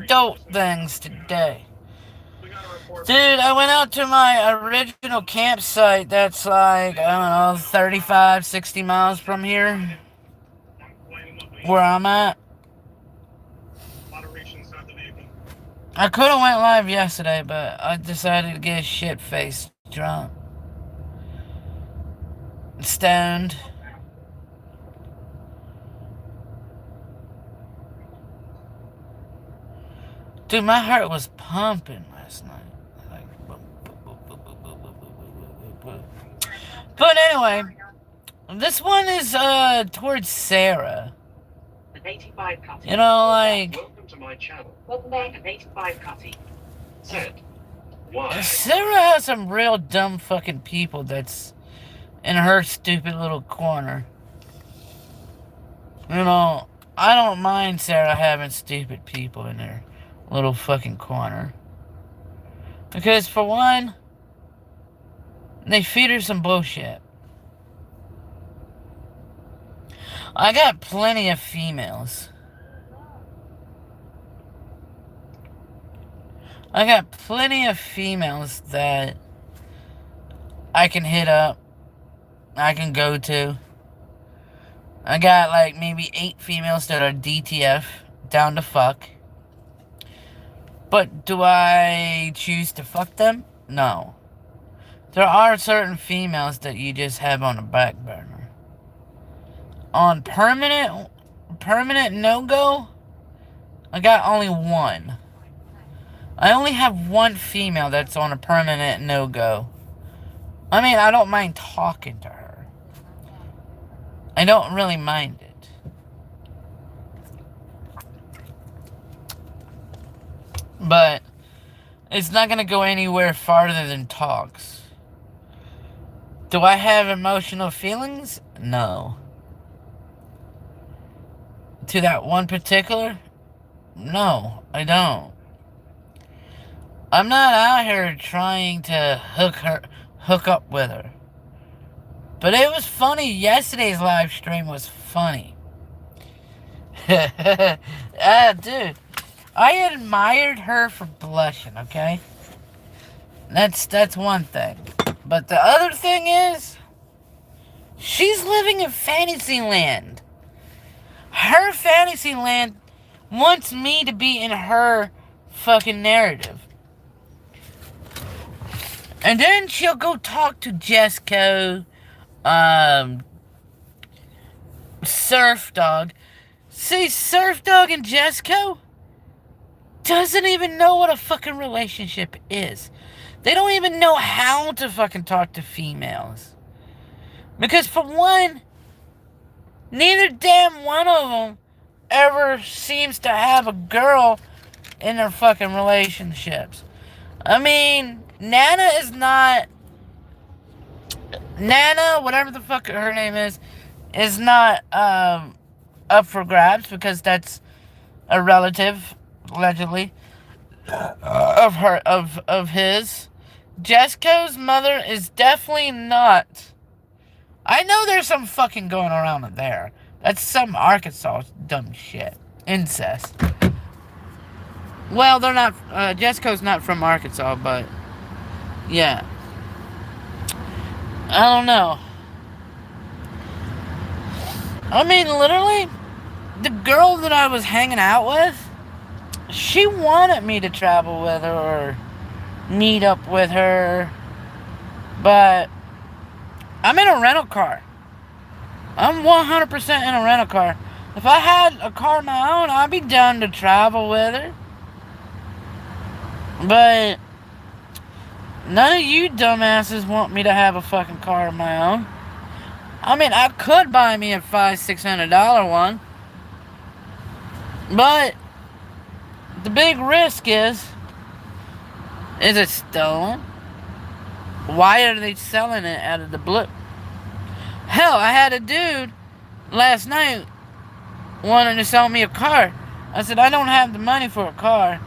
adult things today. Dude, I went out to my original campsite that's like, I don't know, 35, 60 miles from here, where I'm at. I could have went live yesterday, but I decided to get shit-faced drunk. Stoned. Dude, my heart was pumping last night. Like, but anyway, this one is towards Sarah. You know, like, welcome to my channel. Welcome back, an 85 cutty. Said, why? Sarah has some real dumb fucking people that's in her stupid little corner. You know, I don't mind Sarah having stupid people in her little fucking corner. Because for one, they feed her some bullshit. I got plenty of females. I got plenty of females that I can hit up. I can go to. I got like maybe 8 females that are DTF, down to fuck. But do I choose to fuck them? No. There are certain females that you just have on the back burner. On permanent no-go, I got only one. I only have one female that's on a permanent no-go. I mean, I don't mind talking to her. I don't really mind it. But it's not going to go anywhere farther than talks. Do I have emotional feelings? No. To that one particular? No, I don't. I'm not out here trying to hook up with her. But it was funny. Yesterday's live stream was funny. Dude, I admired her for blushing, okay? That's one thing. But the other thing is, she's living in Fantasyland. Her Fantasyland wants me to be in her fucking narrative. And then she'll go talk to Jesco, Surf Dog. See, Surf Dog and Jesco doesn't even know what a fucking relationship is. They don't even know how to fucking talk to females. Because for one, neither damn one of them ever seems to have a girl in their fucking relationships. I mean, Nana, whatever the fuck her name is not up for grabs because that's a relative, allegedly, of his. Jesco's mother is definitely not. I know there's some fucking going around there. That's some Arkansas dumb shit. Incest. Well, they're not, Jesco's not from Arkansas, but, yeah. I don't know. I mean, literally, the girl that I was hanging out with, she wanted me to travel with her or meet up with her, but I'm in a rental car. I'm 100% in a rental car. If I had a car of my own, I'd be down to travel with her. But none of you dumbasses want me to have a fucking car of my own. I mean, I could buy me a $500-$600 one. But the big risk is it stolen? Why are they selling it out of the blue? Hell, I had a dude last night wanting to sell me a car. I said, I don't have the money for a car.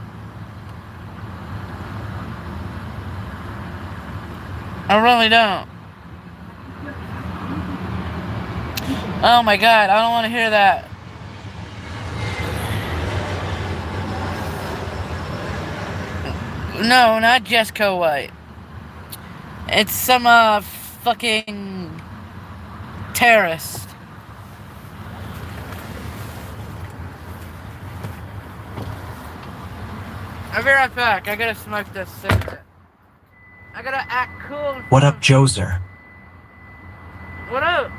I really don't. Oh my God, I don't want to hear that. No, not Jesco White. It's some, fucking terrorist. I'll be right back. I gotta smoke this cigarette. I gotta act cool. What up, Joser? What up?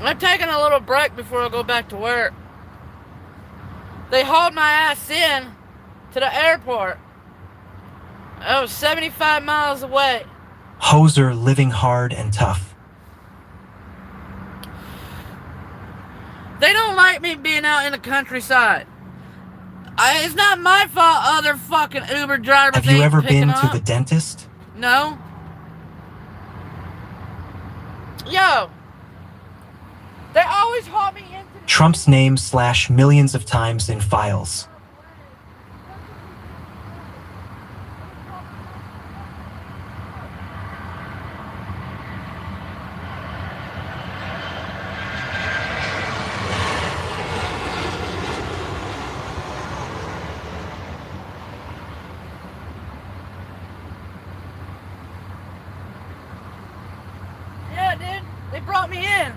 I'm taking a little break before I go back to work. They hauled my ass in to the airport. I was 75 miles away. Hoser living hard and tough. They don't like me being out in the countryside. It's not my fault other fucking Uber drivers Have you ever been up. to the dentist? No. Yo. They always haul me into Trump's name / millions of times in files. Yeah, dude. They brought me in.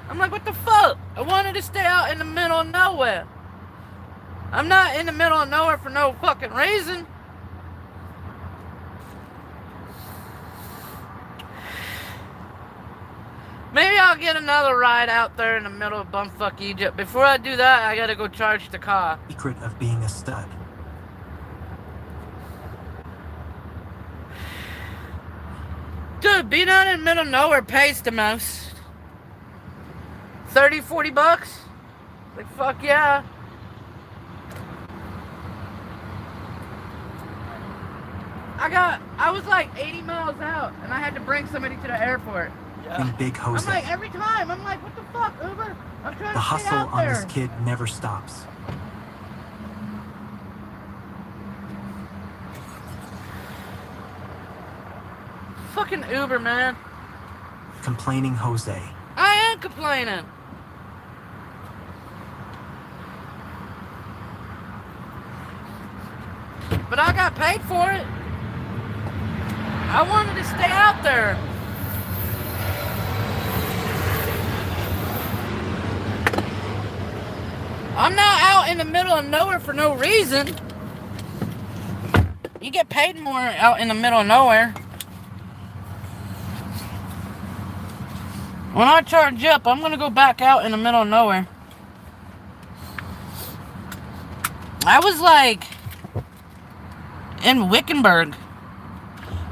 I'm like, what the fuck? I wanted to stay out in the middle of nowhere. I'm not in the middle of nowhere for no fucking reason. Maybe I'll get another ride out there in the middle of bumfuck Egypt. Before I do that, I gotta go charge the car. Secret of being a stud. Dude, being out in the middle of nowhere pays the most. 30, 40 bucks? Like, fuck yeah. I was like 80 miles out, and I had to bring somebody to the airport. In Big Jose. I'm like, every time, I'm like, what the fuck, Uber? I'm trying The to stay hustle out on there. this kid never stops. Fucking Uber, man. Complaining Jose. I am complaining. But I got paid for it. I wanted to stay out there. I'm not out in the middle of nowhere for no reason. You get paid more out in the middle of nowhere. When I charge up, I'm gonna go back out in the middle of nowhere. I was like in Wickenburg.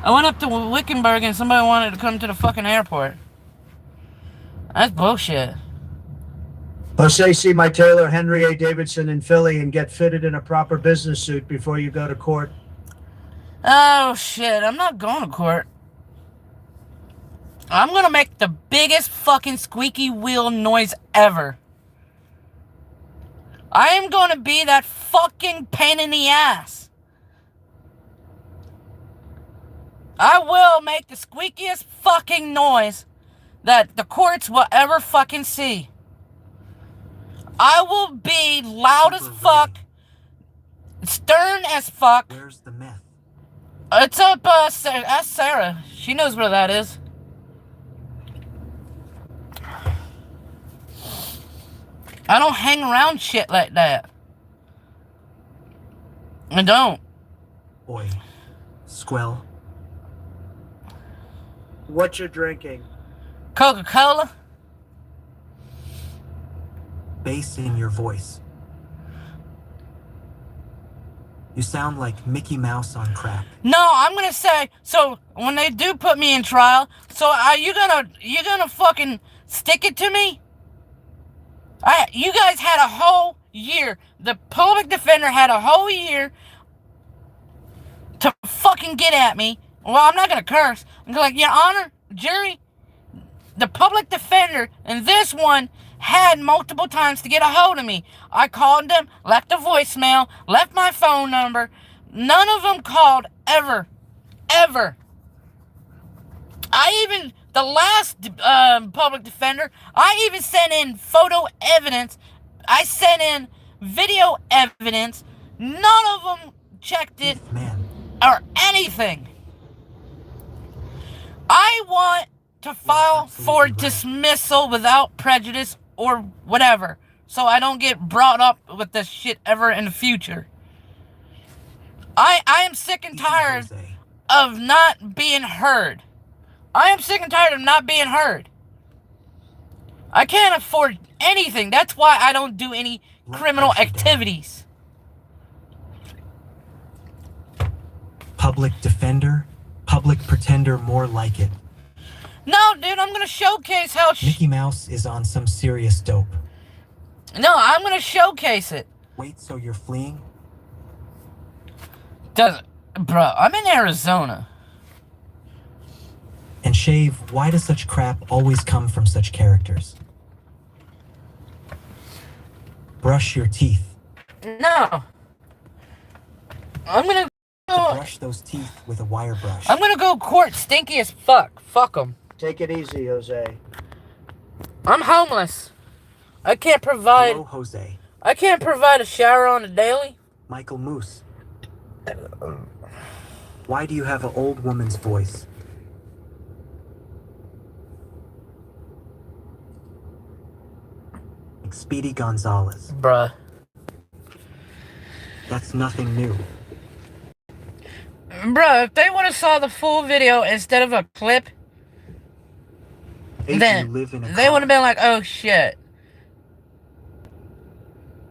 I went up to Wickenburg and somebody wanted to come to the fucking airport. That's bullshit. Let's say see my tailor Henry A. Davidson in Philly and get fitted in a proper business suit before you go to court. Oh shit, I'm not going to court. I'm gonna make the biggest fucking squeaky wheel noise ever. I am gonna be that fucking pain in the ass. I will make the squeakiest fucking noise that the courts will ever fucking see. I will be loud as fuck, stern as fuck. Where's the meth? It's up, ask Sarah. She knows where that is. I don't hang around shit like that. I don't. Boy. Squell. What you drinking? Coca-Cola? Bass in your voice. You sound like Mickey Mouse on crack. No, I'm gonna say, so when they do put me in trial, so are you gonna fucking stick it to me? You guys had a whole year. The public defender had a whole year to fucking get at me. Well, I'm not gonna curse. I'm like, Your Honor, jury, the public defender and this one had multiple times to get a hold of me. I called them, left a voicemail, left my phone number. None of them called ever. Ever. The last public defender, I even sent in photo evidence I sent in video evidence. None of them checked it Man. or anything. I want to file for dismissal without prejudice or whatever, so I don't get brought up with this shit ever in the future. I am sick and tired of not being heard. I am sick and tired of not being heard. I can't afford anything. That's why I don't do any criminal activities. Public defender, public pretender, more like it. No, dude, I'm gonna showcase how. Mickey Mouse is on some serious dope. No, I'm gonna showcase it. Wait, so you're fleeing? Bruh, I'm in Arizona. And Shave, why does such crap always come from such characters? Brush your teeth. No. I'm gonna go. Brush those teeth with a wire brush. I'm gonna go court stinky as fuck. Fuck them. Take it easy, Jose. I'm homeless. I can't provide. Hello, Jose. I can't provide a shower on a daily. Michael Moose. Why do you have an old woman's voice? Like Speedy Gonzalez. Bruh. That's nothing new. Bruh, if they would have saw the full video instead of a clip, then they would have been like, oh shit.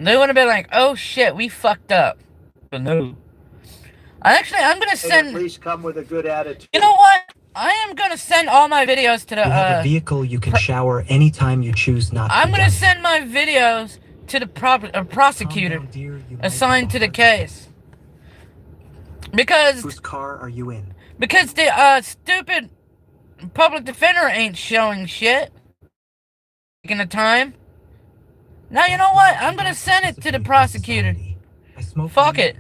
They would have been like, oh shit, we fucked up. But no. I'm gonna send. Please come with a good attitude. You know what? I am gonna send all my videos to the. You have a vehicle you can shower anytime you choose not to. I'm gonna send my videos to the prosecutor assigned to the case. Because. Whose car are you in? Because the stupid public defender ain't showing shit. Taking the time. Now you know what? I'm gonna send it to the prosecutor. Fuck it.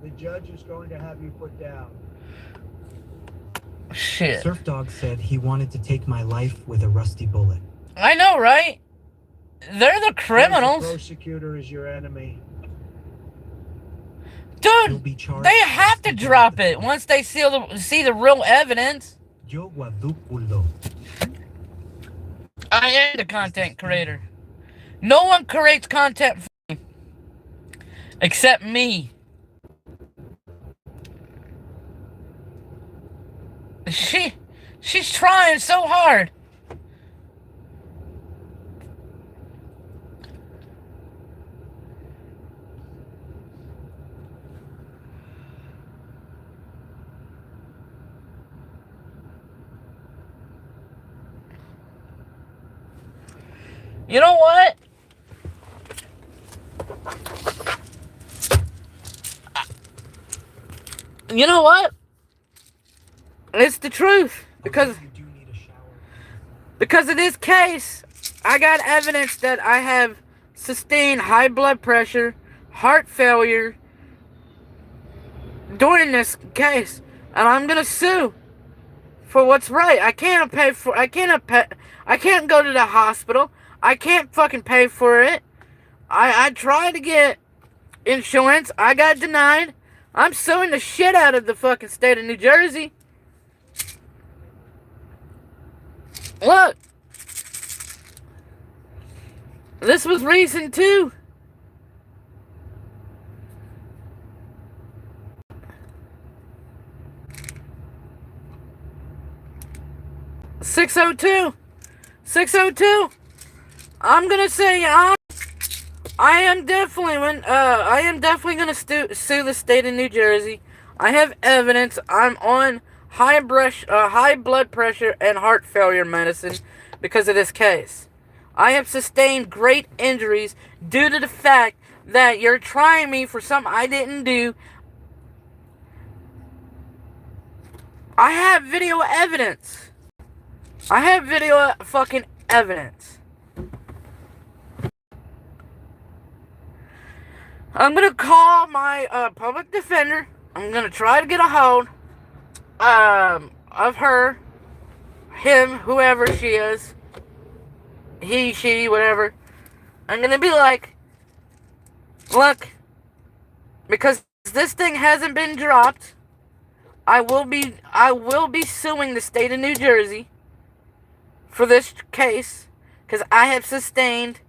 The judge is going to have you put down. Shit. Surf Dog said he wanted to take my life with a rusty bullet. I know, right? They're the criminals. The prosecutor is your enemy. Dude, they have to drop it once they see the real evidence. I am the content creator. No one creates content for me. Except me. She's trying so hard. You know what? You know what? It's the truth. Because of this case, I got evidence that I have sustained high blood pressure, heart failure during this case, and I'm gonna sue for what's right. I can't go to the hospital. I can't fucking pay for it. I tried to get insurance. I got denied. I'm suing the shit out of the fucking state of New Jersey. Look. This was recent too. .602. I'm gonna say I am definitely gonna sue the state of New Jersey. I have evidence. I'm on high blood pressure and heart failure medicine because of this case. I have sustained great injuries due to the fact that you're trying me for something I didn't do. I have video evidence. I have video fucking evidence. I'm gonna call my public defender. I'm gonna try to get a hold of her, him, whoever she is. he, she, whatever. I'm going to be like, look, because this thing hasn't been dropped, I will be suing the state of New Jersey for this case because I have sustained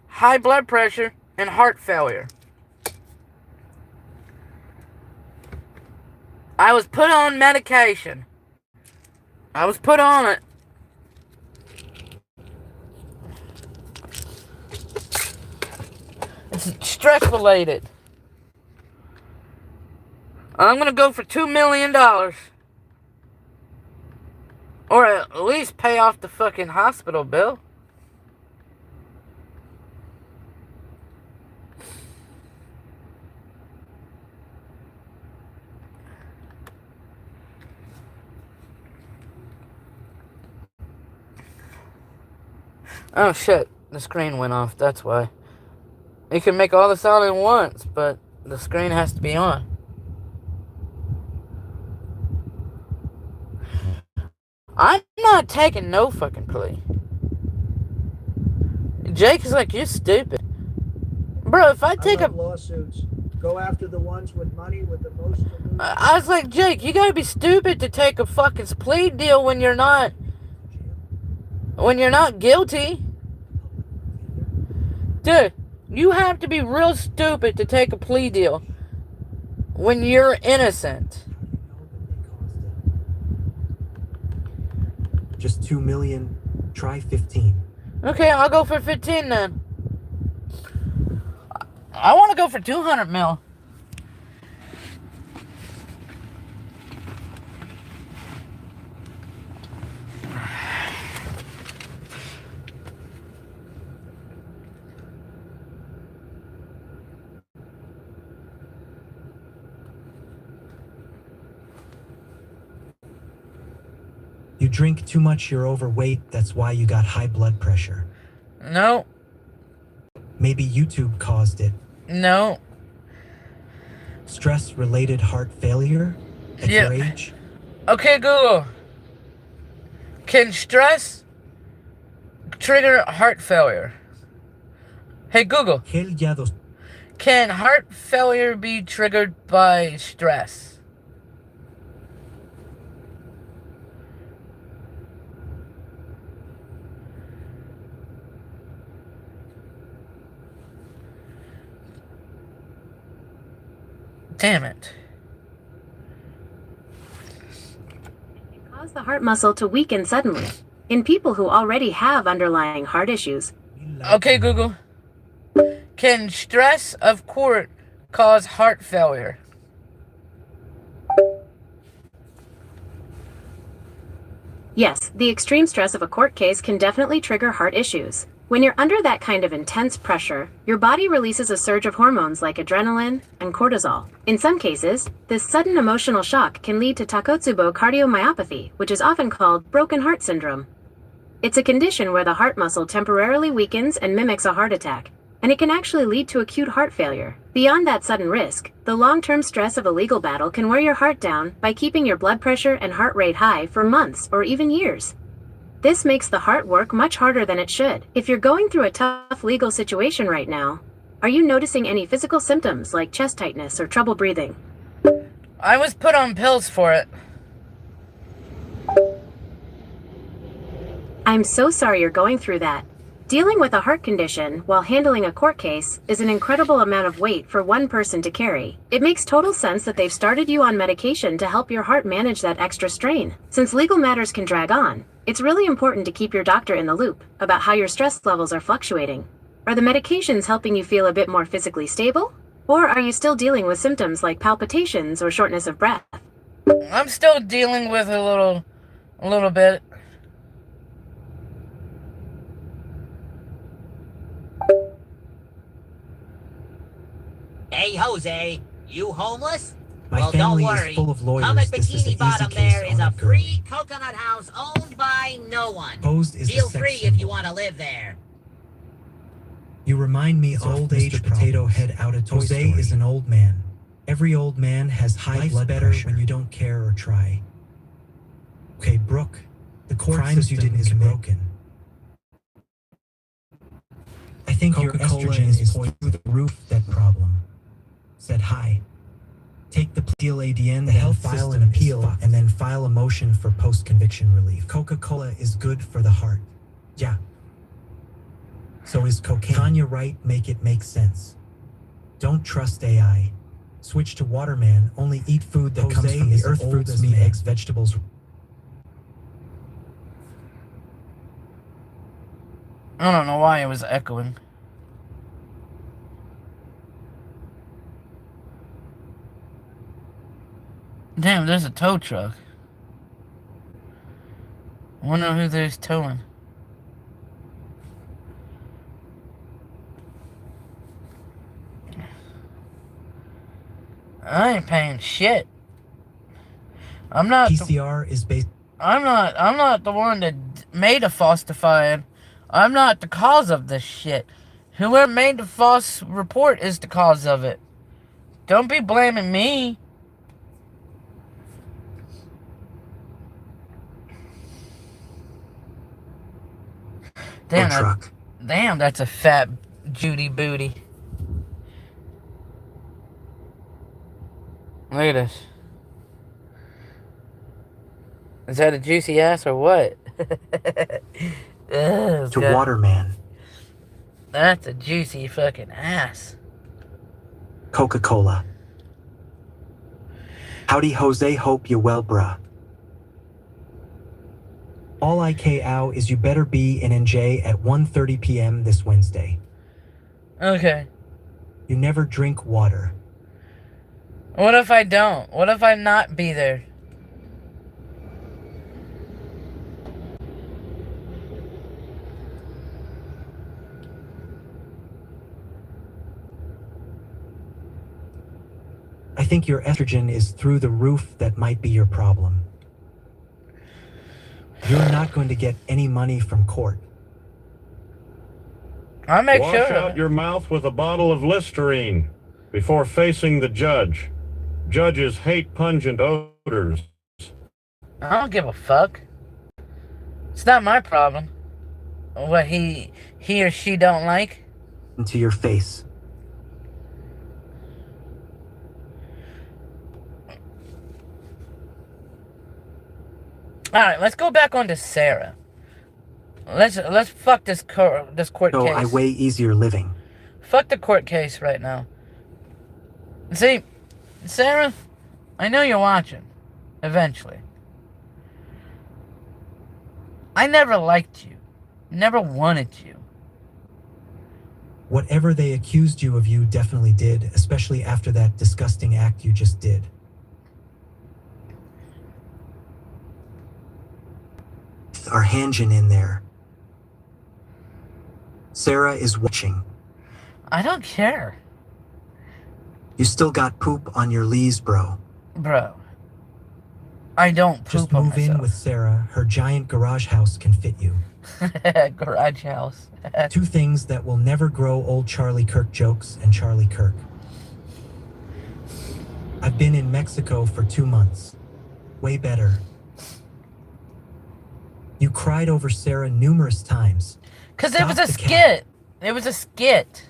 high blood pressure and heart failure. I was put on medication. I was put on it. It's stress related. I'm gonna go for $2 million. Or at least pay off the fucking hospital bill. Oh shit, the screen went off, that's why. You can make all this out at once, but the screen has to be on. I'm not taking no fucking plea. Jake is like, you're stupid. Bro, if I take love lawsuits. Go after the ones with money with the most to lose. I was like, Jake, you gotta be stupid to take a fucking plea deal when you're not guilty. Dude, you have to be real stupid to take a plea deal when you're innocent. Just 2 million. Try 15. Okay, I'll go for 15 then. I want to go for 200 mil. You drink too much, you're overweight, that's why you got high blood pressure. No. Maybe YouTube caused it. No. Stress-related heart failure at your age? Okay, Google. Can stress trigger heart failure? Hey, Google. Can heart failure be triggered by stress? Damn it. Cause the heart muscle to weaken suddenly in people who already have underlying heart issues. Okay, Google. Can stress of court cause heart failure? Yes, the extreme stress of a court case can definitely trigger heart issues. When you're under that kind of intense pressure, your body releases a surge of hormones like adrenaline and cortisol. In some cases, this sudden emotional shock can lead to Takotsubo cardiomyopathy, which is often called broken heart syndrome. It's a condition where the heart muscle temporarily weakens and mimics a heart attack, and it can actually lead to acute heart failure. Beyond that sudden risk, the long-term stress of a legal battle can wear your heart down by keeping your blood pressure and heart rate high for months or even years. This makes the heart work much harder than it should. If you're going through a tough legal situation right now, are you noticing any physical symptoms like chest tightness or trouble breathing? I was put on pills for it. I'm so sorry you're going through that. Dealing with a heart condition while handling a court case is an incredible amount of weight for one person to carry. It makes total sense that they've started you on medication to help your heart manage that extra strain. Since legal matters can drag on, it's really important to keep your doctor in the loop about how your stress levels are fluctuating. Are the medications helping you feel a bit more physically stable? Or are you still dealing with symptoms like palpitations or shortness of breath? I'm still dealing with a little bit. Hey, Jose, you homeless? My Well, family don't worry. is full of lawyers. Come at This is an Bikini easy Bottom case there is on a a girl. free coconut house owned by no one. Posed is Feel the sex free if symbol. you want to live there. You remind me of old age potato head out of Toy Story. Jose is an old man. Every old man has high blood pressure when you don't care or try. Okay, Brooke, the court crimes you didn't commit. Broken. think your estrogen is poised through the roof. That problem. Said hi. Take the deal ADN, the health file an appeal, and then file a motion for post-conviction relief. Coca-Cola is good for the heart. Yeah. So is cocaine. Tanya Wright, make it make sense. Don't trust AI. Switch to Waterman, only eat food that comes from the earth, fruits, meat, eggs, vegetables. I don't know why it was echoing. Damn, there's a tow truck. Wonder who there's towing. I ain't paying shit. I'm not. PCR is based. I'm not the one that made a falsified. I'm not the cause of this shit. Whoever made the false report is the cause of it. Don't be blaming me. Damn, that's a fat Judy booty. Look at this. Is that a juicy ass or what? Oh, to God. Waterman. That's a juicy fucking ass. Coca-Cola. Howdy, Jose. Hope you well, bruh. All I K-ow is you better be in NJ at 1:30 p.m. this Wednesday. Okay. You never drink water. What if I don't? What if I not be there? I think your estrogen is through the roof. That might be your problem. You're not going to get any money from court. I'll make Wash sure. out your mouth with a bottle of Listerine before facing the judge. Judges hate pungent odors. I don't give a fuck. It's not my problem. What he or she don't like. Into your face. All right, let's go back on to Sarah. Let's fuck this court So case. I way easier living. Fuck the court case right now. See, Sarah, I know you're watching. Eventually. I never liked you. Never wanted you. Whatever they accused you of, you definitely did, especially after that disgusting act you just did. Our Hanjin in there. Sarah is watching. I don't care, You still got poop on your lees, bro. bro. I don't poop Just on move in myself. with Sarah. Her giant garage house can fit you. Garage house. Two things that will never grow old: Charlie Kirk jokes and Charlie Kirk. I've been in Mexico for 2 months. Way better. You cried over Sarah numerous times. Because it was Stop a the cat. skit. It was a skit.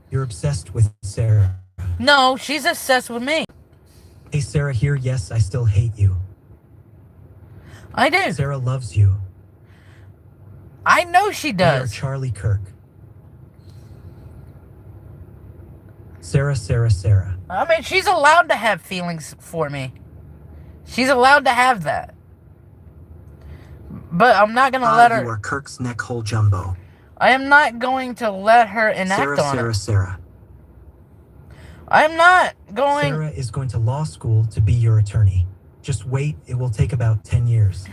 You're obsessed with Sarah. No, she's obsessed with me. Hey, Sarah here. Yes, I still hate you. I do. Sarah loves you. I know she They are does. Charlie Kirk. Sarah, Sarah, Sarah. I mean, she's allowed to have feelings for me. She's allowed to have that. But I'm not going to let You her... are Kirk's neck hole jumbo. I am not going to let her enact Sarah, on Sarah, it. Sarah. I'm not going... Sarah is going to law school to be your attorney. Just wait, it will take about 10 years.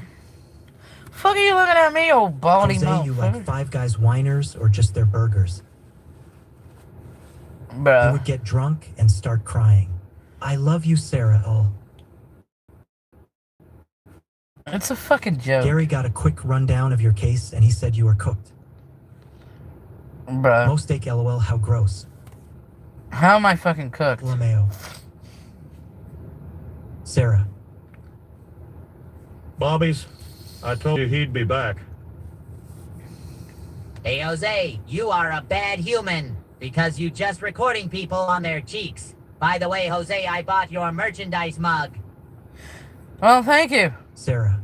Fuck are you looking at me, old baldy Jose, you like motherfucker? Five Guys whiners or just their burgers? You Bruh. would get drunk and start crying. I love you, Sarah. Oh. It's a fucking joke. Gary got a quick rundown of your case and he said you were cooked. Bruh. Most steak, lol, how gross. How am I fucking cooked? LaMayo. Sarah. Bobby's, I told you he'd be back. Hey, Jose, you are a bad human because you just recording people on their cheeks. By the way, Jose, I bought your merchandise mug. Well, thank you. Sarah,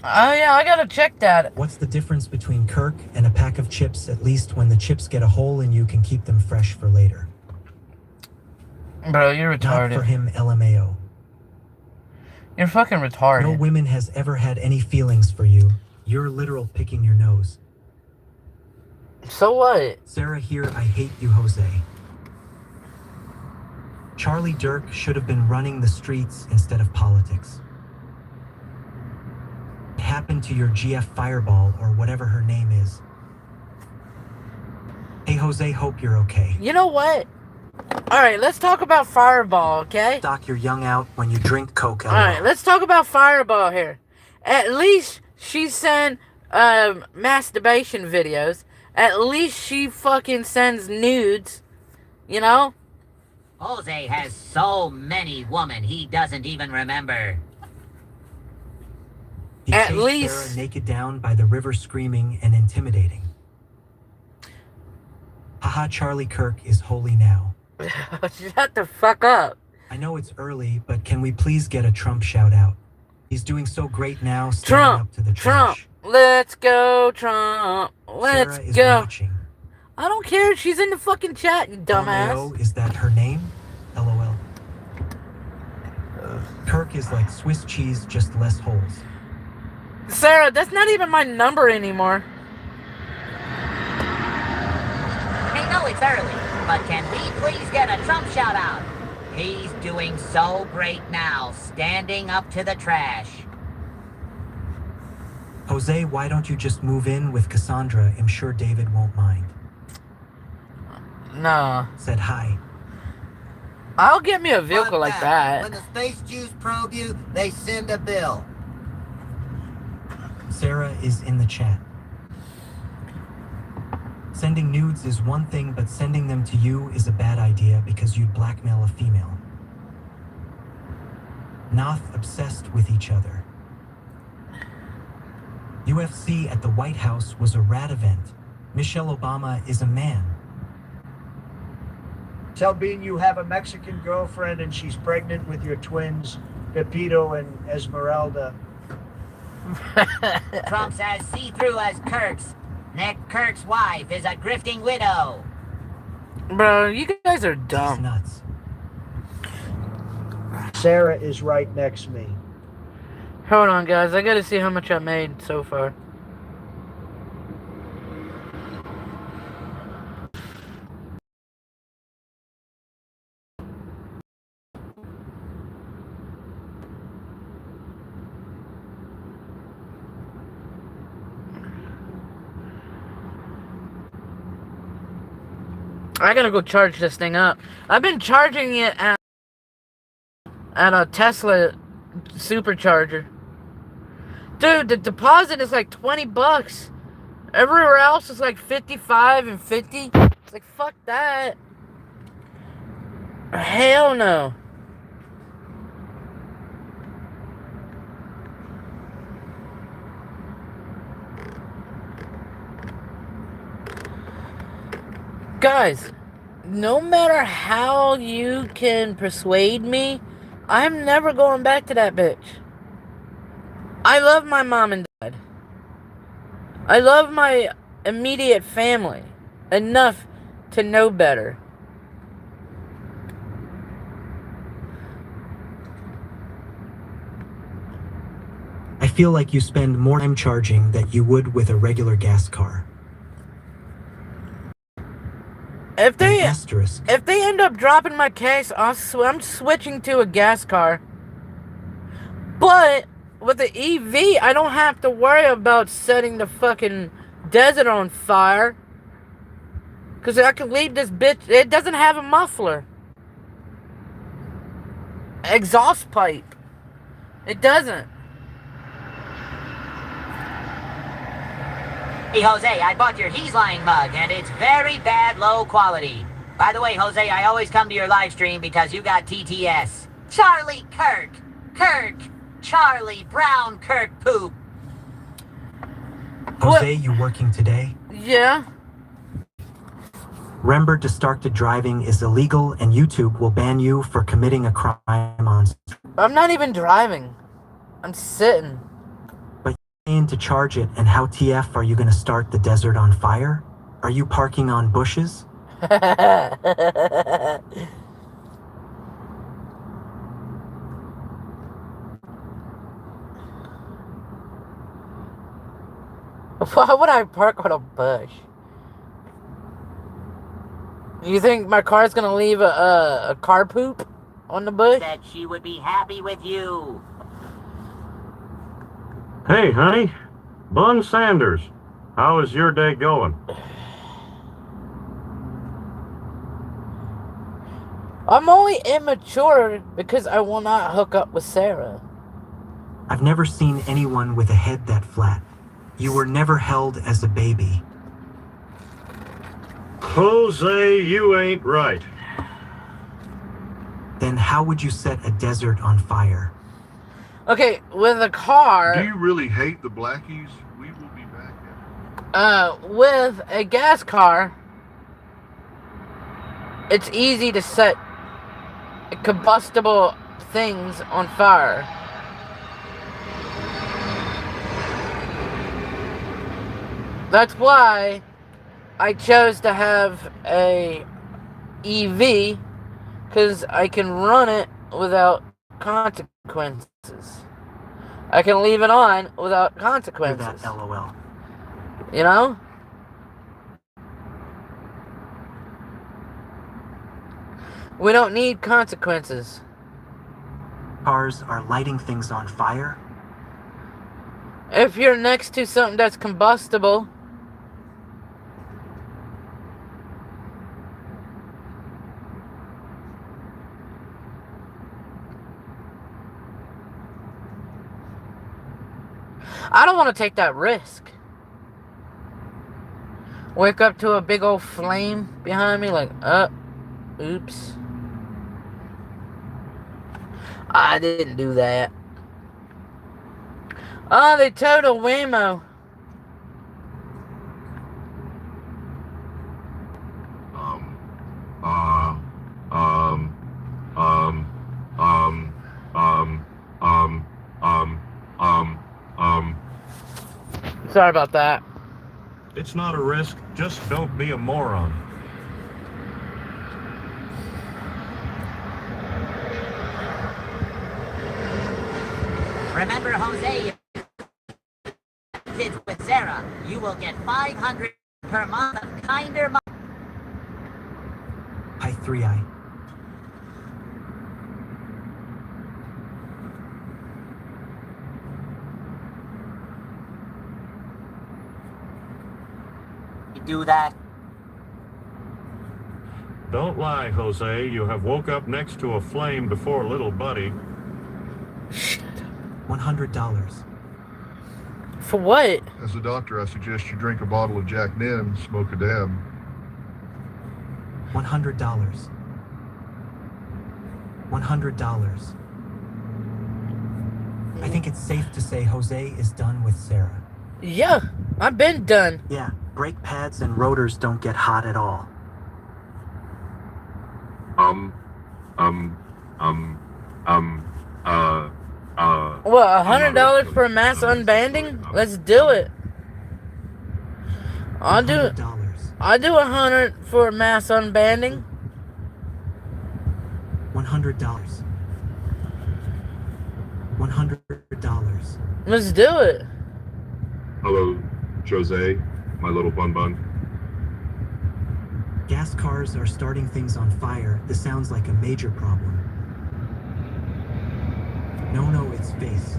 Oh, yeah, I gotta check that. what's the difference between Kirk and a pack of chips? At least when the chips get a hole and you can keep them fresh for later. Bro, you're Not for retarded. him, LMAO. You're fucking No retarded. woman has ever had any feelings for you. You're literal picking your nose. So what? Sarah here, I hate you, Jose. Charlie Dirk should have been running the streets instead of politics. What happened to your GF Fireball or whatever her name is? Hey Jose, hope you're okay. You know what? Alright, let's talk about Fireball, okay? Doc, you're young out when you drink Coke. LOL. Alright, let's talk about Fireball here. At least she sent masturbation videos. At least she fucking sends nudes. You know? Jose has so many women he doesn't even remember. He At chased least- Sarah naked down by the river screaming and intimidating. Haha, Charlie Kirk is holy now. Shut the fuck up. I know it's early, but can we please get a Trump shout out? He's doing so great now, standing Trump, up to the Trump, trash. let's go, Trump, let's Sarah is go. watching. I don't care, she's in the fucking chat, you dumbass. LMAO, is that her name? LOL. Kirk is like Swiss cheese, just less holes. Sarah, that's not even my number anymore. Hey, no, it's early, but can we please get a Trump shout out? He's doing so great now, standing up to the trash. Jose, why don't you just move in with Cassandra? I'm sure David won't mind. Nah. Said hi. I'll get me a vehicle like that. When the space Jews probe you, they send a bill. Sarah is in the chat. Sending nudes is one thing, but sending them to you is a bad idea because you'd blackmail a female. Noth obsessed with each other. UFC at the White House was a rad event. Michelle Obama is a man. Tell Bean you have a Mexican girlfriend and she's pregnant with your twins, Pepito and Esmeralda. Trump's as see-through as Kirk's. Nick Kirk's wife is a grifting widow. Bro, you guys are He's dumb. nuts. Sarah is right next to me. Hold on, guys, I gotta see how much I made so far. I gotta go charge this thing up. I've been charging it at a Tesla supercharger. Dude, the deposit is like 20 bucks. Everywhere else is like 55 and 50. It's like, fuck that. Hell no. Guys, no matter how you can persuade me, I'm never going back to that bitch. I love my mom and dad. I love my immediate family enough to know better. I feel like you spend more time charging than you would with a regular gas car. If An they asterisk. end up dropping my case, I'm switching to a gas car. But with the EV, I don't have to worry about setting the fucking desert on fire. Because I can leave this bitch. It doesn't have a muffler. Exhaust pipe. It doesn't. Hey, Jose, I bought your He's Lying mug, and it's very bad low quality. By the way, Jose, I always come to your live stream because you got TTS. Charlie Kirk. Kirk. Charlie Brown Kirk poop. Jose, you working today? Yeah. Remember, distracted driving is illegal and YouTube will ban you for committing a crime on... I'm not even driving. I'm sitting. But you're paying to charge it, and how TF are you gonna start the desert on fire? Are you parking on bushes? Why would I park on a bush? You think my car's gonna leave a car poop on the bush? Said she would be happy with you. Hey, honey. Bun Sanders. How is your day going? I'm only immature because I will not hook up with Sarah. I've never seen anyone with a head that flat. You were never held as a baby. Jose, you ain't right. Then how would you set a desert on fire? Okay, with a car, Do you really hate the Blackies? We will be back. with a gas car, it's easy to set combustible things on fire. That's why I chose to have a EV, because I can run it without consequences. I can leave it on without Hear consequences. that, LOL. You know? We don't need consequences. Cars are lighting things on fire? If you're next to something that's combustible, I don't want to take that risk. Wake up to a big old flame behind me like, oops. I didn't do that. Oh, they towed a Waymo. Sorry about that. It's not a risk. Just don't be a moron. Remember, Jose, kids with Sarah, you will get $500 per month of kinder money. Hi, 3i. You do that? Don't lie, Jose. You have woke up next to a flame before little buddy. $100. For what? As a doctor, I suggest you drink a bottle of Jack Nin, smoke a dab. $100. $100. I think it's safe to say Jose is done with Sarah. Yeah, I've been done. Yeah, brake pads and rotors don't get hot at all. What, $100 for a mass unbanding? Let's do it. I'll do it. $100. I'll do 100 for a mass unbanding. $100. $100. Let's do it. Hello, Jose, my little bun. Gas cars are starting things on fire. This sounds like a major problem. No, it's face.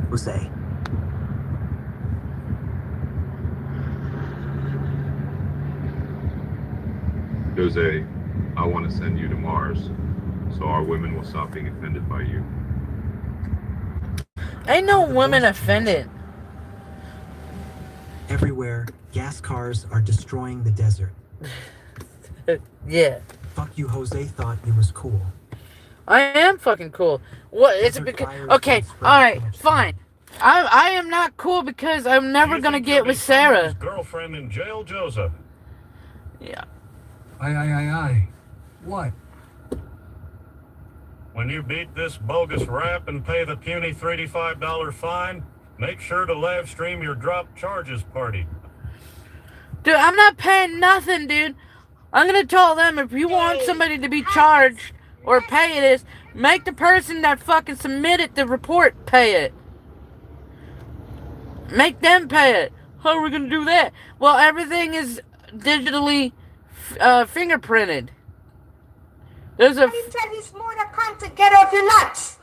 Jose. Jose, I want to send you to Mars, so our women will stop being offended by you. Ain't no women offended. Everywhere, gas cars are destroying the desert. Yeah. Fuck you, Jose thought it was cool. I am fucking cool. What? Is it because? Okay, alright, fine. I am not cool because I'm never gonna get with Sarah. Girlfriend in jail, Joseph. Yeah. Aye. What? When you beat this bogus rap and pay the puny $35 fine, make sure to live stream your drop charges party. Dude, I'm not paying nothing, dude. I'm gonna tell them if you want somebody to be charged or pay this, make the person that fucking submitted the report pay it. Make them pay it. How are we gonna do that? Well, everything is digitally fingerprinted. There's a. Tell his mother come to get off your nuts.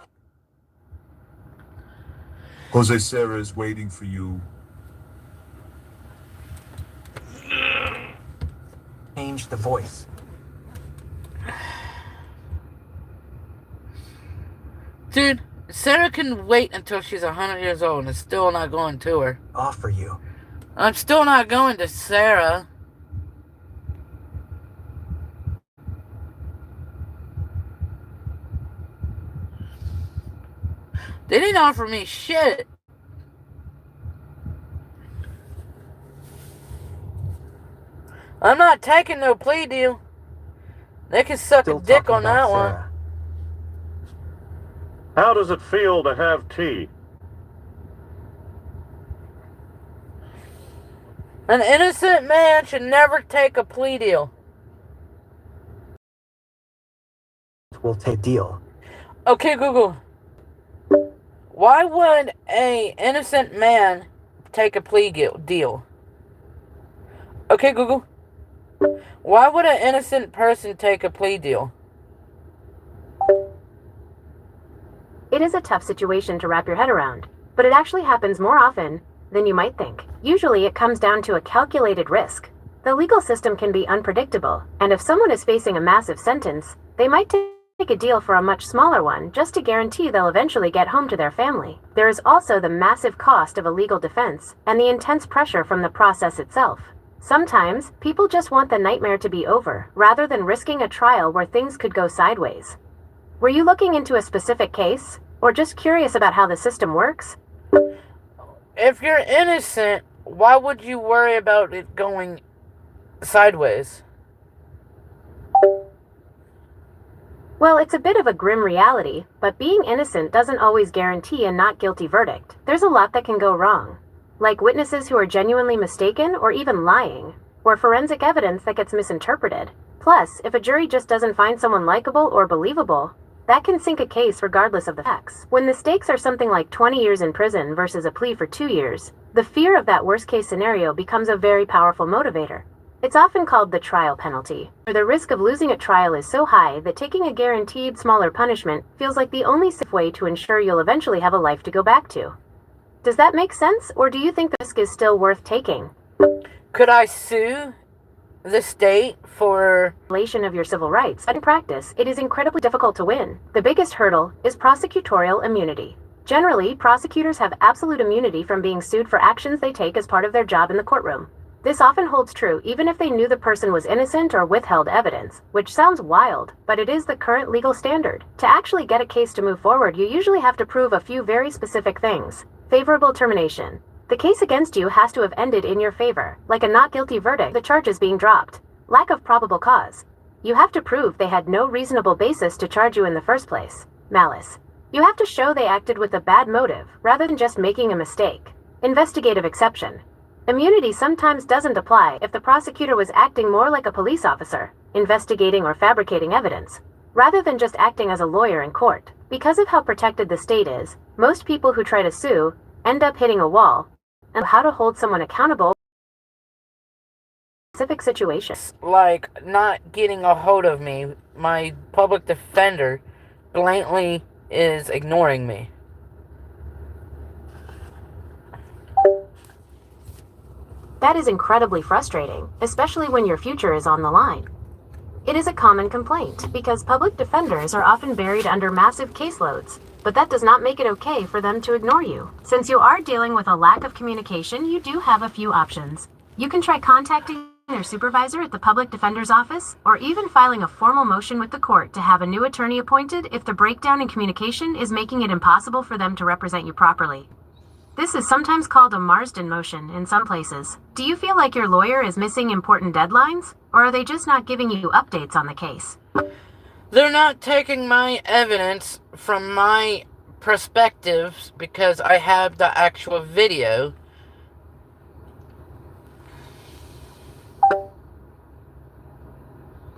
Jose, Sarah is waiting for you. Change the voice. Dude, Sarah can wait until she's 100 years old and it's still not going to her. Offer you. I'm still not going to Sarah. They didn't offer me shit. I'm not taking no plea deal. They can suck Still a dick talking on that about one. Sarah. How does it feel to have tea? An innocent man should never take a plea deal. We'll take deal. Okay, Google. Why would a innocent man take a plea deal? Okay, Google. Why would an innocent person take a plea deal? It is a tough situation to wrap your head around, but it actually happens more often than you might think. Usually it comes down to a calculated risk. The legal system can be unpredictable, and if someone is facing a massive sentence, they might take a deal for a much smaller one just to guarantee they'll eventually get home to their family. There is also the massive cost of a legal defense and the intense pressure from the process itself. Sometimes, people just want the nightmare to be over, rather than risking a trial where things could go sideways. Were you looking into a specific case, or just curious about how the system works? If you're innocent, why would you worry about it going sideways? Well, it's a bit of a grim reality, but being innocent doesn't always guarantee a not guilty verdict. There's a lot that can go wrong, like witnesses who are genuinely mistaken or even lying, or forensic evidence that gets misinterpreted. Plus, if a jury just doesn't find someone likable or believable, that can sink a case regardless of the facts. When the stakes are something like 20 years in prison versus a plea for 2 years, the fear of that worst-case scenario becomes a very powerful motivator. It's often called the trial penalty, where the risk of losing a trial is so high that taking a guaranteed smaller punishment feels like the only safe way to ensure you'll eventually have a life to go back to. Does that make sense, or do you think the risk is still worth taking? Could I sue the state for Violation of your civil rights. But in practice, it is incredibly difficult to win. The biggest hurdle is prosecutorial immunity. Generally, prosecutors have absolute immunity from being sued for actions they take as part of their job in the courtroom. This often holds true even if they knew the person was innocent or withheld evidence, which sounds wild, but it is the current legal standard. To actually get a case to move forward, you usually have to prove a few very specific things. Favorable termination. The case against you has to have ended in your favor, like a not guilty verdict, the charges being dropped. Lack of probable cause. You have to prove they had no reasonable basis to charge you in the first place. Malice. You have to show they acted with a bad motive, rather than just making a mistake. Investigative exception. Immunity sometimes doesn't apply if the prosecutor was acting more like a police officer, investigating or fabricating evidence, rather than just acting as a lawyer in court. Because of how protected the state is, most people who try to sue end up hitting a wall, and how to hold someone accountable in specific situations. like not getting a hold of me? My public defender blatantly is ignoring me. That is incredibly frustrating, especially when your future is on the line. It is a common complaint because public defenders are often buried under massive caseloads, but that does not make it okay for them to ignore you. Since you are dealing with a lack of communication, you do have a few options. You can try contacting their supervisor at the public defender's office, or even filing a formal motion with the court to have a new attorney appointed if the breakdown in communication is making it impossible for them to represent you properly. This is sometimes called a Marsden motion in some places. Do you feel like your lawyer is missing important deadlines, or are they just not giving you updates on the case? They're not taking my evidence from my perspectives because I have the actual video.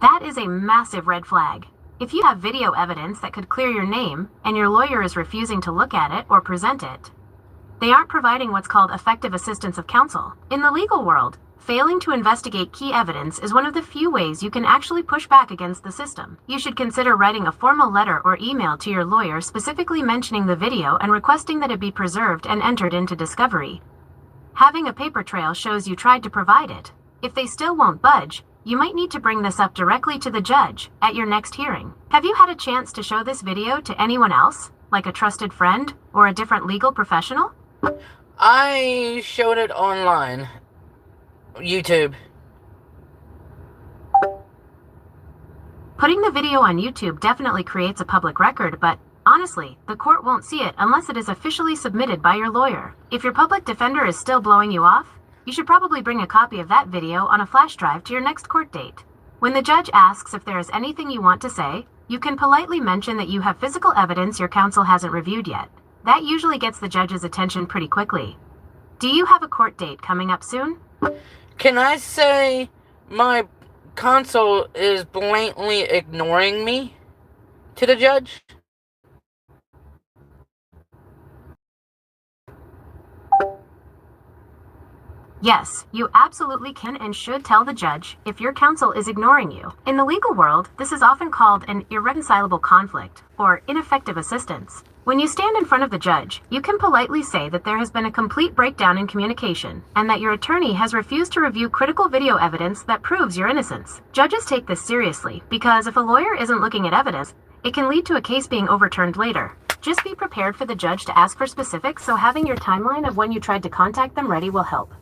That is a massive red flag. If you have video evidence that could clear your name, and your lawyer is refusing to look at it or present it, they aren't providing what's called effective assistance of counsel. In the legal world, failing to investigate key evidence is one of the few ways you can actually push back against the system. You should consider writing a formal letter or email to your lawyer specifically mentioning the video and requesting that it be preserved and entered into discovery. Having a paper trail shows you tried to provide it. If they still won't budge, you might need to bring this up directly to the judge at your next hearing. Have you had a chance to show this video to anyone else, like a trusted friend or a different legal professional? I showed it online. YouTube. Putting the video on YouTube definitely creates a public record, but honestly, the court won't see it unless it is officially submitted by your lawyer. If your public defender is still blowing you off, you should probably bring a copy of that video on a flash drive to your next court date. When the judge asks if there is anything you want to say, you can politely mention that you have physical evidence your counsel hasn't reviewed yet. That usually gets the judge's attention pretty quickly. Do you have a court date coming up soon? Can I say my counsel is blatantly ignoring me to the judge? Yes, you absolutely can and should tell the judge if your counsel is ignoring you. In the legal world, this is often called an irreconcilable conflict or ineffective assistance. When you stand in front of the judge, you can politely say that there has been a complete breakdown in communication and that your attorney has refused to review critical video evidence that proves your innocence. Judges take this seriously because if a lawyer isn't looking at evidence, it can lead to a case being overturned later. Just be prepared for the judge to ask for specifics, so having your timeline of when you tried to contact them ready will help.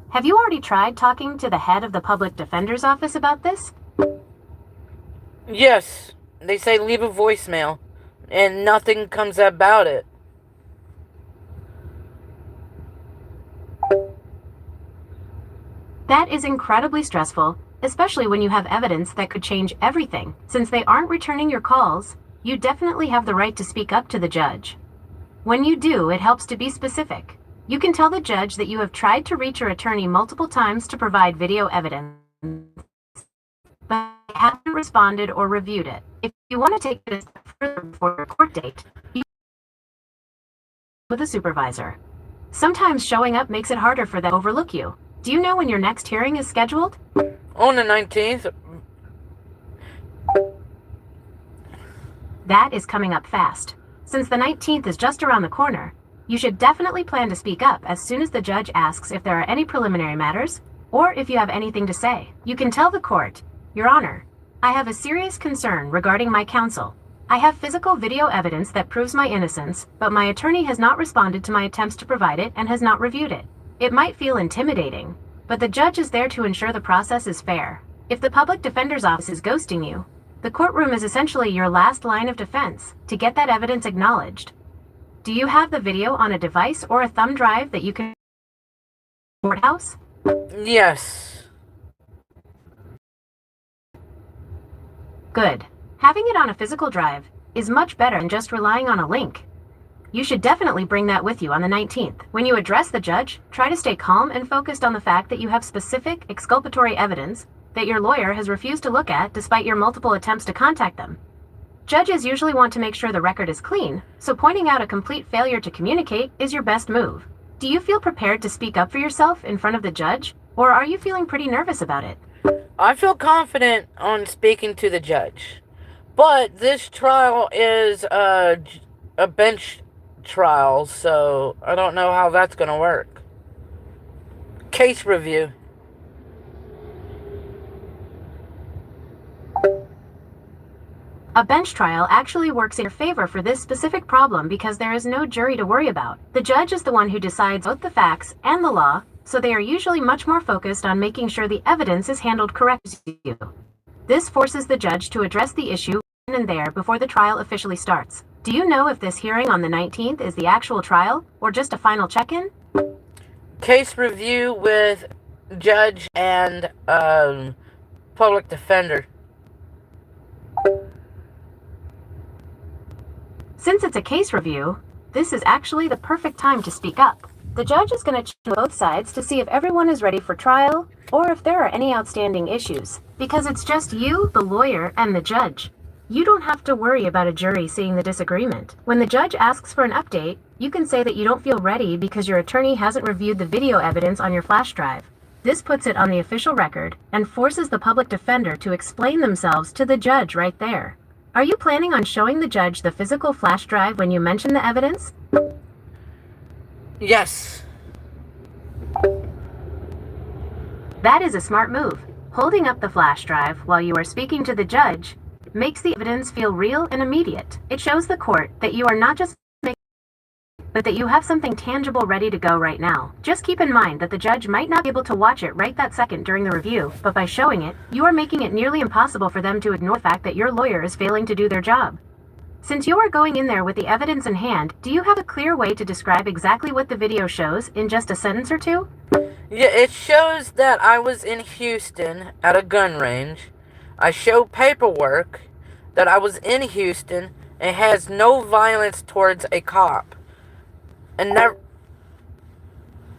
Have you already tried talking to the head of the public defender's office about this? Yes. They say leave a voicemail, and nothing comes about it. That is incredibly stressful, especially when you have evidence that could change everything. Since they aren't returning your calls, you definitely have the right to speak up to the judge. When you do, it helps to be specific. You can tell the judge that you have tried to reach your attorney multiple times to provide video evidence, but haven't responded or reviewed it. If you want to take it a step further before your court date, you with a supervisor. Sometimes showing up makes it harder for them to overlook you. Do you know when your next hearing is scheduled? On the 19th. That is coming up fast. Since the 19th is just around the corner, you should definitely plan to speak up as soon as the judge asks if there are any preliminary matters, or if you have anything to say. You can tell the court, Your Honor, I have a serious concern regarding my counsel. I have physical video evidence that proves my innocence, but my attorney has not responded to my attempts to provide it and has not reviewed it. It might feel intimidating, but the judge is there to ensure the process is fair. If the public defender's office is ghosting you, the courtroom is essentially your last line of defense to get that evidence acknowledged. Do you have the video on a device or a thumb drive that you can courthouse? Yes. Good. Having it on a physical drive is much better than just relying on a link. You should definitely bring that with you on the 19th. When you address the judge, try to stay calm and focused on the fact that you have specific exculpatory evidence that your lawyer has refused to look at despite your multiple attempts to contact them. Judges usually want to make sure the record is clean, so pointing out a complete failure to communicate is your best move. Do you feel prepared to speak up for yourself in front of the judge, or are you feeling pretty nervous about it? I feel confident on speaking to the judge. But this trial is a bench trial, so I don't know how that's going to work. Case review. A bench trial actually works in your favor for this specific problem because there is no jury to worry about. The judge is the one who decides both the facts and the law so they are usually much more focused on making sure the evidence is handled correctly. This forces the judge to address the issue then and there before the trial officially starts. Do you know if this hearing on the 19th is the actual trial or just a final check-in? Case review with judge and public defender. Since it's a case review, this is actually the perfect time to speak up. The judge is going to check both sides to see if everyone is ready for trial or if there are any outstanding issues, because it's just you, the lawyer, and the judge. You don't have to worry about a jury seeing the disagreement. When the judge asks for an update, you can say that you don't feel ready because your attorney hasn't reviewed the video evidence on your flash drive. This puts it on the official record and forces the public defender to explain themselves to the judge right there. Are you planning on showing the judge the physical flash drive when you mention the evidence? Yes. That is a smart move. Holding up the flash drive while you are speaking to the judge makes the evidence feel real and immediate. It shows the court that you are not just making, but that you have something tangible ready to go right now. Just keep in mind that the judge might not be able to watch it right that second during the review, but by showing it, you are making it nearly impossible for them to ignore the fact that your lawyer is failing to do their job. Since you are going in there with the evidence in hand, do you have a clear way to describe exactly what the video shows in just a sentence or two? Yeah, it shows that I was in Houston at a gun range. I show paperwork that I was in Houston and has no violence towards a cop. And never...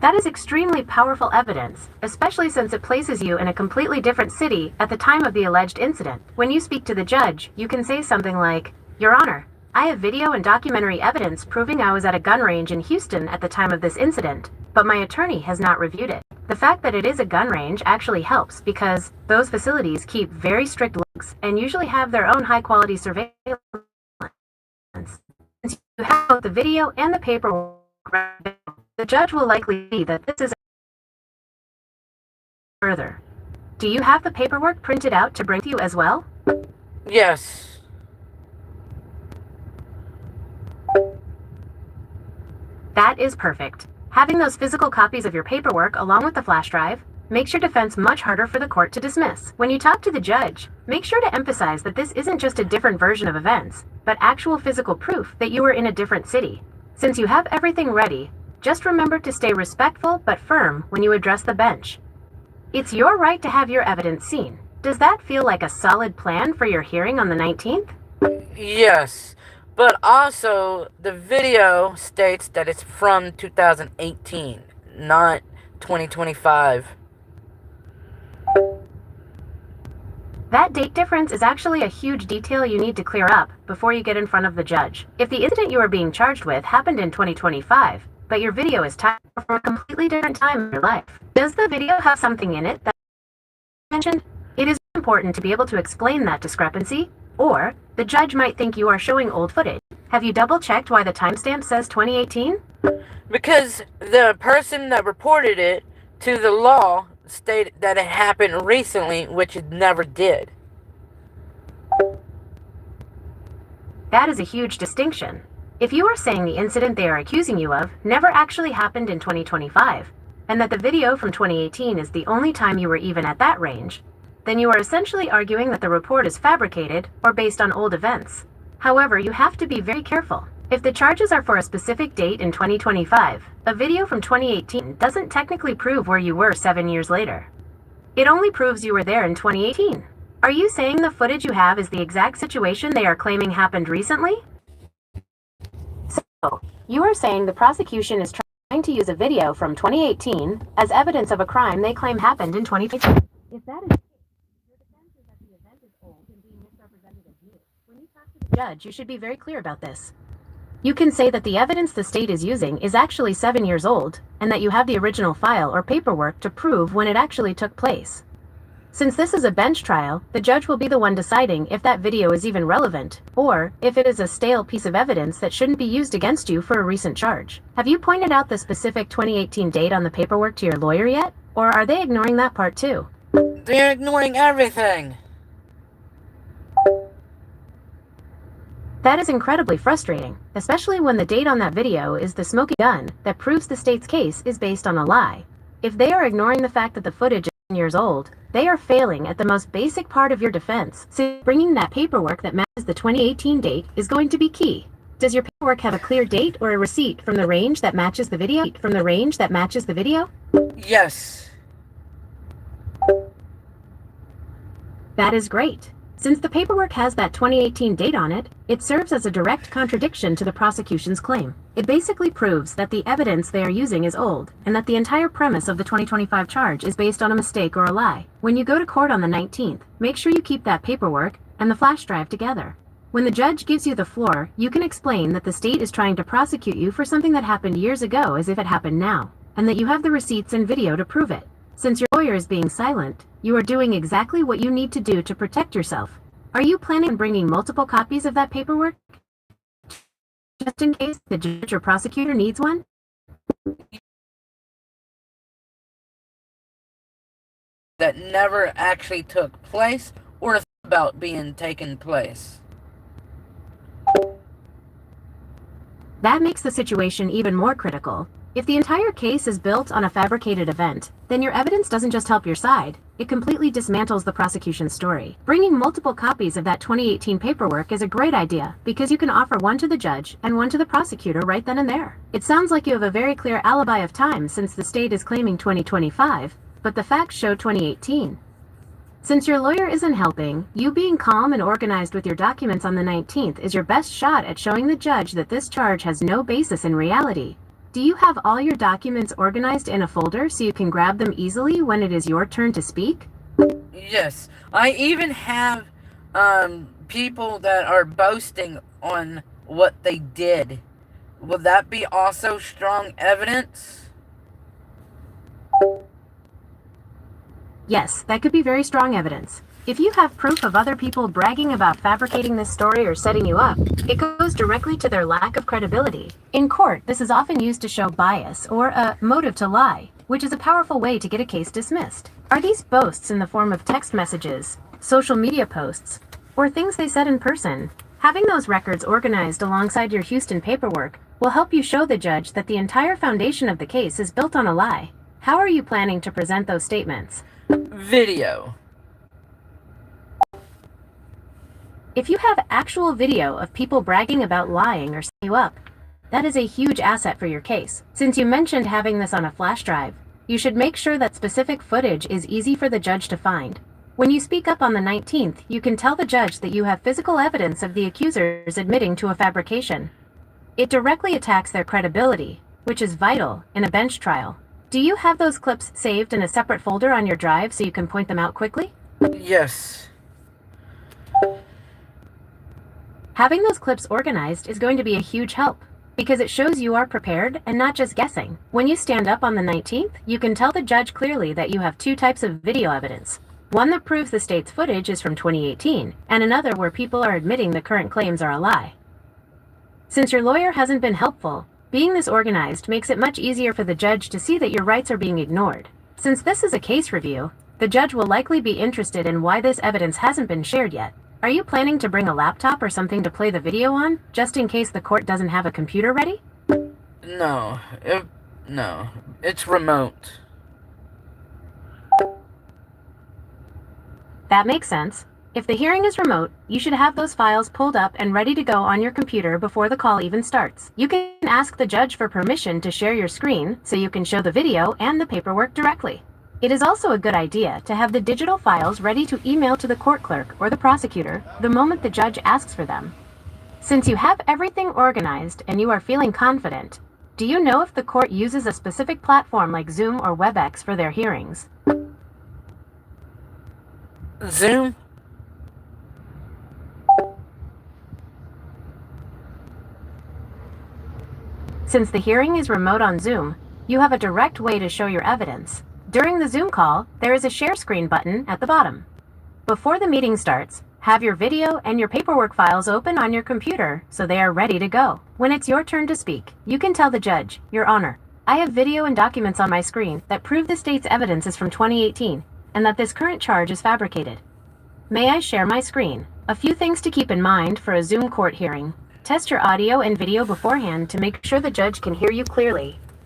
That is extremely powerful evidence, especially since it places you in a completely different city at the time of the alleged incident. When you speak to the judge, you can say something like, "Your Honor, I have video and documentary evidence proving I was at a gun range in Houston at the time of this incident, but my attorney has not reviewed it." The fact that it is a gun range actually helps because those facilities keep very strict looks and usually have their own high-quality surveillance. Since you have both the video and the paperwork, the judge will likely see that this is further. Do you have the paperwork printed out to bring to you as well? Yes. That is perfect. Having those physical copies of your paperwork along with the flash drive makes your defense much harder for the court to dismiss. When you talk to the judge, make sure to emphasize that this isn't just a different version of events, but actual physical proof that you were in a different city. Since you have everything ready, just remember to stay respectful but firm when you address the bench. It's your right to have your evidence seen. Does that feel like a solid plan for your hearing on the 19th? Yes. But also, the video states that it's from 2018, not 2025. That date difference is actually a huge detail you need to clear up before you get in front of the judge. If the incident you are being charged with happened in 2025, but your video is timed for a completely different time in your life, does the video have something in it that you mentioned? It is important to be able to explain that discrepancy, or the judge might think you are showing old footage. Have you double-checked why the timestamp says 2018? Because the person that reported it to the law stated that it happened recently, which it never did. That is a huge distinction. If you are saying the incident they are accusing you of never actually happened in 2025, and that the video from 2018 is the only time you were even at that range, then you are essentially arguing that the report is fabricated or based on old events. However, you have to be very careful. If the charges are for a specific date in 2025, a video from 2018 doesn't technically prove where you were 7 years later. It only proves you were there in 2018. Are you saying the footage you have is the exact situation they are claiming happened recently? So, you are saying the prosecution is trying to use a video from 2018 as evidence of a crime they claim happened in 2015. If that is judge, you should be very clear about this. You can say that the evidence the state is using is actually 7 years old, and that you have the original file or paperwork to prove when it actually took place. Since this is a bench trial, the judge will be the one deciding if that video is even relevant, or if it is a stale piece of evidence that shouldn't be used against you for a recent charge. Have you pointed out the specific 2018 date on the paperwork to your lawyer yet? Or are they ignoring that part too? They're ignoring everything. That is incredibly frustrating, especially when the date on that video is the smoking gun that proves the state's case is based on a lie. If they are ignoring the fact that the footage is 10 years old, they are failing at the most basic part of your defense, so bringing that paperwork that matches the 2018 date is going to be key. Does your paperwork have a clear date or a receipt from the range that matches the video? Yes. That is great. Since the paperwork has that 2018 date on it, it serves as a direct contradiction to the prosecution's claim. It basically proves that the evidence they are using is old, and that the entire premise of the 2025 charge is based on a mistake or a lie. When you go to court on the 19th, make sure you keep that paperwork and the flash drive together. When the judge gives you the floor, you can explain that the state is trying to prosecute you for something that happened years ago as if it happened now, and that you have the receipts and video to prove it. Since your lawyer is being silent, you are doing exactly what you need to do to protect yourself. Are you planning on bringing multiple copies of that paperwork, just in case the judge or prosecutor needs one? That never actually took place or is about being taken place. That makes the situation even more critical. If the entire case is built on a fabricated event, then your evidence doesn't just help your side, it completely dismantles the prosecution's story. Bringing multiple copies of that 2018 paperwork is a great idea because you can offer one to the judge and one to the prosecutor right then and there. It sounds like you have a very clear alibi of time since the state is claiming 2025, but the facts show 2018. Since your lawyer isn't helping, you being calm and organized with your documents on the 19th is your best shot at showing the judge that this charge has no basis in reality. Do you have all your documents organized in a folder so you can grab them easily when it is your turn to speak? Yes. I even have people that are boasting on what they did. Will that be also strong evidence? Yes, that could be very strong evidence. If you have proof of other people bragging about fabricating this story or setting you up, it goes directly to their lack of credibility. In court, this is often used to show bias or a motive to lie, which is a powerful way to get a case dismissed. Are these boasts in the form of text messages, social media posts, or things they said in person? Having those records organized alongside your Houston paperwork will help you show the judge that the entire foundation of the case is built on a lie. How are you planning to present those statements? Video. If you have actual video of people bragging about lying or setting you up, that is a huge asset for your case. Since you mentioned having this on a flash drive, you should make sure that specific footage is easy for the judge to find. When you speak up on the 19th, you can tell the judge that you have physical evidence of the accusers admitting to a fabrication. It directly attacks their credibility, which is vital in a bench trial. Do you have those clips saved in a separate folder on your drive so you can point them out quickly? Yes. Having those clips organized is going to be a huge help because it shows you are prepared and not just guessing. When you stand up on the 19th, you can tell the judge clearly that you have two types of video evidence. One that proves the state's footage is from 2018, and another where people are admitting the current claims are a lie. Since your lawyer hasn't been helpful, being this organized makes it much easier for the judge to see that your rights are being ignored. Since this is a case review, the judge will likely be interested in why this evidence hasn't been shared yet. Are you planning to bring a laptop or something to play the video on, just in case the court doesn't have a computer ready? No. No. It's remote. That makes sense. If the hearing is remote, you should have those files pulled up and ready to go on your computer before the call even starts. You can ask the judge for permission to share your screen so you can show the video and the paperwork directly. It is also a good idea to have the digital files ready to email to the court clerk or the prosecutor the moment the judge asks for them. Since you have everything organized and you are feeling confident, do you know if the court uses a specific platform like Zoom or WebEx for their hearings? Zoom? Since the hearing is remote on Zoom, you have a direct way to show your evidence. During the Zoom call, there is a share screen button at the bottom. Before the meeting starts, have your video and your paperwork files open on your computer so they are ready to go. When it's your turn to speak, you can tell the judge, Your Honor, I have video and documents on my screen that prove the state's evidence is from 2018 and that this current charge is fabricated. May I share my screen? A few things to keep in mind for a Zoom court hearing. Test your audio and video beforehand to make sure the judge can hear you clearly.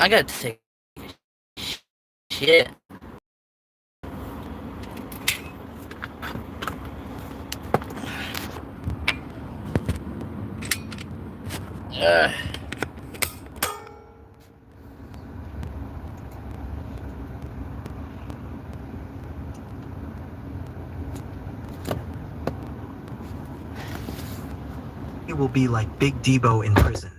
I gotta take a shit. Ugh. He will be like Big Debo in prison.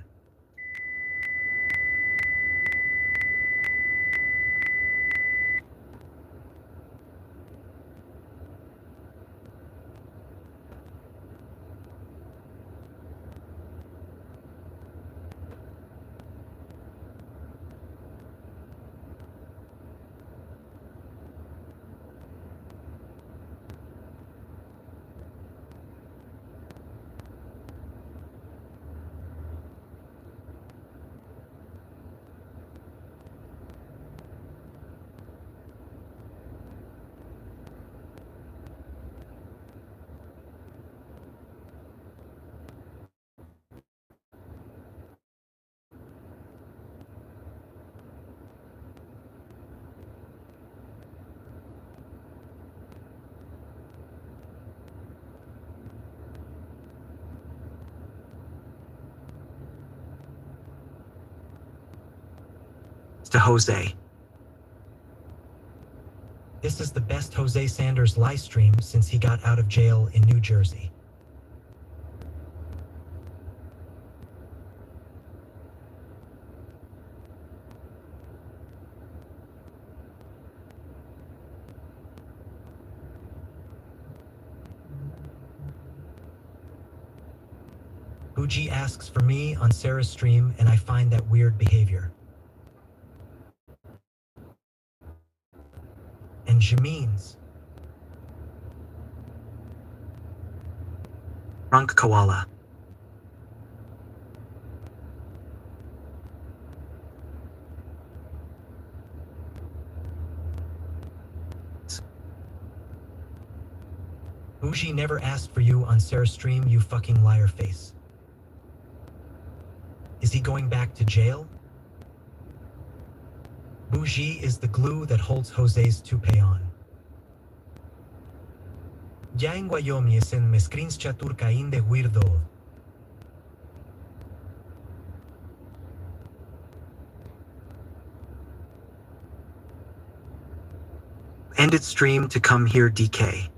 To Jose. This is the best Jose Sanders live stream since he got out of jail in New Jersey. Uji asks for me on Sarah's stream and I find that weird behavior. And Jameen's. Drunk Koala. Uji never asked for you on Sarah's stream, you fucking liar face. Is he going back to jail? Bougie is the glue that holds Jose's toupee on. Yang Guayomiesen me screenshot turcain de weirdo. End its stream to come here, DK.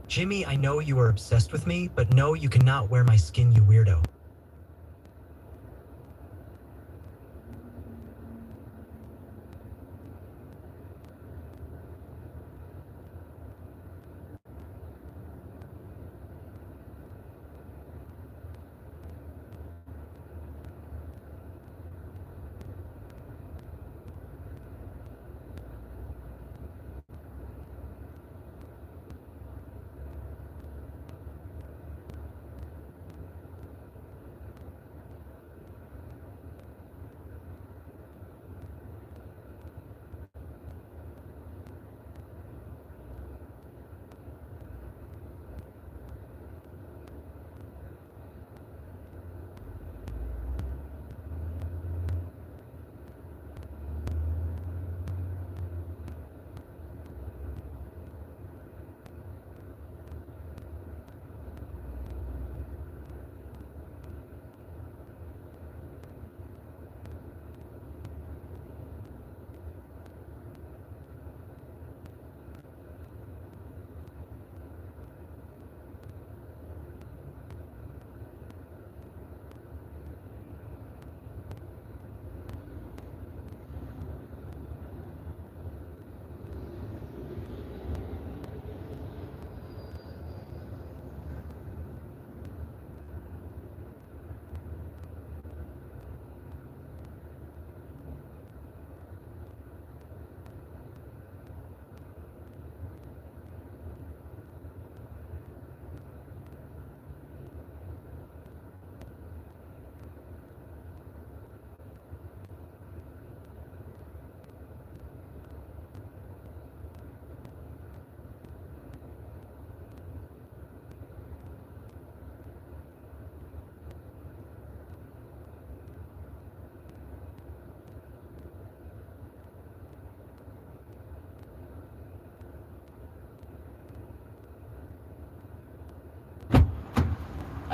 Jimmy, I know you are obsessed with me, but no, you cannot wear my skin, you weirdo.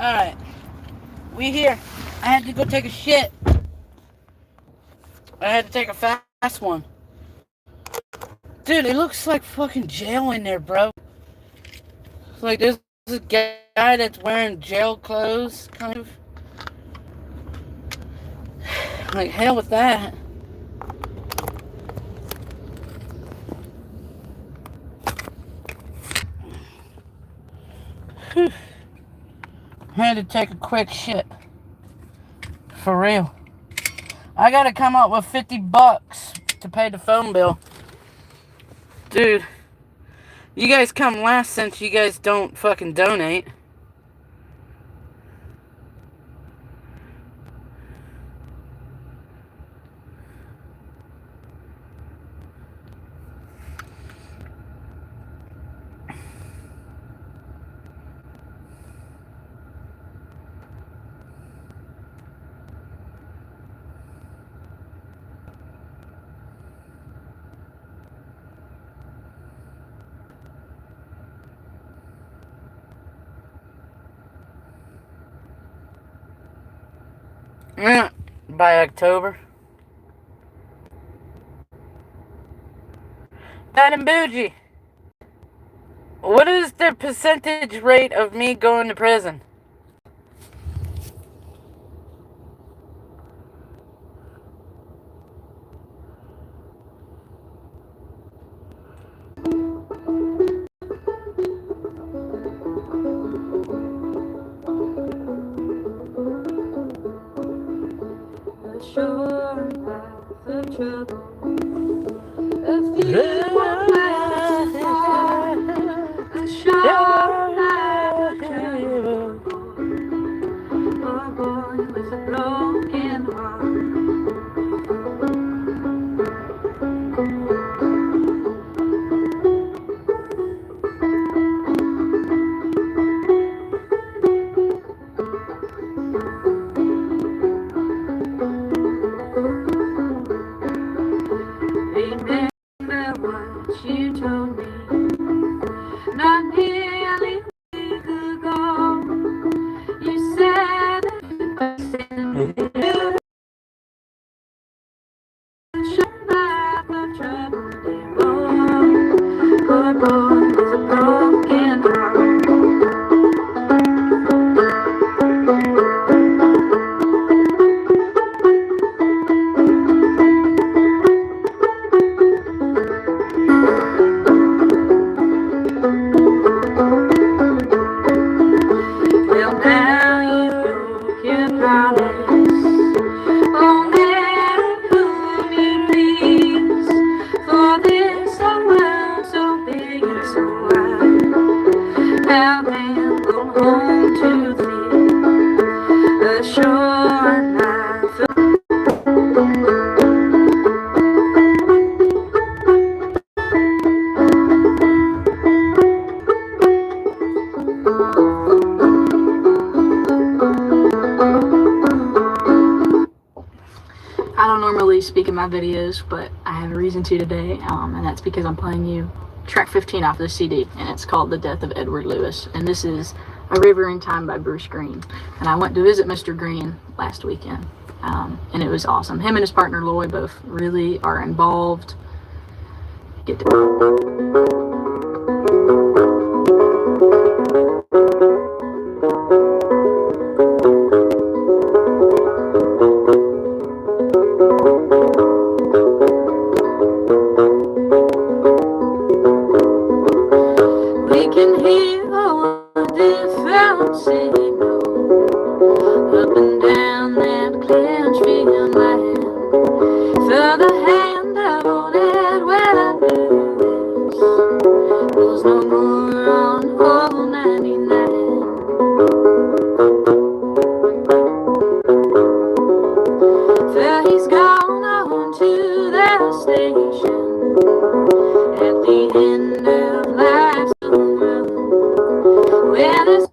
Alright. We here. I had to go take a shit. I had to take a fast one. Dude, it looks like fucking jail in there, bro. It's like there's this guy that's wearing jail clothes, kind of. Like, hell with that. Whew. I had to take a quick shit. For real. I gotta come up with $50 to pay the phone bill. Dude. You guys come last since you guys don't fucking donate. Yeah, by October. Bad and bougie. What is the percentage rate of me going to prison? Sure, the trouble. A few more miles to fall. A short life of trouble. A boy with a broken heart. Remember what you told me not nearly a week ago. You said that you short life of trouble, dear boy. Poor boy with a broken heart. Well, now you broke your promise. Oh, marry whom you please. For this a world so big and so wide. How man go home to thee? A short life of I don't normally speak in my videos, but I have a reason to today, and that's because I'm playing you track 15 off the CD, and it's called The Death of Edward Lewis, and this is A River in Time by Bruce Green. And I went to visit Mr. Green last weekend, and it was awesome. Him and his partner Lloyd both really are involved. Get to we can hear a different signal up and down that Clinchfield land. For the hand of old Edward Lewis was no more on hole 99. For he's gone on to the station at the end of life's run, where there's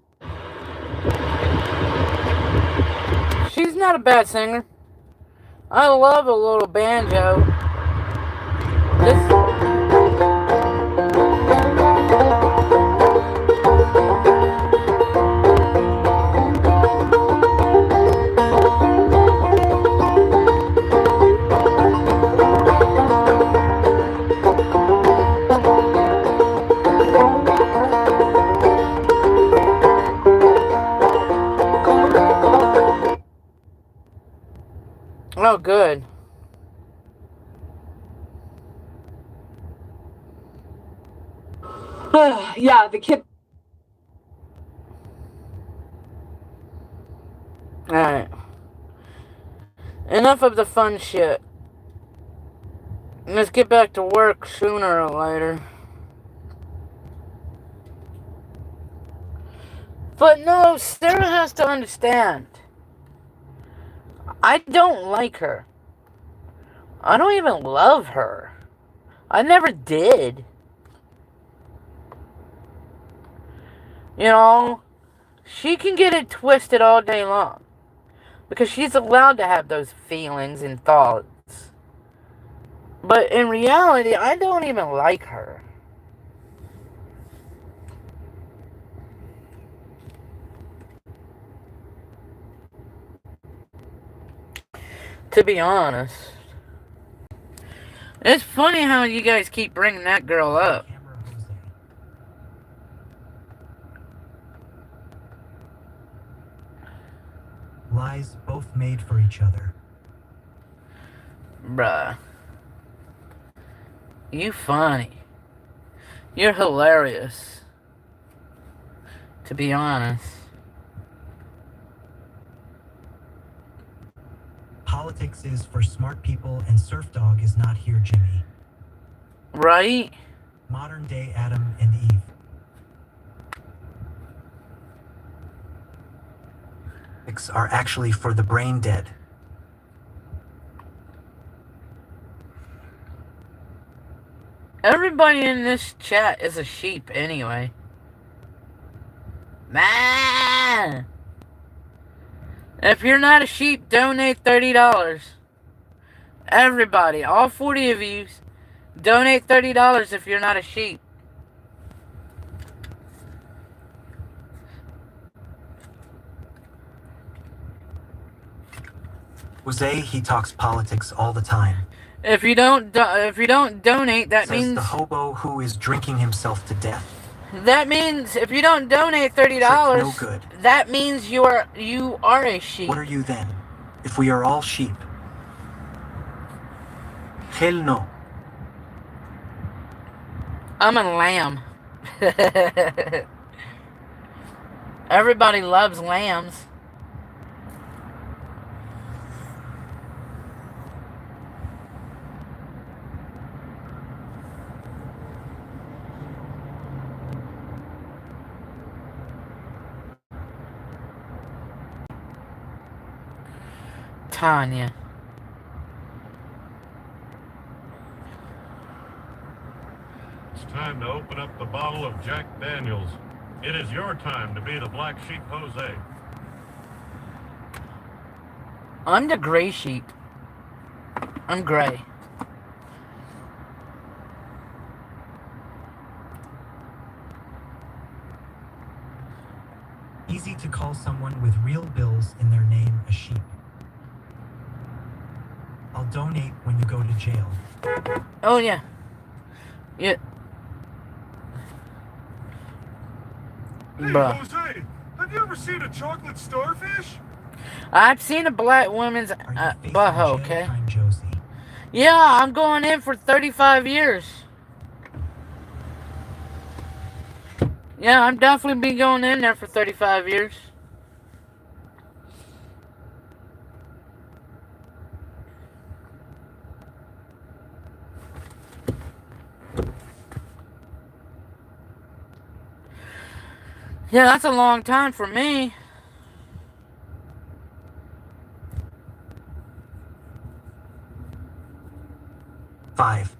She's not a bad singer. I love a little banjo. This Oh, good. Yeah, the kid. Alright. Enough of the fun shit. Let's get back to work sooner or later. But no, Sarah has to understand. I don't like her. I don't even love her. I never did. You know, she can get it twisted all day long. Because she's allowed to have those feelings and thoughts. But in reality, I don't even like her. To be honest. It's funny how you guys keep bringing that girl up. Lies both made for each other. Bruh. You funny. You're hilarious. To be honest. Politics is for smart people and Surf Dog is not here, Jimmy. Right? Modern day Adam and Eve. Politics are actually for the brain dead. Everybody in this chat is a sheep anyway. Man! If you're not a sheep, donate $30. Everybody, all 40 of you, donate $30 if you're not a sheep. Jose, he talks politics all the time. If you don't donate, that Says means the hobo who is drinking himself to death. that means if you don't donate $30, no good. That means you are a sheep. What are you then? If we are all sheep? Hell no. I'm a lamb. Everybody loves lambs. Tanya. It's time to open up the bottle of Jack Daniels. It is your time to be the black sheep, Jose. I'm the gray sheep. I'm gray. Easy to call someone with real bills in their name a sheep. I'll donate when you go to jail. Oh, yeah. Yeah. Hey, Bruh. Jose, have you ever seen a chocolate starfish? I've seen a black woman's butthole, okay? Yeah, I'm going in for 35 years. Yeah, I'm definitely be going in there for 35 years. Yeah, that's a long time for me. Five.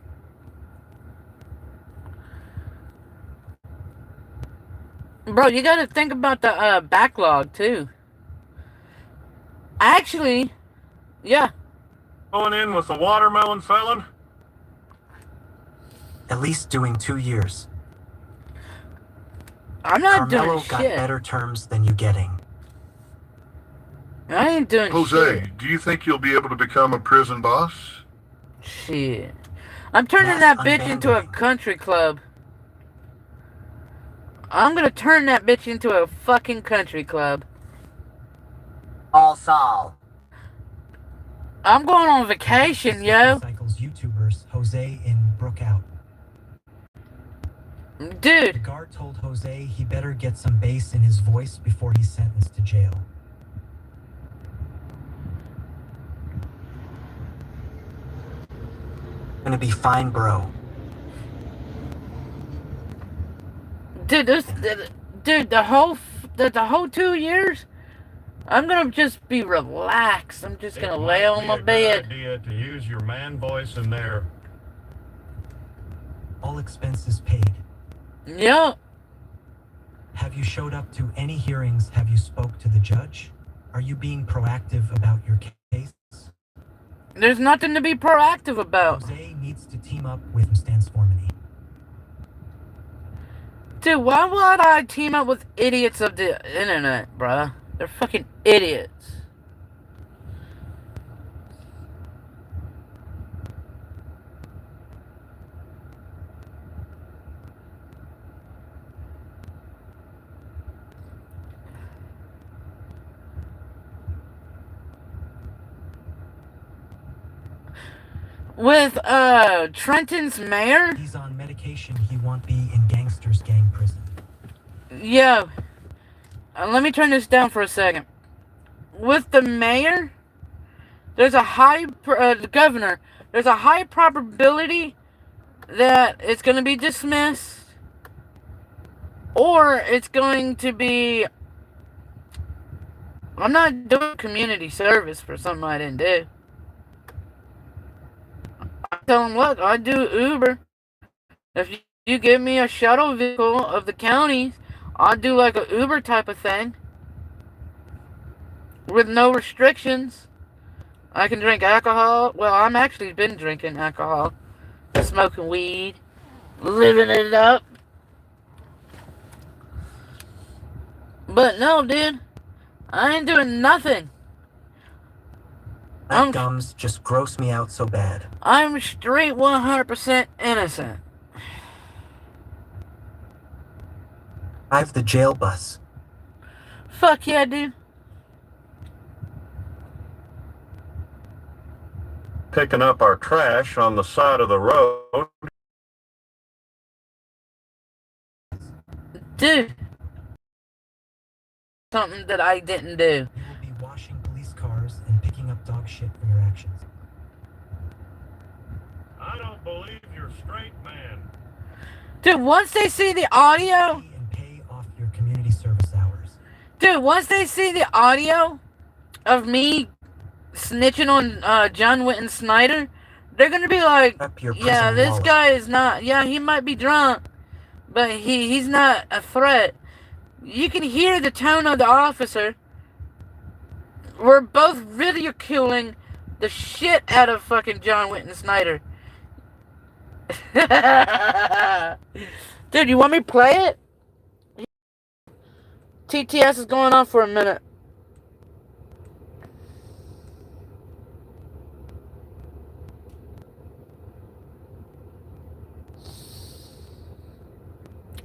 Bro, you gotta think about the backlog, too. Actually, yeah. Going in with a watermelon felon? At least doing 2 years. I'm not Carmelo doing got shit. better terms than you getting. I ain't doing Jose, shit. do you think you'll be able to become a prison boss? Shit. I'm turning that bitch into a country club. I'm gonna turn that bitch into a fucking country club. All Saul. I'm going on vacation, yo. Cycles YouTubers Jose in Brookout. The Dude, guard told Jose he better get some bass in his voice before he's sentenced to jail. Gonna be fine, bro. dude, the whole 2 years, I'm gonna just be relaxed. I'm just gonna lay on my bed. It might be a good idea to use your man voice in there. All expenses paid. Yup. Have you showed up to any hearings? Have you spoke to the judge? Are you being proactive about your case? There's nothing to be proactive about. Jose needs to team up with Stans Formany. Dude, why would I team up with idiots of the internet, bruh? They're fucking idiots. With, Trenton's mayor? He's on medication. He won't be in gangsters gang prison. Yo. Let me turn this down for a second. With the mayor, there's a the governor, there's a high probability that it's going to be dismissed, or it's going to be, I'm not doing community service for something I didn't do. I tell them, look, I do Uber. If you give me a shuttle vehicle of the counties, I'll do like a Uber type of thing with no restrictions. I can drink alcohol. Well, I'm actually been drinking alcohol, smoking weed, living it up. But no, dude, I ain't doing nothing. That gums just gross me out so bad. I'm straight 100% innocent. Drive the jail bus. Fuck yeah, dude. Picking up our trash on the side of the road. Dude. Something that I didn't do. You will be washing police cars and picking up dog shit for your actions. I don't believe you're straight, man. Dude, once they see the audio... And pay off your community service hours. Dude, once they see the audio of me snitching on John Witten Snyder, they're gonna be like, yeah, this guy is not, yeah, he might be drunk, but he's not a threat. You can hear the tone of the officer. We're both ridiculing the shit out of fucking John Witten Snyder. Dude, you want me to play it? TTS is going on for a minute.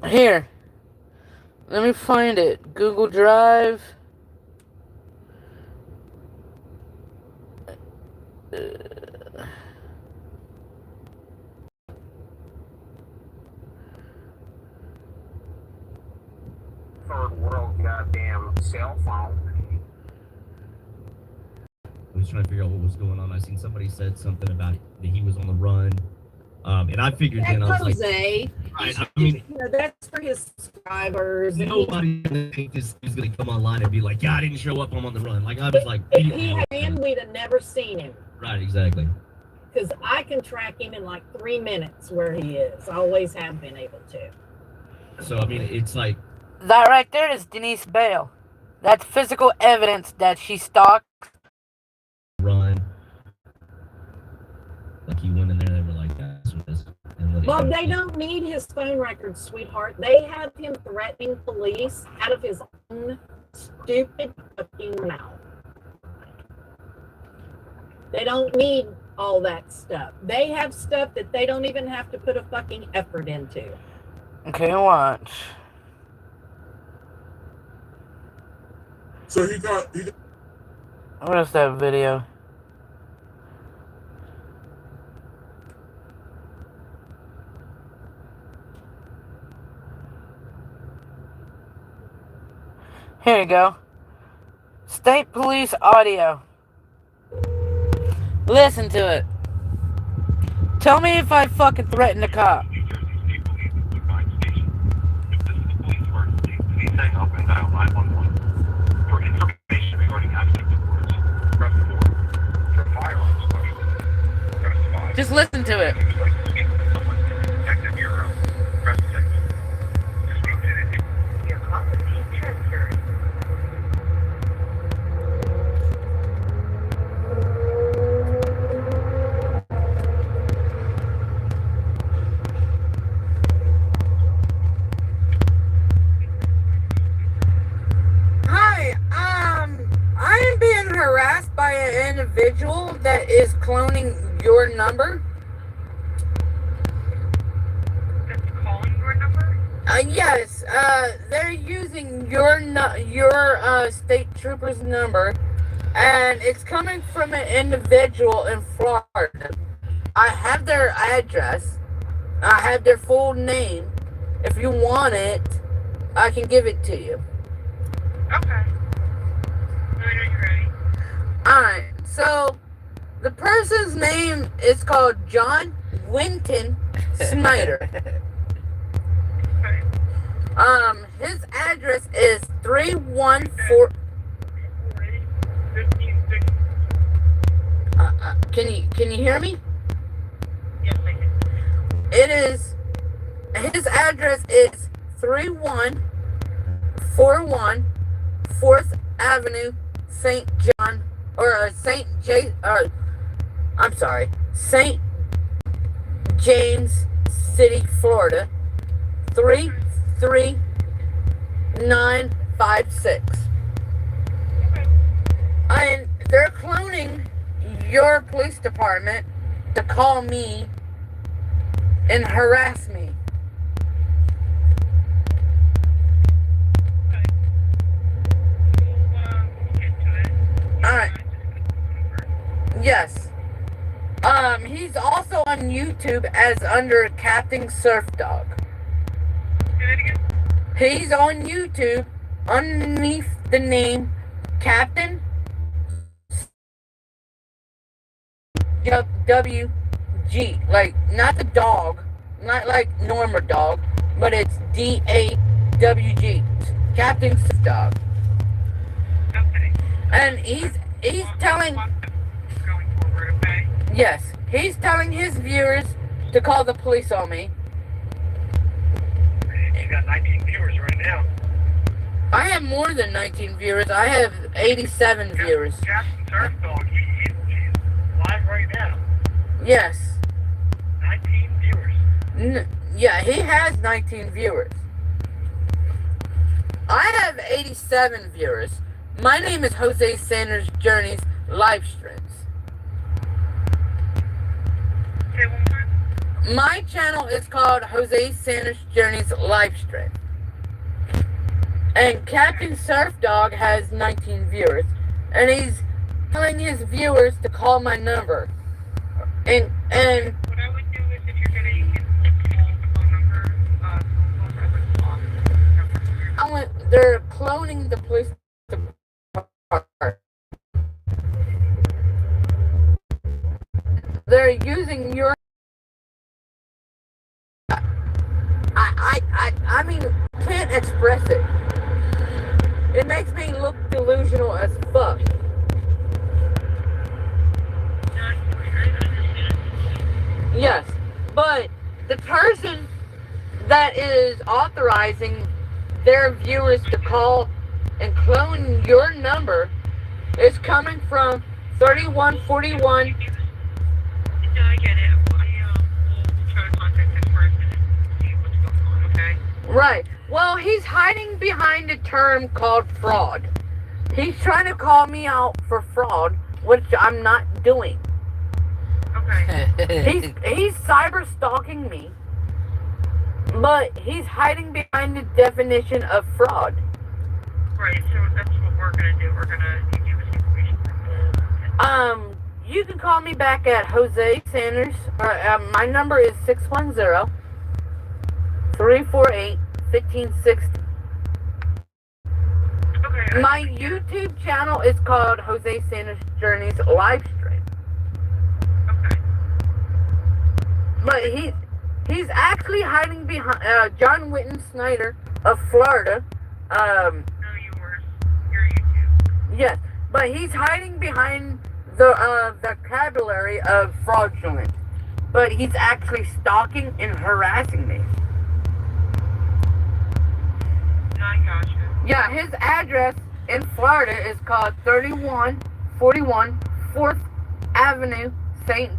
Here. Let me find it. Google Drive. Third world goddamn cell phone. I was trying to figure out what was going on. I seen somebody said something about that he was on the run. And I figured then I was like, Jose. Right, I mean, That's for his subscribers. Nobody is going to come online and be like, yeah, I didn't show up, I'm on the run. Like, I was like, if he had, we'd have never seen him. Right, exactly. Because I can track him in like 3 minutes where he is. I always have been able to. So, I mean, it's like... That right there is Denise Bale. That's physical evidence that she stalked. Run. Like, he went in there, they were like, this. Well, they don't need his phone records, sweetheart. They have him threatening police out of his own stupid fucking mouth. They don't need all that stuff. They have stuff that they don't even have to put a fucking effort into. Okay, watch. So he got What is that video? Here you go. State police audio. Listen to it. Tell me if I fucking threaten the cop. Just listen to it. Hi, I am being harassed by an individual that is cloning your number. That's calling your number? Yes, they're using your state trooper's number, and it's coming from an individual in Florida. I have their address. I have their full name. If you want it, I can give it to you. Okay. When are you ready? Alright, so the person's name is called John Winton Snyder. His address is 314. Can you hear me? Yes, I can. His address is 3141 4th Avenue, St. James City, Florida, 33956. And they're cloning your police department to call me and harass me. Alright. Yes. He's also on YouTube as under Captain Surf Dog. He's on YouTube underneath the name Captain WG. Like, not the dog, not like Norma Dog, but it's DAWG. Captain Surf Dog. And he's telling, yes, he's telling his viewers to call the police on me. You got 19 viewers right now. I have more than 19 viewers. I have 87 viewers. Captain Surf Dog, he's live right now. Yes. 19 viewers. Yeah, he has 19 viewers. I have 87 viewers. My name is Jose Sanders Journeys Live Streams. My channel is called Jose Sanders Journeys Live Stream. And Captain Surf Dog has 19 viewers. And he's telling his viewers to call my number. And what I would do is if you're gonna use the phone number, they're cloning the police department. They're using your. I mean, can't express it. It makes me look delusional as fuck. Yes, but the person that is authorizing their viewers to call and clone your number is coming from 3141. I get it. We'll try to contact this person and see what's going on, okay? Right. Well, he's hiding behind a term called fraud. He's trying to call me out for fraud, which I'm not doing. Okay. He's cyber stalking me, but he's hiding behind the definition of fraud. Right, so that's what we're gonna do. We're gonna give us information from you can call me back at Jose Sanders. My number is 610-348-1560. Okay, My YouTube channel is called Jose Santa's Journeys Livestream. Okay. But he's actually hiding behind John Witten Snyder of Florida. No, your YouTube. Yes, but he's hiding behind the vocabulary of fraudulent. But he's actually stalking and harassing me. I gotcha. Yeah, his address in Florida is called 3141 4th Avenue, St.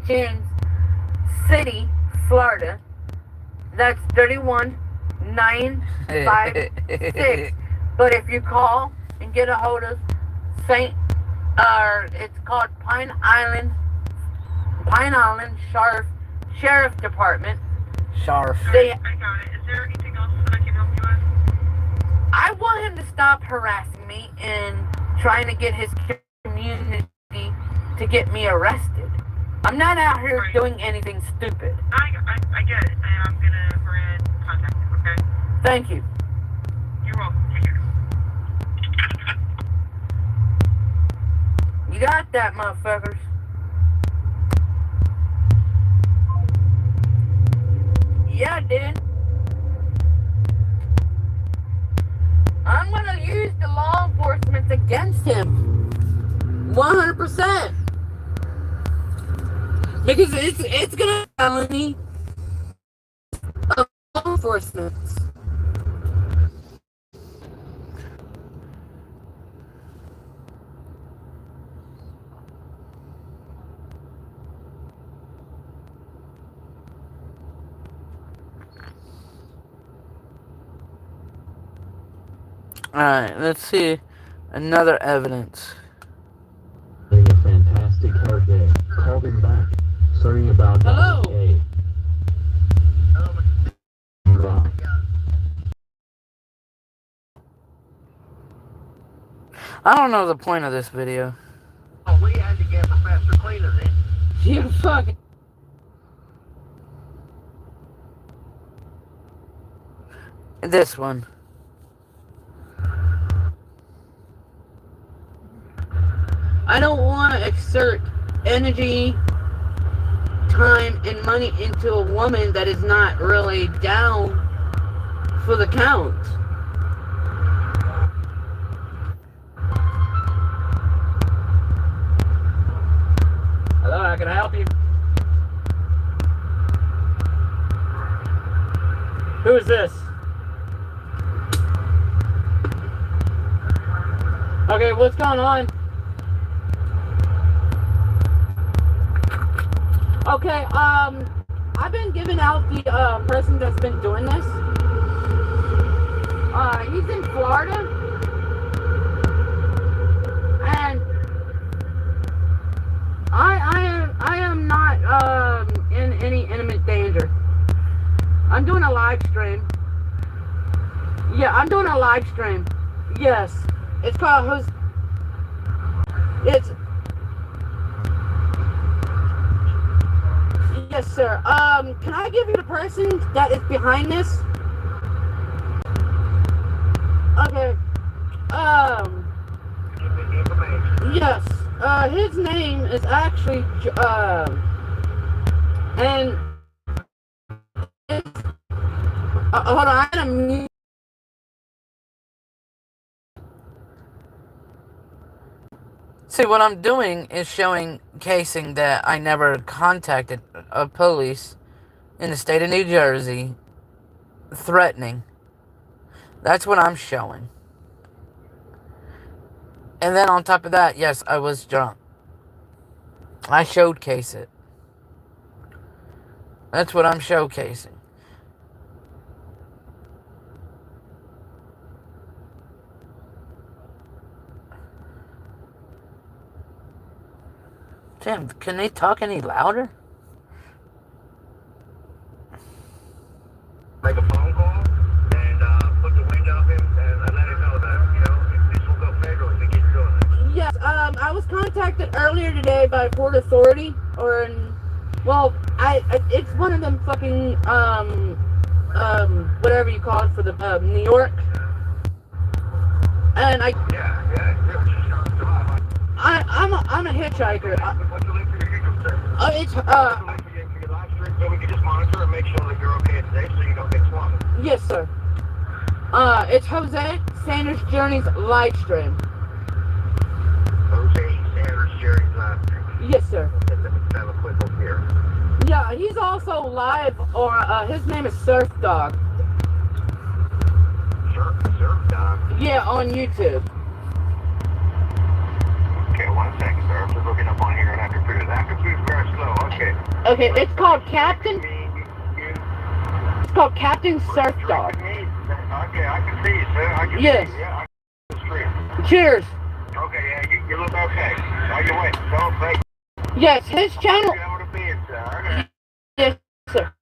James City, Florida. That's 31956. But if you call and get a hold of it's called Pine Island Sheriff Department. Sheriff. I got it. Is there anything else that I can help you with? I want him to stop harassing me and trying to get his community to get me arrested. I'm not out here doing anything stupid. I get it. I'm gonna go ahead and contact him, okay? Thank you. You're welcome. Take care. You got that, motherfuckers. Yeah, dude. I'm gonna use the law enforcement against him. 100%. Because it's gonna be a felony of law enforcement. Alright, let's see another evidence. Having a fantastic hair day. Called him back. Sorry about that. Hello. Hey. I don't know the point of this video. Oh, we had to get Professor Cleaner then. You fucking... This one. I don't want to exert energy, time, and money into a woman that is not really down for the count. Hello, how can I help you? Who is this? Okay, what's going on? Okay, I've been giving out the person that's been doing this. He's in Florida, and I am not in any imminent danger. I'm doing a live stream. Yeah, I'm doing a live stream. Yes, it's called Yes, sir. Can I give you the person that is behind this? Okay. Yes. His name is actually, and it's, hold on, I gotta mute. See, what I'm doing is casing that I never contacted a police in the state of New Jersey threatening. That's what I'm showing. And then on top of that, yes, I was drunk. I showcase it. That's what I'm showcasing. Damn, can they talk any louder? Make a phone call and put the wind up him and let him know that, this will go federal if he keeps doing it. Yes, I was contacted earlier today by a Port Authority, it's one of them fucking, whatever you call it for the, New York. And I, Yeah, I'm a hitchhiker. It's for your live stream so we can just monitor and make sure that you're okay today so you don't get swatted. yes, sir. It's Jose Sanders Journey's live stream. Jose Sanders Jerry's live stream. Yes, sir. Okay, let me have a quick look here. Yeah, he's also live, or his name is Surf Dog. Surf Dog? Yeah, on YouTube. Okay, 1 second, sir. I'm just looking up on here and I can figure that. Computer's very slow. Okay. Okay, it's called Captain. It's called Captain Surf Dog. Okay, I can see you, sir. I can Yes. see you. Yeah, I can see the stream. Cheers. Okay, yeah, you look okay. How you wait? Don't break. Yes, his channel. Yes, sir.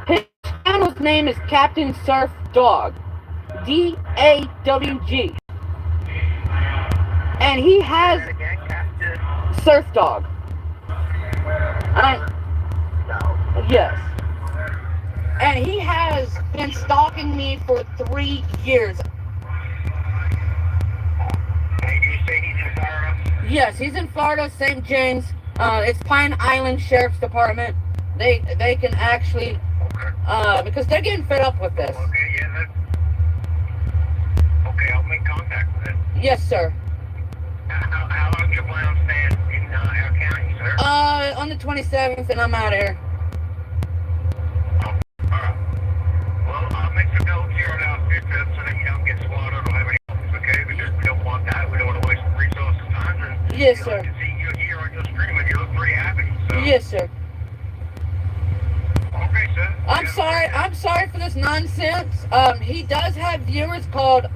His channel's name is Captain Surf Dog. DAWG. And he has Surf Dog. Yes. And he has been stalking me for 3 years. Yes, he's in Florida, St. James. It's Pine Island Sheriff's Department. They can actually, because they're getting fed up with this. Okay, yeah, okay, I'll make contact with them. Yes, sir. How long do you plan on staying in our county, sir? On the 27th, and I'm out of here. Well, I'll make some notes here on our system so that you don't get swatted or have any problems, okay? Because we don't want that. We don't want to waste resources and time. And, yes, sir. I can see you here on your stream and you look pretty happy. So. Yes, sir. Okay, sir. I'm sorry for this nonsense. He does have viewers called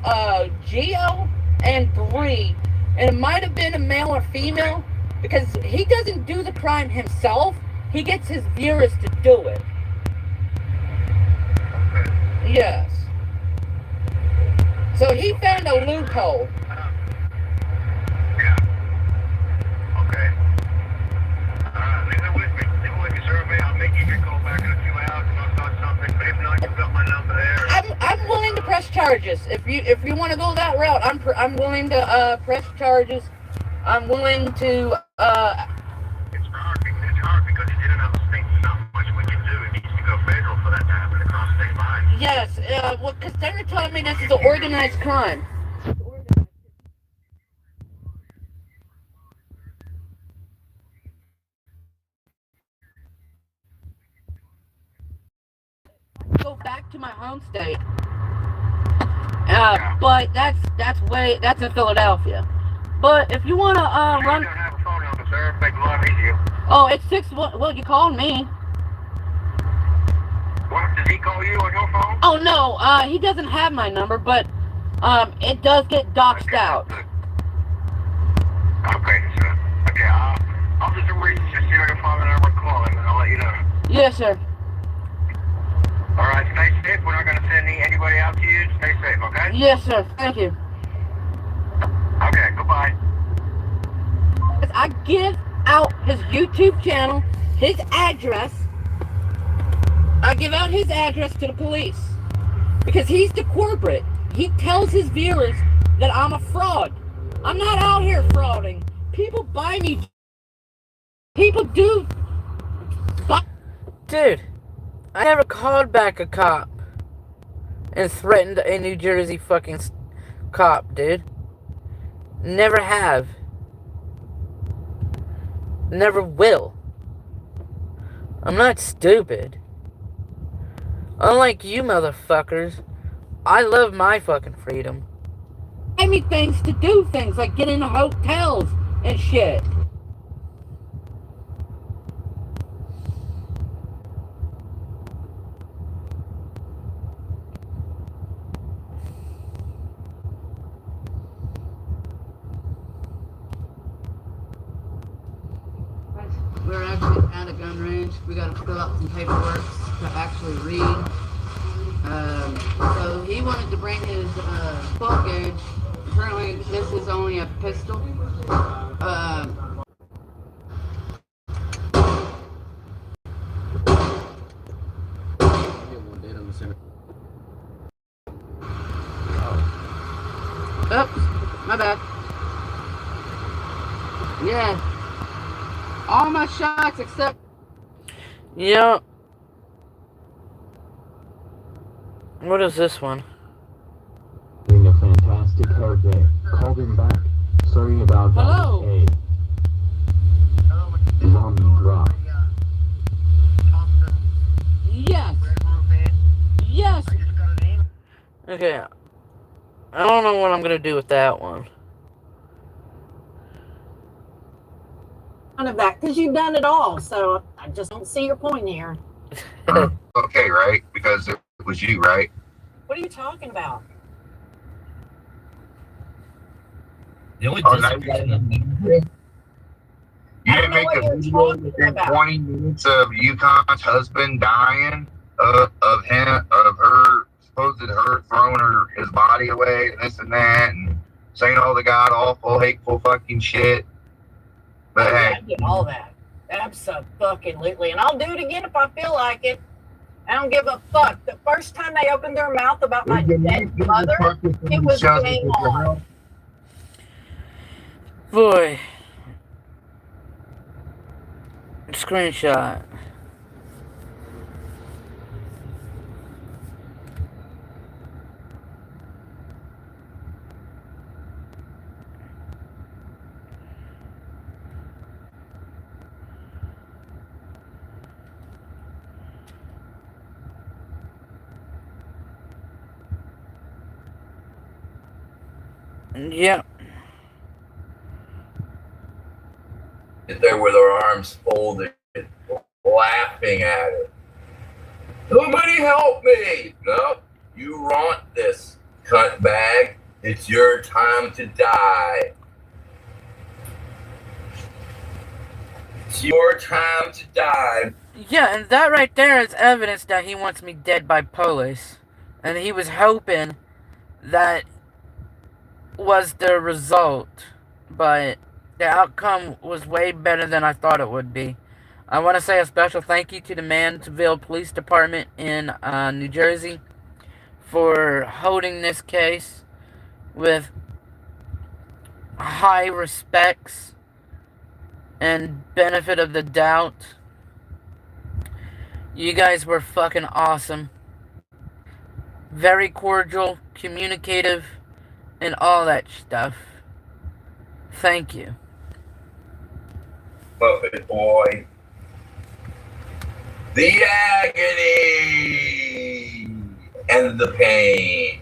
Geo and Bree, and it might have been a male or female because he doesn't do the crime himself. He gets his viewers to do it. Okay. Yes. So he found a loophole. Yeah. Okay. Leave it with me. Leave it with me, sir. I'll make you a call back in a few hours and I'll start something. Maybe not. You've got my number there. I'm willing to press charges. If you want to go that route, I'm willing to press charges. I'm willing to It's hard because he did enough things. There's not much we can do. It needs to go federal for that to happen across state lines. yes, well, because they're telling me this is an organized crime. Go back to my home state. But that's in Philadelphia. But if you wanna run, You don't have a phone number, sir. Make it a lot easier. oh, it's 6. Well, you called me. What? Does he call you on your phone? Oh no, he doesn't have my number, but it does get doxed out. Okay, sir. Okay, I'll just reach to see if I can find the number and call him, and I'll let you know. Yes, sir. All right, stay safe. We're not going to send anybody out to you. Stay safe, okay? Yes, sir. Thank you. Okay, goodbye. I give out his YouTube channel, his address. I give out his address to the police because he's the corporate. He tells his viewers that I'm a fraud. I'm not out here frauding. People buy me. People do. Dude, I never called back a cop and threatened a New Jersey fucking cop, dude. Never have. Never will. I'm not stupid. Unlike you motherfuckers, I love my fucking freedom. Buy me things to do things like get into hotels and shit. We're actually at a gun range. We got to fill out some paperwork to actually read. So he wanted to bring his 12 gauge. Apparently this is only a pistol. Oops. bad. Yeah. All my shots except... Yep. What is this one? Having a fantastic hair day. Called him back. Sorry about that. Hello? Hey. Zombie drop. Yes. Yes. Okay. I don't know what I'm gonna do with that one. None of that, because you've done it all, so I just don't see your point here. Okay, right? Because it was you, right? What are you talking about? The only Oh, now you I don't didn't know make what a you're video talking within about. 20 minutes of Yukon's husband dying, of her throwing his body away, and this and that, and saying all the god awful, hateful fucking shit. But Oh, yeah, hey, I get all that. Absolutely. And I'll do it again if I feel like it. I don't give a fuck. The first time they opened their mouth about my dead mother, it was game on. Boy. Screenshot. Yep. There with her arms folded, laughing at it. Somebody help me! No, you want this, cunt bag. It's your time to die. It's your time to die. Yeah, and that right there is evidence that he wants me dead by police. And he was hoping that was the result. But the outcome was way better than I thought it would be. I want to say a special thank you to the Manville Police Department in New Jersey for holding this case with high respects and benefit of the doubt. You guys were fucking awesome. Very cordial, communicative, and all that stuff. Thank you. Muppet boy. The agony and the pain.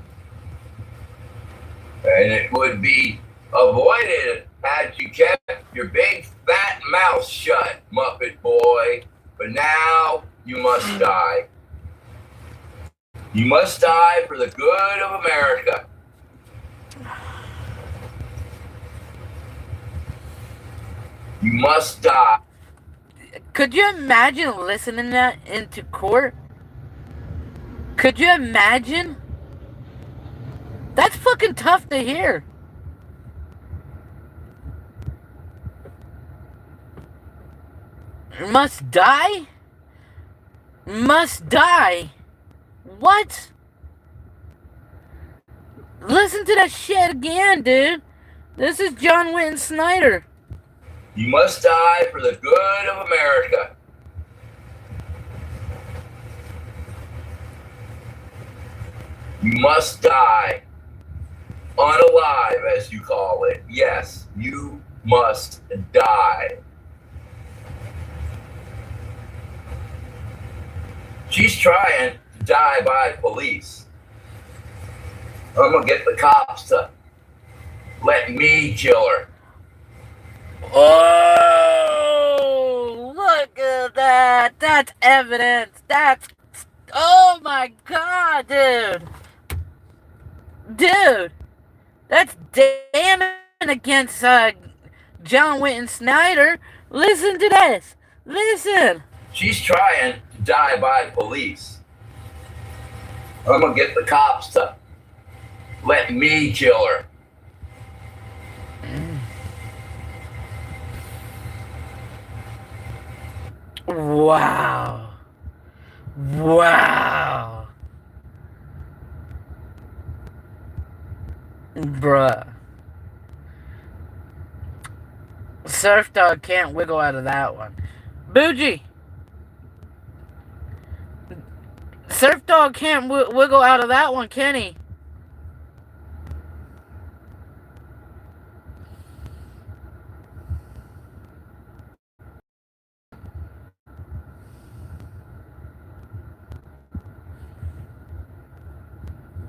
And it would be avoided had you kept your big fat mouth shut, Muppet boy. But now you must die. You must die for the good of America. You must die. Could you imagine listening that into court? Could you imagine? That's fucking tough to hear. Must die? Must die? What? Listen to that shit again, dude. This is John Wynton Snyder. You must die for the good of America. You must die. Unalive, as you call it. Yes, you must die. She's trying to die by police. I'm gonna get the cops to let me kill her. Oh, look at that. That's evidence. That's... Oh my god, dude. Dude. That's damning against John Wynton Snyder. Listen to this. Listen. She's trying to die by police. I'm gonna get the cops to let me kill her. Wow. Wow. Bruh. Surf Dog can't wiggle out of that one. Bougie! Surf Dog can't wiggle out of that one, can he?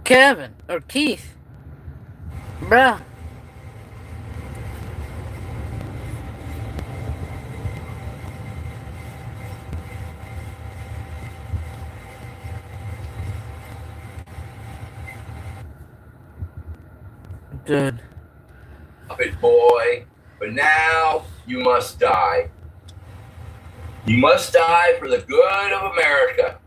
Kevin or Keith, bruh. Good. Muppet boy, but now you must die. You must die for the good of America.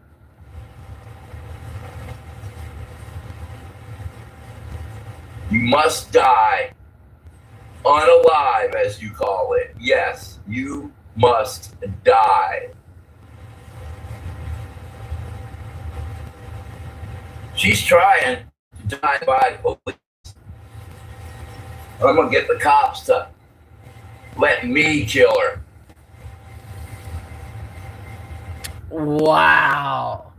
You must die unalive, as you call it. Yes, you must die. She's trying to die by police. I'm gonna get the cops to let me kill her. Wow.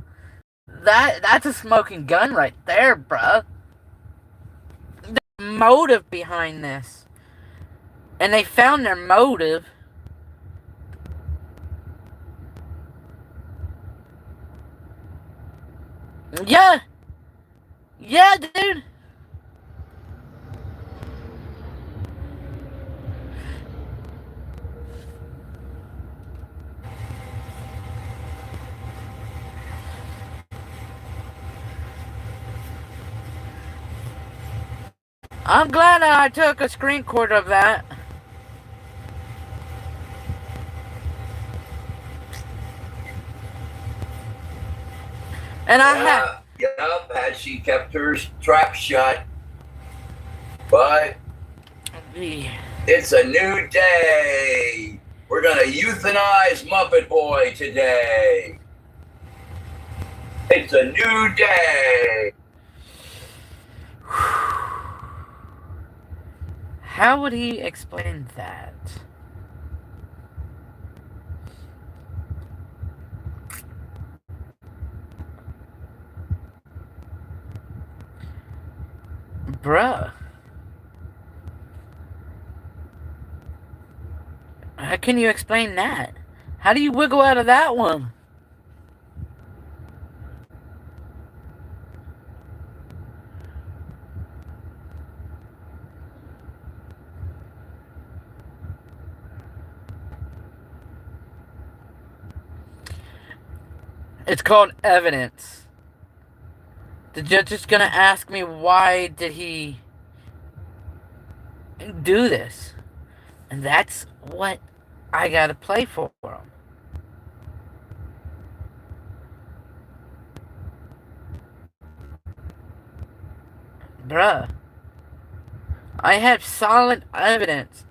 That's a smoking gun right there, bruh. The motive behind this. And they found their motive. Yeah. Yeah, dude. I'm glad I took a screen record of that. And I had... Yep, had she kept her trap shut. But it's a new day. We're gonna euthanize Muppet Boy today. It's a new day. How would he explain that? Bruh. How can you explain that? How do you wiggle out of that one? It's called evidence. The judge is gonna ask me why did he do this? And that's what I gotta play for him. Bruh. I have solid evidence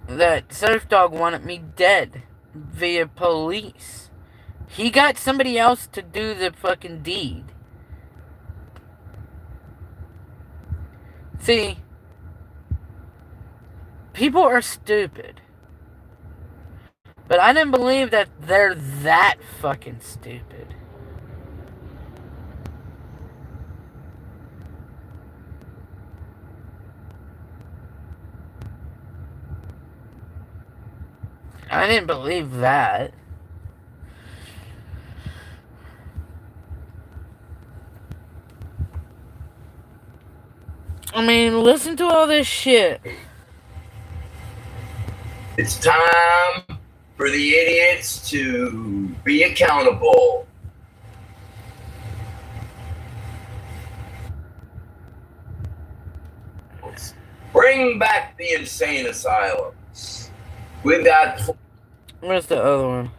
that Surf Dog wanted me dead via police. He got somebody else to do the fucking deed. See, people are stupid. But I didn't believe that they're that fucking stupid. I didn't believe that. I mean, listen to all this shit. It's time for the idiots to be accountable. Bring back the insane asylum. We've got... Where's the other one?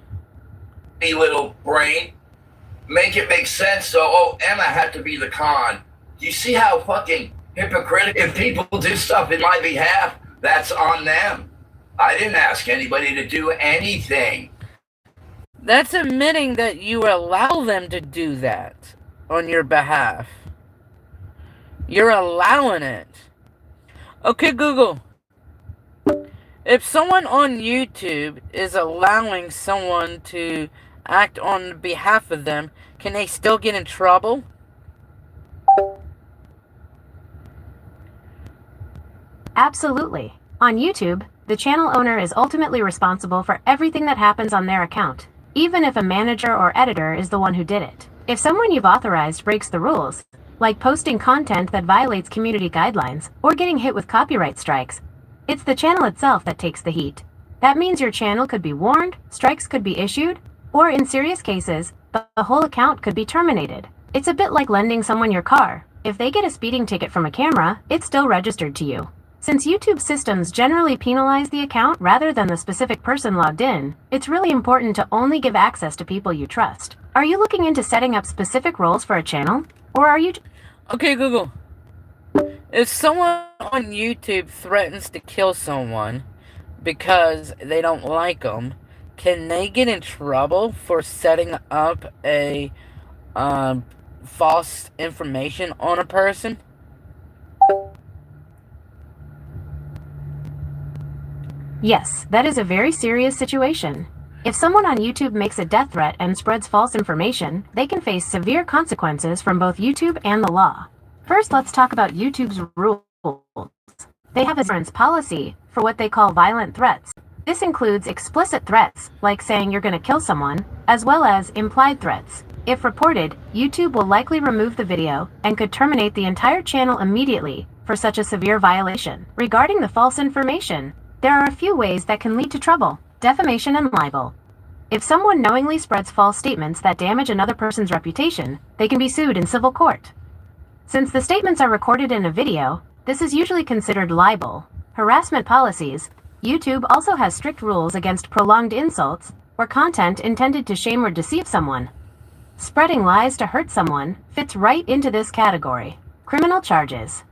A little brain. Make it make sense. So, Emma had to be the con. Do you see how fucking hypocritical? If people do stuff in my behalf, that's on them. I didn't ask anybody to do anything. That's admitting that you allow them to do that on your behalf. You're allowing it. Okay, Google. If someone on YouTube is allowing someone to act on behalf of them, can they still get in trouble? Absolutely. On YouTube, the channel owner is ultimately responsible for everything that happens on their account, even if a manager or editor is the one who did it. If someone you've authorized breaks the rules, like posting content that violates community guidelines or getting hit with copyright strikes, it's the channel itself that takes the heat. That means your channel could be warned, strikes could be issued, or in serious cases, the whole account could be terminated. It's a bit like lending someone your car. If they get a speeding ticket from a camera, it's still registered to you. Since YouTube systems generally penalize the account rather than the specific person logged in, it's really important to only give access to people you trust. Are you looking into setting up specific roles for a channel? Or are you... Okay, Google. If someone on YouTube threatens to kill someone because they don't like them, can they get in trouble for setting up a false information on a person? Yes, that is a very serious situation. If someone on YouTube makes a death threat and spreads false information, they can face severe consequences from both YouTube and the law. First, let's talk about YouTube's rules. They have a difference policy for what they call violent threats. This includes explicit threats, like saying you're going to kill someone, as well as implied threats. If reported, YouTube will likely remove the video and could terminate the entire channel immediately for such a severe violation. Regarding the false information, there are a few ways that can lead to trouble: defamation and libel. If someone knowingly spreads false statements that damage another person's reputation, they can be sued in civil court. Since the statements are recorded in a video, this is usually considered libel. Harassment policies. YouTube also has strict rules against prolonged insults or content intended to shame or deceive someone. Spreading lies to hurt someone fits right into this category. Criminal charges.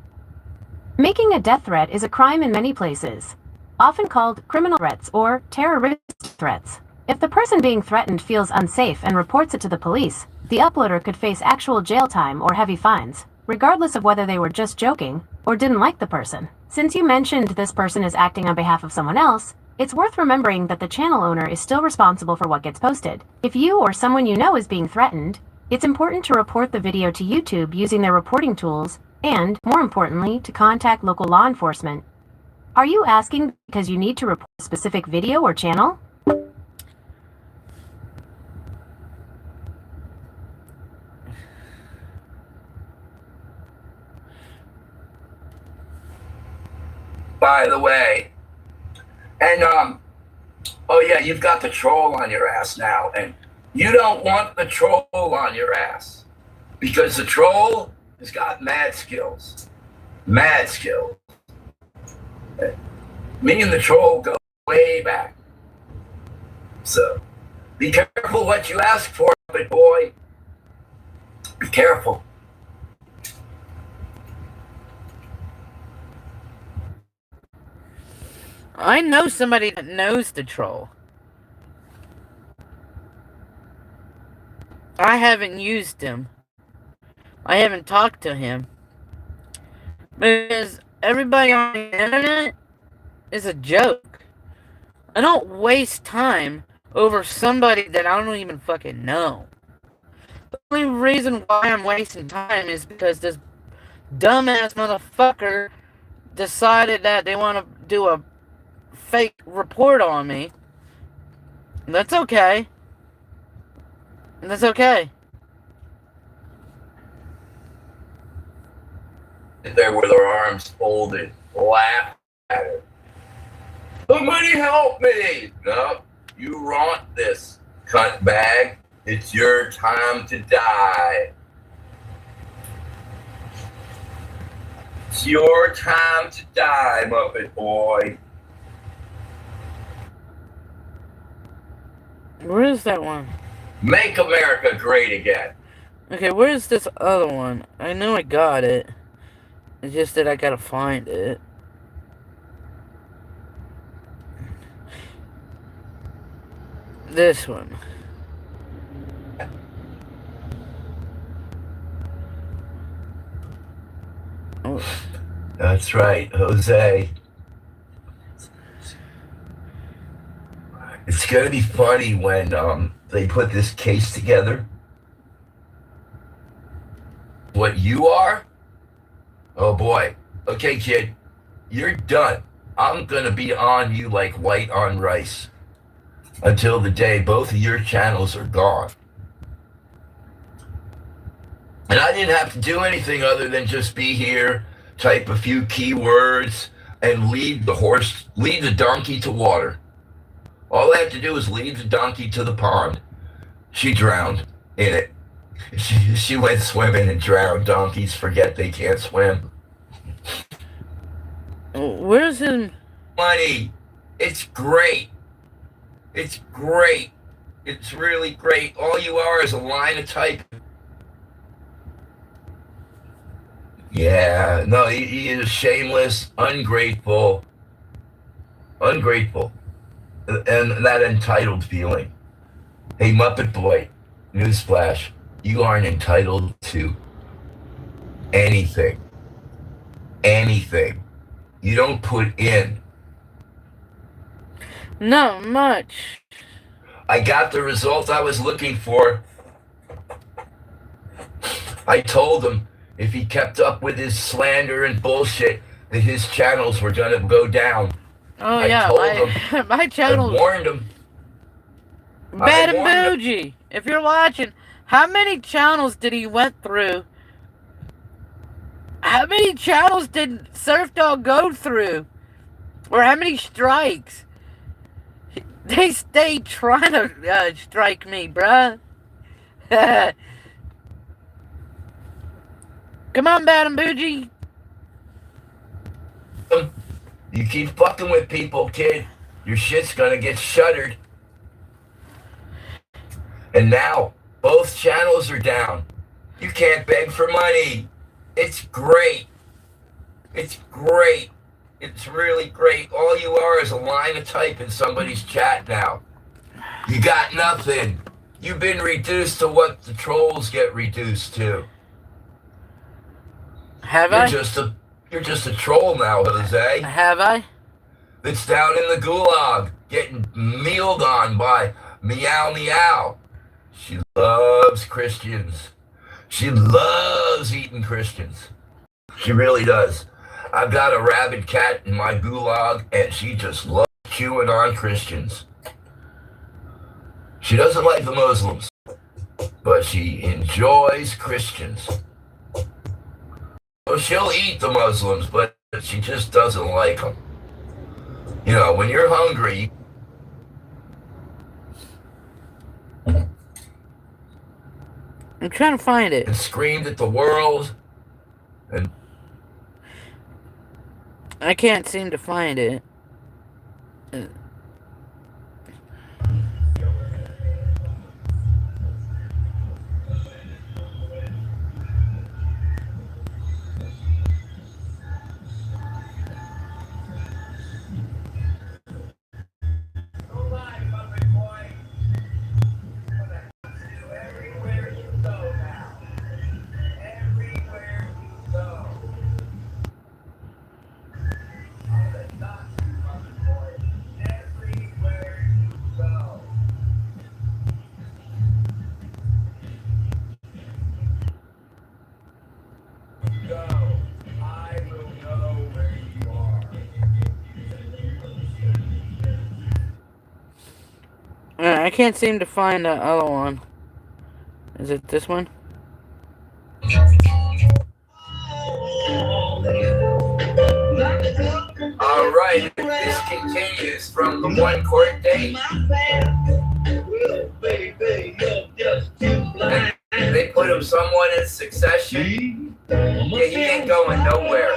Making a death threat is a crime in many places, often called criminal threats or terrorist threats. If the person being threatened feels unsafe and reports it to the police, the uploader could face actual jail time or heavy fines, regardless of whether they were just joking or didn't like the person. Since you mentioned this person is acting on behalf of someone else, it's worth remembering that the channel owner is still responsible for what gets posted. If you or someone you know is being threatened, it's important to report the video to YouTube using their reporting tools and, more importantly, to contact local law enforcement. Are you asking because you need to report a specific video or channel? By the way, and oh yeah, you've got the troll on your ass now, and you don't want the troll on your ass because the troll has got mad skills. Mad skills. Me and the troll go way back. So be careful what you ask for, big boy. Be careful. I know somebody that knows the troll. I haven't used him. I haven't talked to him. Because everybody on the internet is a joke. I don't waste time over somebody that I don't even fucking know. The only reason why I'm wasting time is because this dumbass motherfucker decided that they want to do a fake report on me. And that's okay. And that's okay. There with their arms folded, laugh at her. Somebody help me! No, you want this, cunt bag. It's your time to die. It's your time to die, Muppet boy. Where is that one? Make America great again. Okay, where's this other one? I know I got it. It's just that I gotta find it. This one. Oh. That's right, Jose. It's going to be funny when they put this case together. What you are? Oh boy. Okay, kid, you're done. I'm going to be on you like white on rice until the day both of your channels are gone. And I didn't have to do anything other than just be here, type a few keywords, and lead the donkey to water. All I had to do was lead the donkey to the pond. She drowned in it. She went swimming and drowned. Donkeys forget they can't swim. Where's him? Money. It's great. It's great. It's really great. All you are is a line of type. Yeah, no, he is shameless, ungrateful, and that entitled feeling. Hey, Muppet Boy, newsflash, you aren't entitled to anything. Anything. You don't put in. Not much. I got the result I was looking for. I told him if he kept up with his slander and bullshit, that his channels were going to go down. Oh, yeah, my channel. I warned him. Bad and Bougie, if you're watching, how many channels did he went through? How many channels did Surf Dog go through? Or how many strikes? They stayed trying to strike me, bruh. Come on, Bad and Bougie. You keep fucking with people, kid. Your shit's gonna get shuttered. And now, both channels are down. You can't beg for money. It's great. It's great. It's really great. All you are is a line of type in somebody's chat now. You got nothing. You've been reduced to what the trolls get reduced to. Have I? You're just a troll now, Jose. Have I? That's down in the gulag, getting mealed on by Meow Meow. She loves Christians. She loves eating Christians. She really does. I've got a rabid cat in my gulag, and she just loves chewing on Christians. She doesn't like the Muslims, but she enjoys Christians. Well, she'll eat the Muslims, but she just doesn't like them. You know, when you're hungry... I'm trying to find it. And screamed at the world. And I can't seem to find it. I can't seem to find the other one. Is it this one? all right, this continues from the one court date. And they put him somewhat in succession. Yeah, he ain't going nowhere.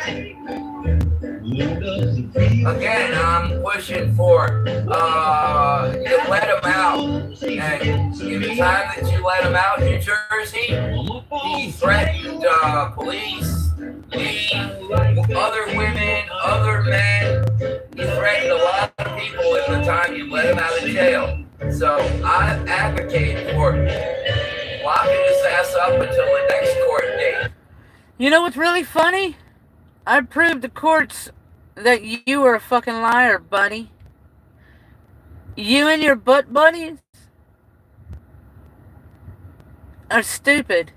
Again, I'm pushing for you let him out. And in the time that you let him out in New Jersey, he threatened police, me, other women, other men. He threatened a lot of people in the time you let him out of jail. So I'm advocating for locking his ass up until the next court date. You know what's really funny? I proved the courts that you were a fucking liar, buddy. You and your butt buddies are stupid.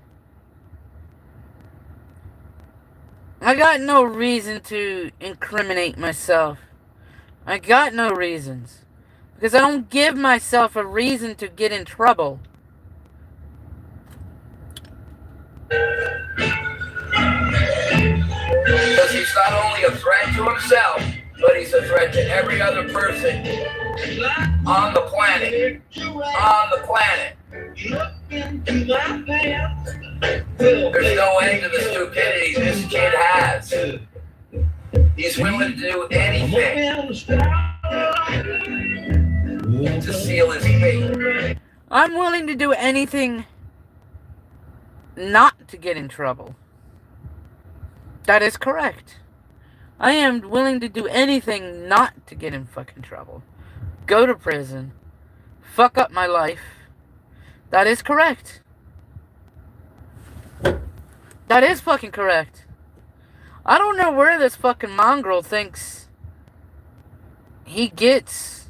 I got no reason to incriminate myself. I got no reasons. Because I don't give myself a reason to get in trouble. Because he's not only a threat to himself, but he's a threat to every other person on the planet. On the planet. There's no end to the stupidity this kid has. He's willing to do anything to seal his fate. I'm willing to do anything not to get in trouble. That is correct. I am willing to do anything not to get in fucking trouble. Go to prison. Fuck up my life. That is correct. That is fucking correct. I don't know where this fucking mongrel thinks he gets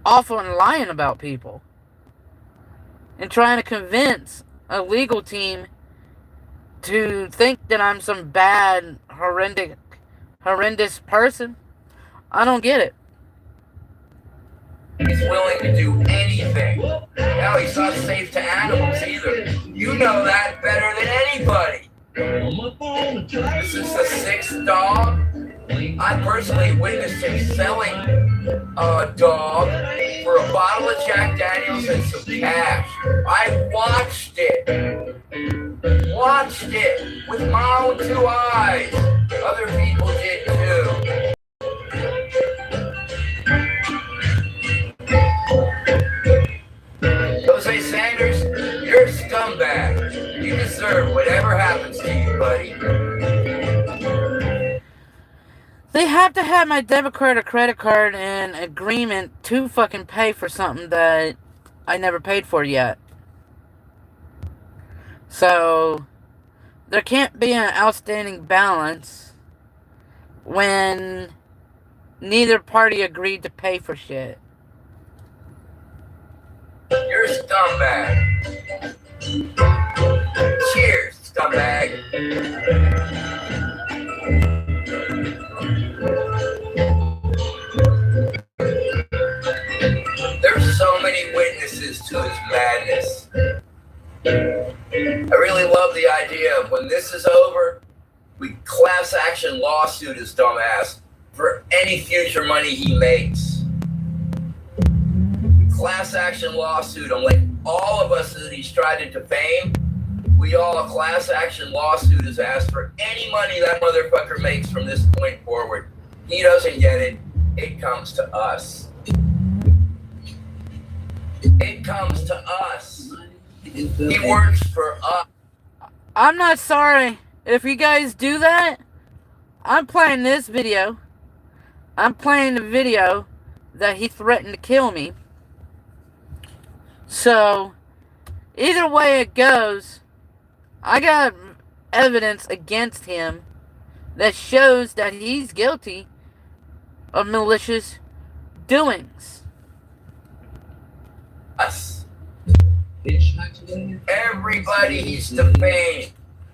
off on lying about people and trying to convince a legal team to think that I'm some bad, horrendous person. I don't get it. He's willing to do anything. Hell, he's not safe to animals either. You know that better than anybody. This is the 6th dog. I personally witnessed him selling a dog for a bottle of Jack Daniels and some cash. I watched it. Watched it with my own 2 eyes. Other people did too. Jose Sanders, you're a scumbag. You deserve whatever happens to you, buddy. They have to have my debit card or credit card in agreement to fucking pay for something that I never paid for yet. So, there can't be an outstanding balance when neither party agreed to pay for shit. You're a scumbag. Cheers, scumbag. There's so many witnesses to his madness. I really love the idea of when this is over, we class action lawsuit his dumbass for any future money he makes. Class action lawsuit him, like all of us that he's tried to defame. We all a class action lawsuit his ass for any money that motherfucker makes from this point forward. He doesn't get it. It comes to us. It comes to us. He works for us. I'm not sorry. If you guys do that, I'm playing this video. I'm playing the video that he threatened to kill me. So, either way it goes, I got evidence against him that shows that he's guilty of malicious doings. Us. Everybody he's defamed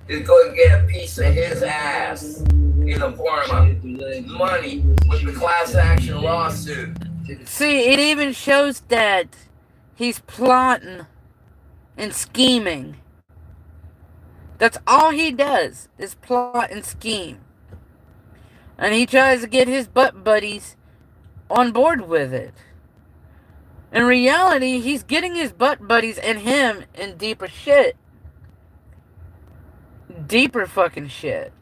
is going to get a piece of his ass in the form of money with the class action lawsuit. See, it even shows that he's plotting and scheming. That's all he does, is plot and scheme. And he tries to get his butt buddies on board with it. In reality, he's getting his butt buddies and him in deeper shit. Deeper fucking shit.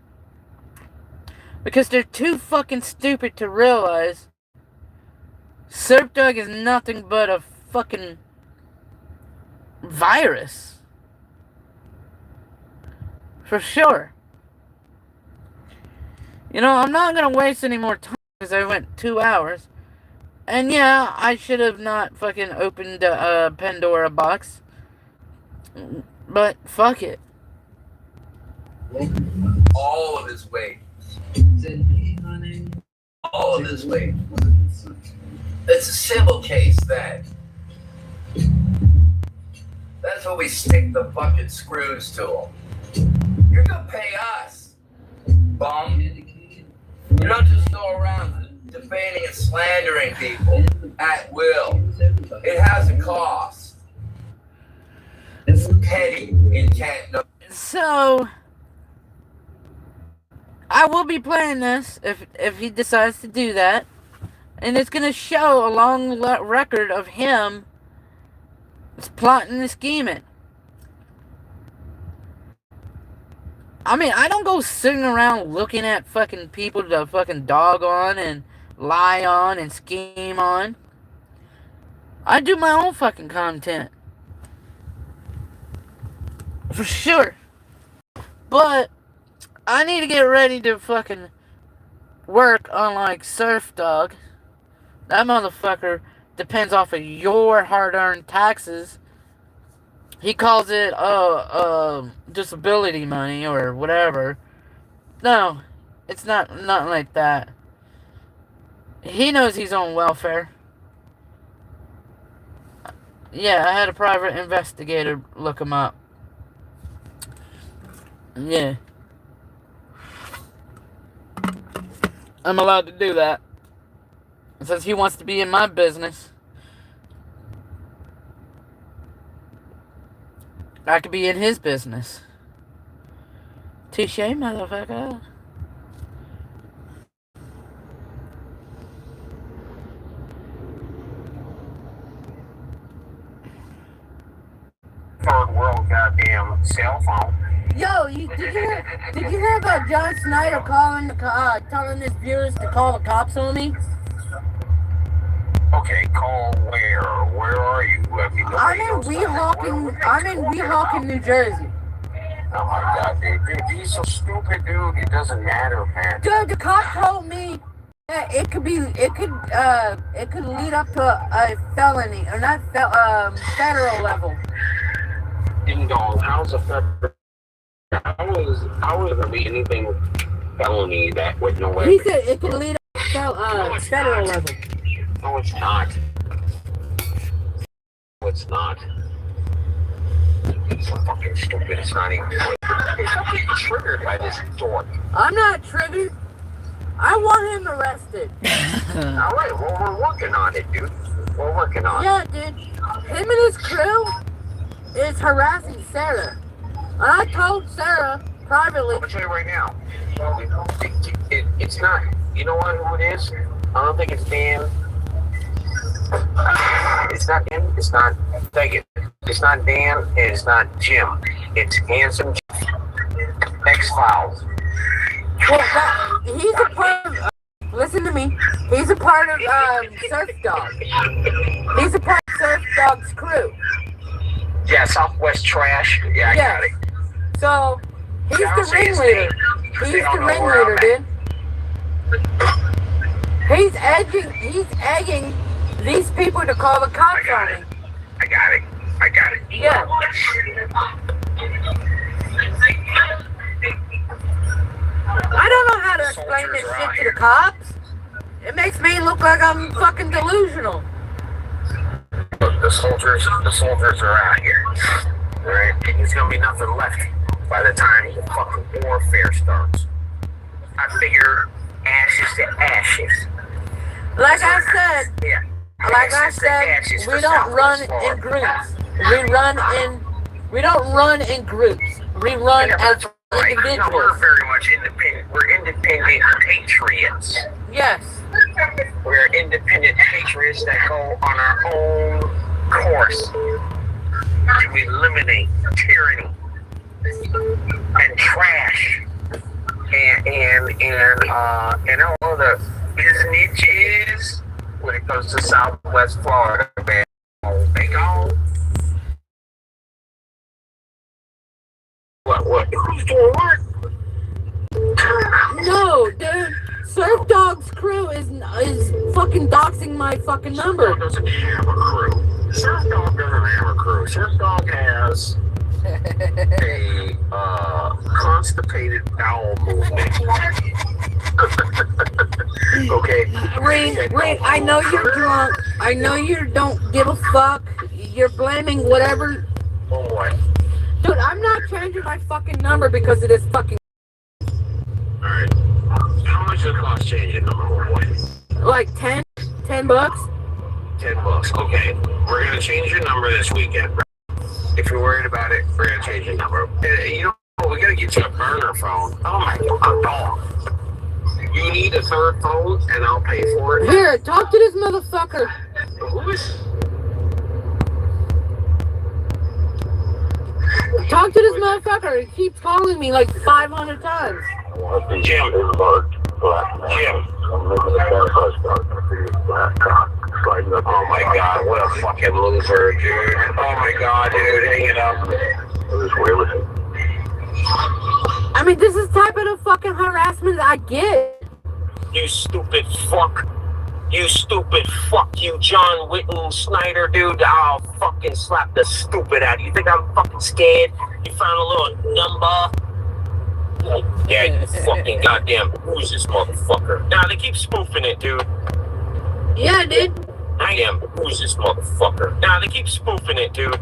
Because they're too fucking stupid to realize Surf Dog is nothing but a fucking virus. For sure. You know, I'm not going to waste any more time because I went 2 hours. And yeah, I should have not fucking opened a Pandora box. But fuck it. All of his weight. All of his weight. It's a civil case then. That's what we stick the fucking screws to them. You're gonna pay us, bum. You're not just go around defaming and slandering people at will. It has a cost. It's petty intent. No. So I will be playing this if he decides to do that, and it's gonna show a long record of him plotting and scheming. I mean, I don't go sitting around looking at fucking people to fucking dog on and lie on and scheme on. I do my own fucking content. For sure. But I need to get ready to fucking work on like Surf Dog. That motherfucker depends off of your hard-earned taxes. He calls it disability money or whatever. No, it's not like that. He knows he's on welfare. Yeah, I had a private investigator look him up. Yeah. I'm allowed to do that. Since he wants to be in my business, I could be in his business. Touche, motherfucker. Third world goddamn cell phone. Yo, did you hear about John Snyder telling his viewers to call the cops on me? Okay, call where? Where are you? I'm in Weehawken, New Jersey. Oh my god, dude, he's so stupid, dude. It doesn't matter, man. Dude, the cop told me that it could lead up to a felony, or not federal level. Ding dong, how's a federal? How is there be anything felony that would no way? He said it could lead up to federal level. No, it's not. No, it's not. It's so fucking stupid. It's not even. It's not getting triggered by this dork. I'm not triggered. I want him arrested. All right, well, we're working on it, dude. We're working on it. Yeah, dude. Him and his crew is harassing Sarah. And I told Sarah privately. I'm gonna tell you right now. It's not. You know what? Who it is? I don't think it's Dan. It's not him. It's not. Take it. It's not Dan. And it's not Jim. It's Handsome X-Files. Well, he's a part of. Listen to me. He's a part of Surf Dog. He's a part of Surf Dog's crew. Yeah, Southwest Trash. Yeah, I got it. So he's the ringleader. He's the ringleader, dude. He's egging these people to call the cops on him. I got it. Yeah. I don't know how to explain this shit to the cops. It makes me look like I'm fucking delusional. The soldiers are out here. Alright? There's gonna be nothing left by the time the fucking warfare starts. I figure ashes to ashes. Like I said, we don't run in groups. We don't run in groups. We run as individuals. No, we're very much independent. We're independent patriots. Yes. We're independent patriots that go on our own course to eliminate tyranny and trash and all the businesses when it comes to Southwest Florida, man. They go. What? Who's doing what? No, dude. Surf Dog's crew is fucking doxing my fucking number. Surf Dog doesn't have a crew. Surf Dog doesn't have a crew. Surf Dog has a constipated bowel movement. Okay? Rain, I know you're drunk. I know you don't give a fuck. You're blaming whatever. Oh boy. Dude, I'm not changing my fucking number because of this fucking. Alright. How much does it cost changing number, oh boy? Like $10 bucks? $10. Okay. We're gonna change your number this weekend, bro. If you're worried about it, we're gonna change your number. You know, we gotta get you a burner phone. Oh my god. You need a third phone, and I'll pay for it. Here, talk to this motherfucker. Who is? Talk to this motherfucker. He keeps calling me like 500 times. Jim. Oh my god, what a fucking loser, dude. Oh my god, dude, hang it up. I mean, this is type of the fucking harassment I get. You stupid fuck. You stupid fuck, you John Witten Snyder, dude. I'll fucking slap the stupid out of you. You think I'm fucking scared? You found a little number? Yeah, you fucking goddamn, who's this motherfucker? Nah, they keep spoofing it, dude. Yeah, I did. I am, who's this motherfucker? Nah, they keep spoofing it, dude.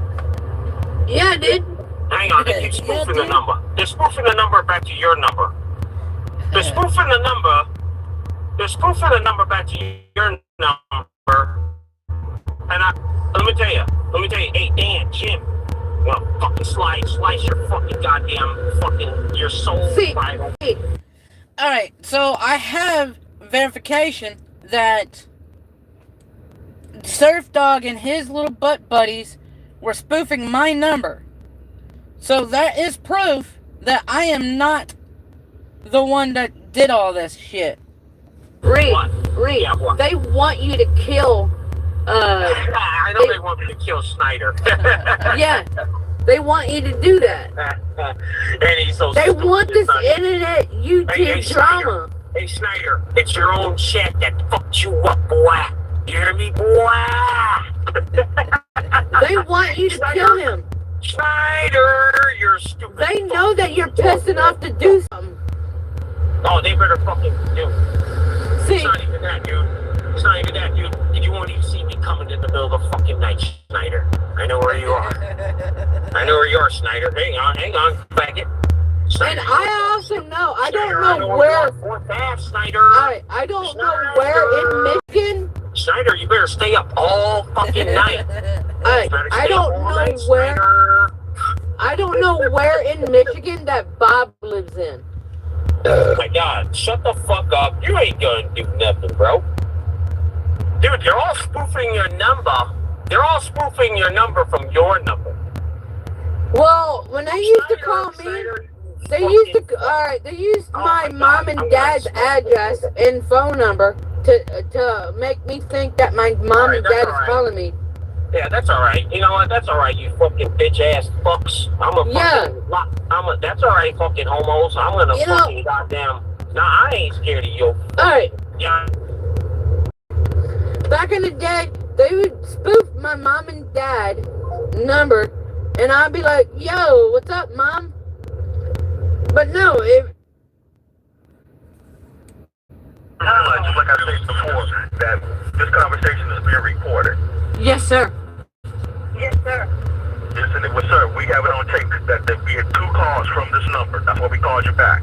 Yeah, I did. Hang on, they keep spoofing the number. They're spoofing the number back to your number. They're spoofing the number. They're spoofing the number back to your number. And let me tell you, hey, Dan, Jim, you wanna fucking slice your fucking goddamn fucking, your soul. Alright, so I have verification that Surf Dog and his little butt buddies were spoofing my number. So that is proof that I am not the one that did all this shit. Reed, they want you to kill, I know they want me to kill Snyder. yeah, they want you to do that. And he's so they stupid, want this Snyder. internet YouTube drama. Hey, Snyder, it's your own shit that fucked you up, boy. You hear me, boy? They want you to kill him. Snyder, you're stupid. They know that you're pissing off to do something. Oh, they better fucking do. See, it's not even that, dude. It's not even that, dude. You won't even see me coming in the middle of the fucking night, Snyder. I know where you are. I know where you are, Snyder. Hang on, faggot. And I also know, I don't know where. Snyder. I don't know where in Michigan. Snyder, you better stay up all fucking night. I don't know where. I don't know where in Michigan that Bob lives in. Oh my god, shut the fuck up. You ain't gonna do nothing, bro. Dude, they're all spoofing your number. They're all spoofing your number from your number. Well, when they used to call me, they used my mom and dad's address and phone number to make me think that my mom and dad is calling me. Yeah, that's alright. You know what? That's alright, you fucking bitch ass fucks. That's alright, fucking homos. I'm gonna fucking goddamn. Nah, I ain't scared of you. Alright. Yeah. Back in the day, they would spoof my mom and dad number, and I'd be like, yo, what's up, mom? But no, just like I said before, that this conversation is being recorded. Yes, sir. Yes, sir. Yes, well, sir, we have it on tape that we had 2 calls from this number. That's why we called you back.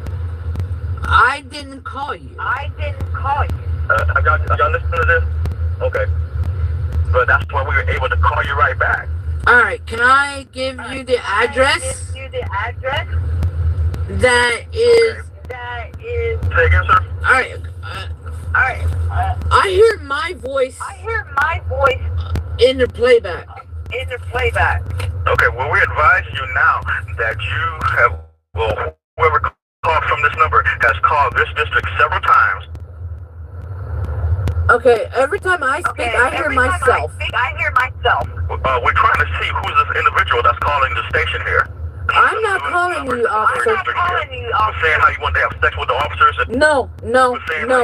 I didn't call you. Y'all listening to this? Okay. But that's why we were able to call you right back. Alright, can I give you the address? That is... Say again, sir? Alright. I hear my voice in the playback. Okay, well, we're advising you now that you have, whoever called from this number has called this district several times. Okay, every time I speak, I hear myself. We're trying to see who's this individual that's calling the station here. I'm not calling you, officer. We're saying how you want to have sex with the officers. No. We're saying how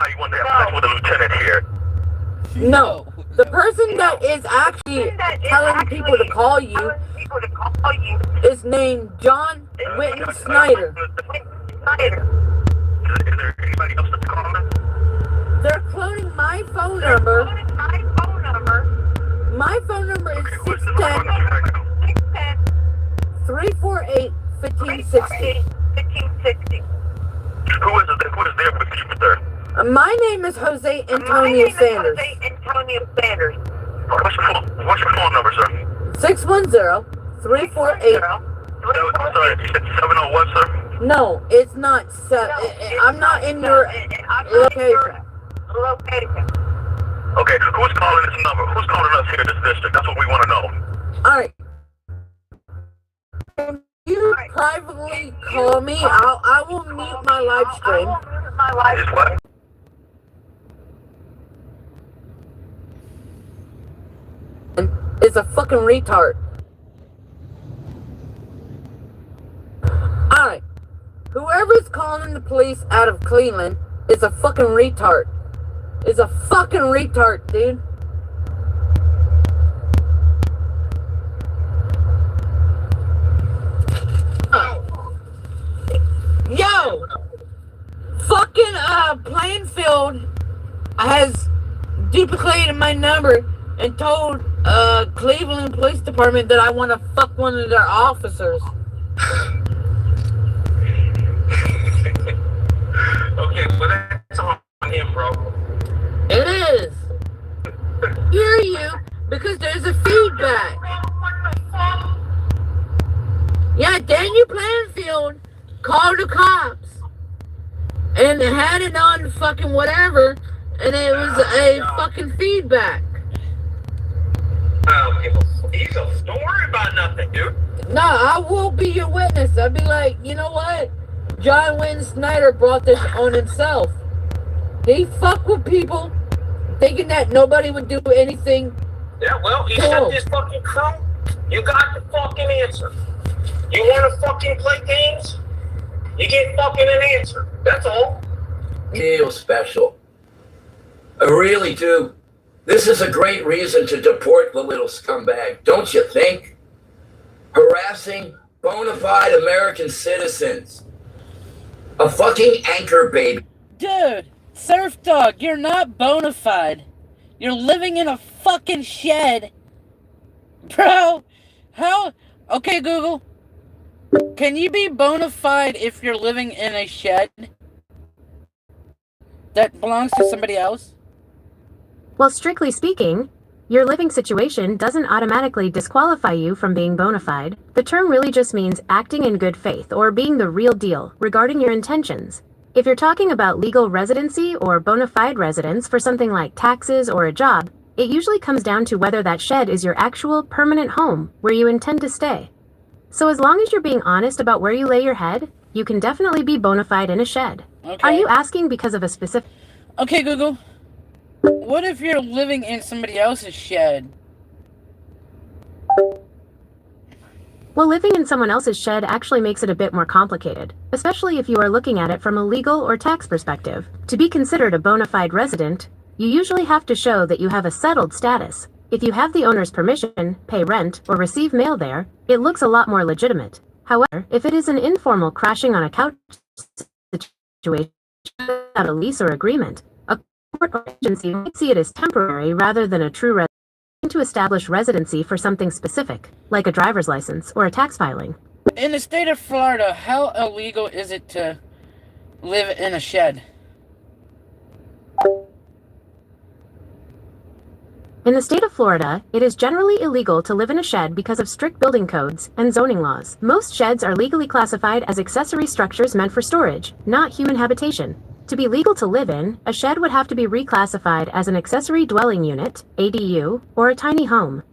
you want to have sex with the lieutenant here. No. The person that is actually telling people to call you is named John Witten Snyder. Is there anybody else that's calling? They're cloning my phone number. My phone number is 610 348 1560. Who is there with you, sir? My name is Jose Antonio Sanders. What's your phone number, sir? 610 348. Sorry, you said 70 what, sir? No, it's not. I'm not in your location. Okay, who's calling this number? Who's calling us here in this district? That's what we want to know. Alright. Can you privately call me? I will mute my live stream. Is what? Is a fucking retard. Alright. Whoever's calling the police out of Cleveland is a fucking retard. Is a fucking retard, dude. Yo! Fucking Plainfield has duplicated my number and told Cleveland Police Department that I want to fuck one of their officers. Okay, well that's on him, bro. It is. Hear you because there's a feedback. Yeah, Daniel Plainfield called the cops and had it on fucking whatever, and it was a fucking feedback. He's a story about nothing, dude. No, I will be your witness. I'll be like, you know what? John Wayne Snyder brought this on himself. He fucked with people thinking that nobody would do anything. Yeah, well, he sent this fucking crew. You got the fucking answer. You want to fucking play games? You get fucking an answer. That's all. Feel special. I really do. This is a great reason to deport the little scumbag, don't you think? Harassing bona fide American citizens. A fucking anchor baby. Dude, Surf Dog, you're not bona fide. You're living in a fucking shed. Bro, how? Okay, Google. Can you be bona fide if you're living in a shed that belongs to somebody else? Well, strictly speaking, your living situation doesn't automatically disqualify you from being bona fide. The term really just means acting in good faith or being the real deal regarding your intentions. If you're talking about legal residency or bona fide residence for something like taxes or a job, it usually comes down to whether that shed is your actual permanent home where you intend to stay. So as long as you're being honest about where you lay your head, you can definitely be bona fide in a shed. Okay. Are you asking because of a specific... Okay, Google. What if you're living in somebody else's shed? Well, living in someone else's shed actually makes it a bit more complicated, especially if you are looking at it from a legal or tax perspective. To be considered a bona fide resident, you usually have to show that you have a settled status. If you have the owner's permission, pay rent, or receive mail there, it looks a lot more legitimate. However, if it is an informal crashing on a couch situation without a lease or agreement, a court or agency might see it as temporary rather than a true residence to establish residency for something specific, like a driver's license or a tax filing. In the state of Florida, how illegal is it to live in a shed? In the state of Florida, it is generally illegal to live in a shed because of strict building codes and zoning laws. Most sheds are legally classified as accessory structures meant for storage, not human habitation. To be legal to live in, a shed would have to be reclassified as an accessory dwelling unit, ADU, or a tiny home.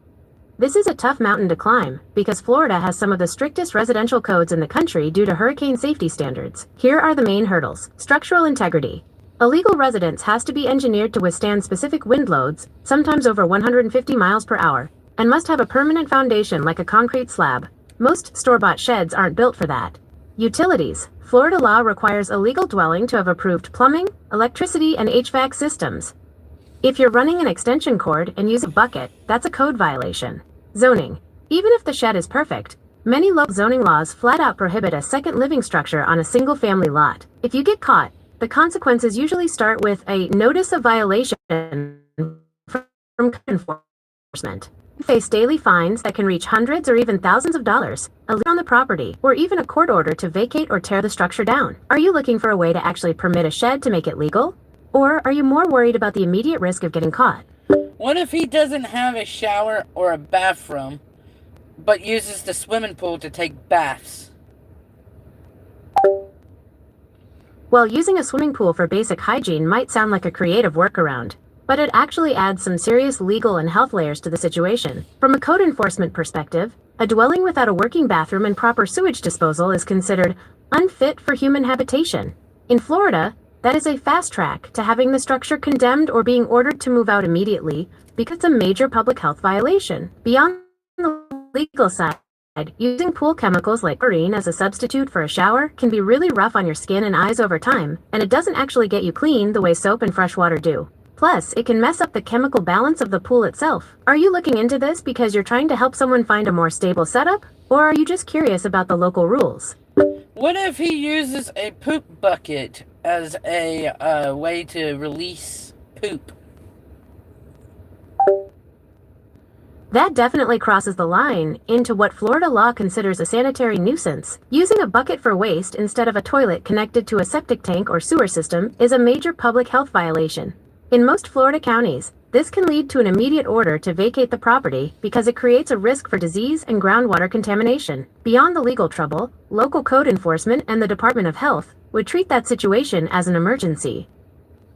This is a tough mountain to climb, because Florida has some of the strictest residential codes in the country due to hurricane safety standards. Here are the main hurdles. Structural integrity. A legal residence has to be engineered to withstand specific wind loads, sometimes over 150 miles per hour, and must have a permanent foundation like a concrete slab. Most store-bought sheds aren't built for that. Utilities. Florida law requires a legal dwelling to have approved plumbing, electricity, and HVAC systems. If you're running an extension cord and use a bucket, that's a code violation. Zoning. Even if the shed is perfect, many local zoning laws flat out prohibit a second living structure on a single-family lot. If you get caught, the consequences usually start with a notice of violation from code enforcement. You face daily fines that can reach hundreds or even thousands of dollars, a lien on the property, or even a court order to vacate or tear the structure down. Are you looking for a way to actually permit a shed to make it legal? Or are you more worried about the immediate risk of getting caught? What if he doesn't have a shower or a bathroom, but uses the swimming pool to take baths? Well, using a swimming pool for basic hygiene might sound like a creative workaround, but it actually adds some serious legal and health layers to the situation. From a code enforcement perspective, a dwelling without a working bathroom and proper sewage disposal is considered unfit for human habitation. In Florida, that is a fast track to having the structure condemned or being ordered to move out immediately because it's a major public health violation. Beyond the legal side, using pool chemicals like chlorine as a substitute for a shower can be really rough on your skin and eyes over time, and it doesn't actually get you clean the way soap and fresh water do. Plus, it can mess up the chemical balance of the pool itself. Are you looking into this because you're trying to help someone find a more stable setup, or are you just curious about the local rules? What if he uses a poop bucket as a way to release poop? That definitely crosses the line into what Florida law considers a sanitary nuisance. Using a bucket for waste instead of a toilet connected to a septic tank or sewer system is a major public health violation. In most Florida counties, this can lead to an immediate order to vacate the property because it creates a risk for disease and groundwater contamination. Beyond the legal trouble, local code enforcement and the Department of Health would treat that situation as an emergency.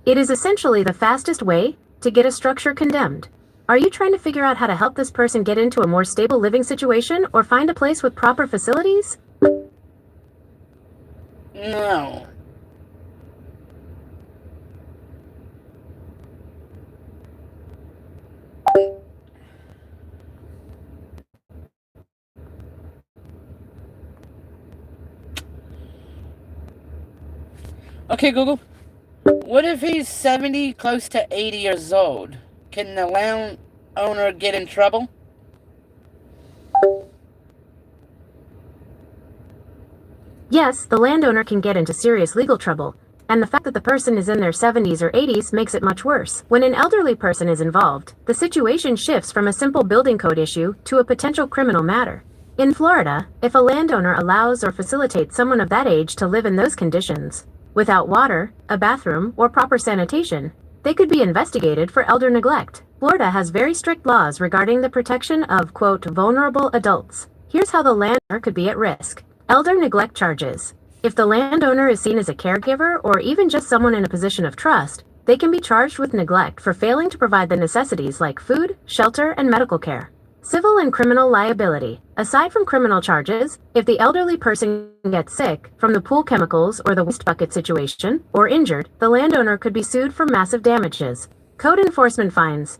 It is essentially the fastest way to get a structure condemned. Are you trying to figure out how to help this person get into a more stable living situation or find a place with proper facilities? No. Okay, Google. What if he's 70, close to 80 years old? Can the landowner get in trouble? Yes, the landowner can get into serious legal trouble, and the fact that the person is in their 70s or 80s makes it much worse. When an elderly person is involved, the situation shifts from a simple building code issue to a potential criminal matter. In Florida, if a landowner allows or facilitates someone of that age to live in those conditions, without water, a bathroom, or proper sanitation, they could be investigated for elder neglect. Florida has very strict laws regarding the protection of, quote, vulnerable adults. Here's how the landowner could be at risk. Elder neglect charges. If the landowner is seen as a caregiver or even just someone in a position of trust, they can be charged with neglect for failing to provide the necessities like food, shelter, and medical care. Civil and criminal liability. Aside from criminal charges, if the elderly person gets sick from the pool chemicals or the waste bucket situation, or injured, the landowner could be sued for massive damages. Code enforcement fines.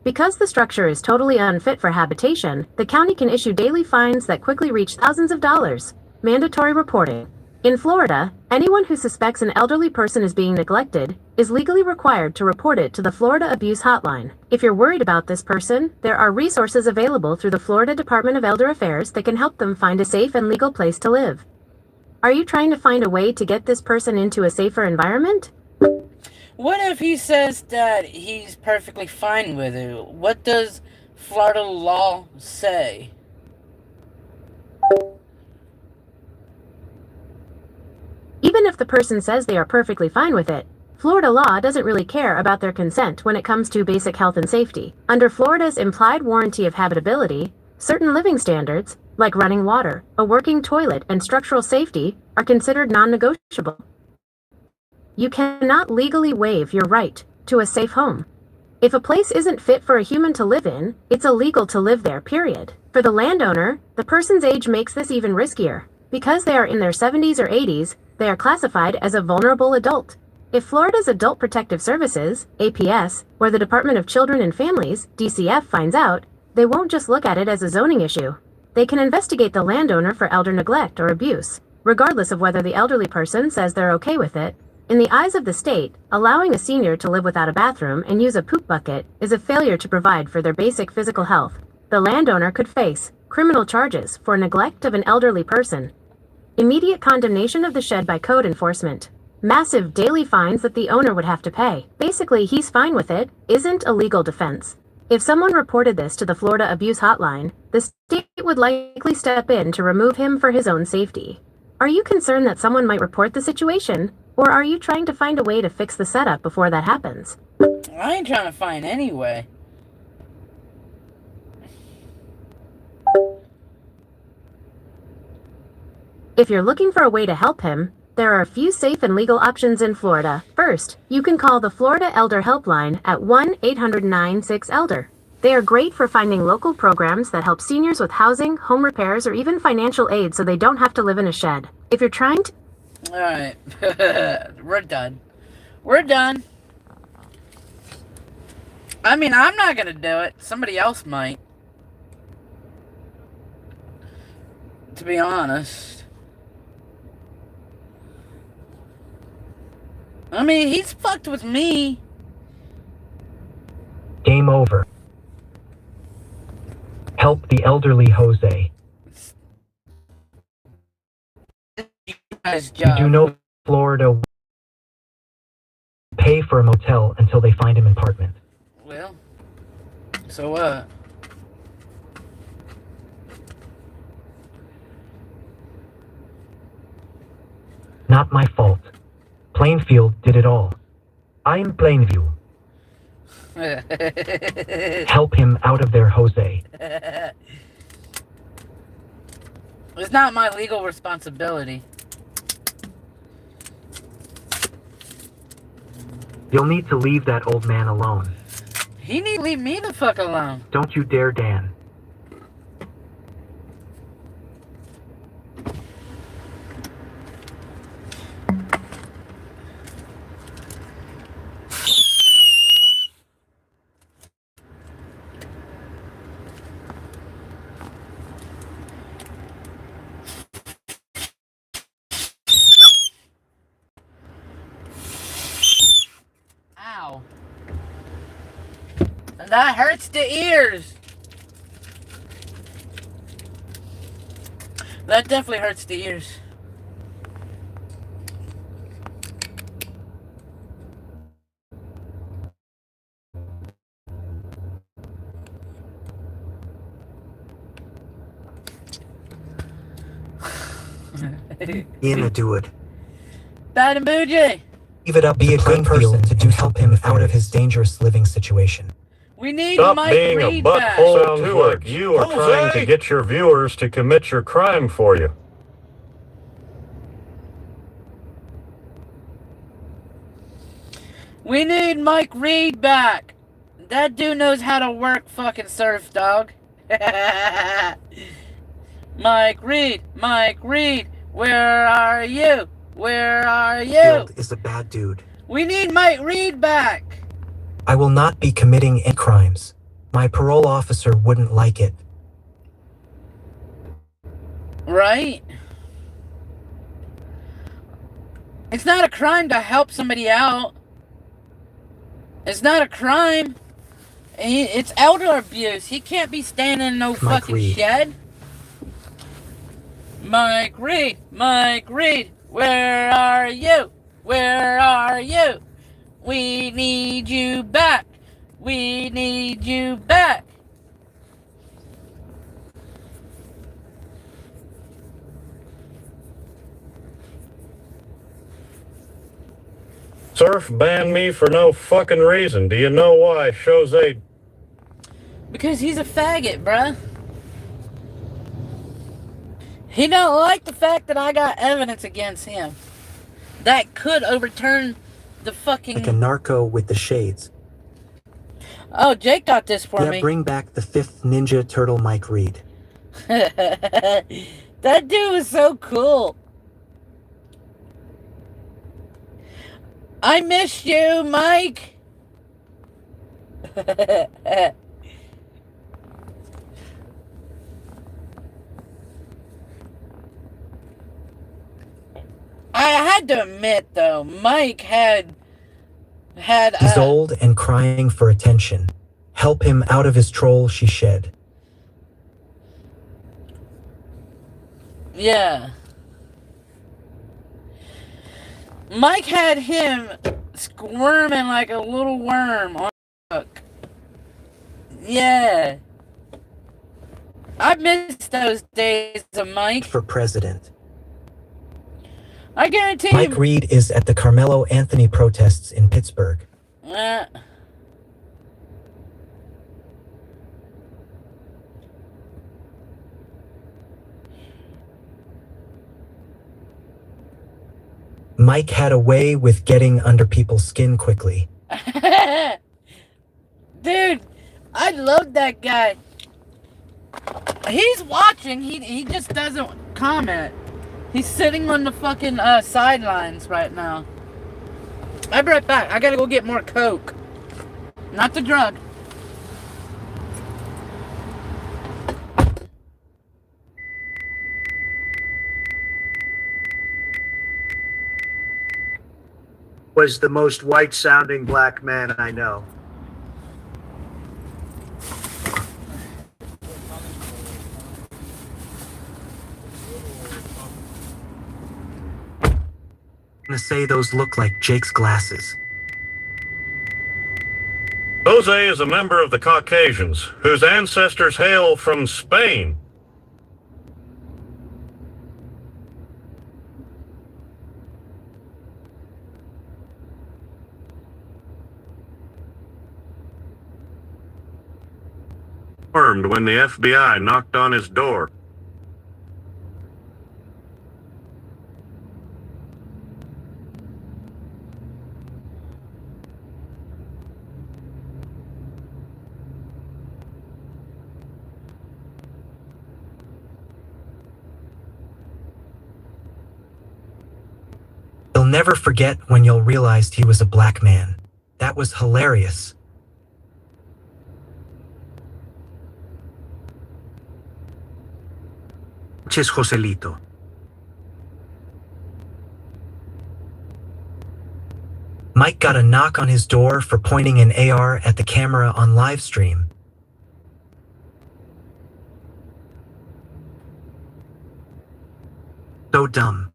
Because the structure is totally unfit for habitation, the county can issue daily fines that quickly reach thousands of dollars. Mandatory reporting. In Florida, anyone who suspects an elderly person is being neglected is legally required to report it to the Florida Abuse Hotline. If you're worried about this person, there are resources available through the Florida Department of Elder Affairs that can help them find a safe and legal place to live. Are you trying to find a way to get this person into a safer environment? What if he says that he's perfectly fine with it? What does Florida law say? Even if the person says they are perfectly fine with it, Florida law doesn't really care about their consent when it comes to basic health and safety. Under Florida's implied warranty of habitability, certain living standards, like running water, a working toilet, and structural safety, are considered non-negotiable. You cannot legally waive your right to a safe home. If a place isn't fit for a human to live in, it's illegal to live there, period. For the landowner, the person's age makes this even riskier. Because they are in their 70s or 80s, they are classified as a vulnerable adult. If Florida's Adult Protective Services, APS, or the Department of Children and Families, DCF, finds out, they won't just look at it as a zoning issue. They can investigate the landowner for elder neglect or abuse, regardless of whether the elderly person says they're okay with it. In the eyes of the state, allowing a senior to live without a bathroom and use a poop bucket is a failure to provide for their basic physical health. The landowner could face criminal charges for neglect of an elderly person, immediate condemnation of the shed by code enforcement, Massive daily fines that the owner would have to pay. Basically, he's fine with it, isn't a legal defense. If someone reported this to the Florida Abuse Hotline, the state would likely step in to remove him for his own safety. Are you concerned that someone might report the situation, or are you trying to find a way to fix the setup before that happens? I ain't trying to find any way. If you're looking for a way to help him, there are a few safe and legal options in Florida. First, you can call the Florida Elder Helpline at 1-800-96-ELDER. They are great for finding local programs that help seniors with housing, home repairs, or even financial aid so they don't have to live in a shed. If you're trying to... Alright. We're done. We're done. I mean, I'm not gonna do it. Somebody else might. To be honest. I mean, he's fucked with me. Game over. Help the elderly Jose. You do know Florida pay for a motel until they find him an apartment. Well, so what? Not my fault. Plainfield did it all. I'm Plainview. Help him out of there, Jose. It's not my legal responsibility. You'll need to leave that old man alone. He need to leave me the fuck alone. Don't you dare, Dan. Ow. That hurts the ears. That definitely hurts the ears. Ian, do it. Bad and bougie. Leave it up. Be a good person to do help him out of his dangerous living situation. We need Stop Mike being a Reed back. butthole. Sounds like you are trying to get your viewers to commit your crime for you. We need Mike Reed back. That dude knows how to work fucking surf, dog. Mike Reed, where are you? Where are you? Field is a bad dude. We need Mike Reed back. I will not be committing any crimes. My parole officer wouldn't like it. Right? It's not a crime to help somebody out. It's not a crime. It's elder abuse. He can't be standing in no fucking shed. Mike Reed, where are you? Where are you? We need you back. We need you back. Surf banned me for no fucking reason. Do you know why, Jose? Because he's a faggot, bruh. He don't like the fact that I got evidence against him. That could overturn the fucking... Like a narco with the shades. Oh, Jake got this for me. Yeah, bring back the 5th Ninja Turtle Mike Reed. That dude was so cool. I missed you, Mike. I had to admit, though, Mike had He's old and crying for attention. Help him out of his troll she shed. Yeah. Mike had him squirming like a little worm on the hook. Yeah. I miss those days of Mike. For president. I guarantee Mike you. Reed is at the Carmelo Anthony protests in Pittsburgh. Mike had a way with getting under people's skin quickly. Dude, I love that guy. He's watching. He just doesn't comment. He's sitting on the fucking sidelines right now. I'll be right back. I gotta go get more Coke. Not the drug. Was the most white-sounding black man I know. I'm gonna say those look like Jake's glasses. Jose is a member of the Caucasians, whose ancestors hail from Spain. When the FBI knocked on his door. You'll never forget when you'll realize he was a black man. That was hilarious. Noches, Joselito. Mike got a knock on his door for pointing an AR at the camera on live stream. So dumb.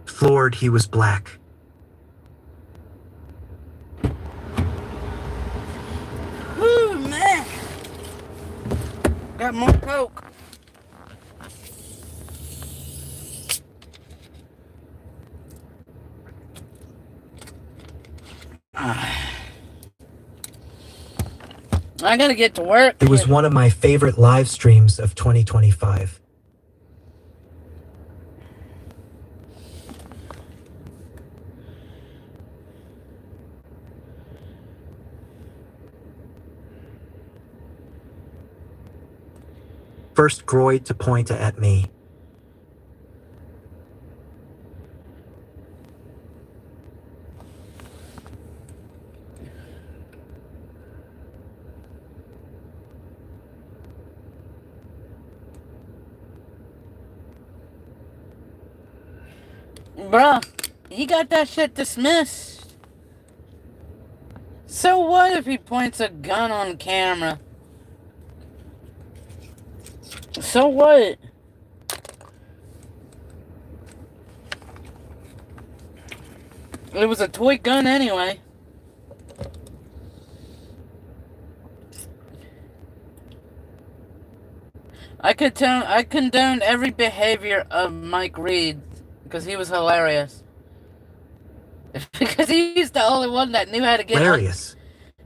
Floored he was black. Whew, man. Got more Coke. I gotta get to work. It was one of my favorite live streams of 2025. First Groyd to point at me. Bruh, he got that shit dismissed. So what if he points a gun on camera? So what? It was a toy gun anyway. I condoned every behavior of Mike Reed because he was hilarious. Because he was the only one that knew how to get hilarious.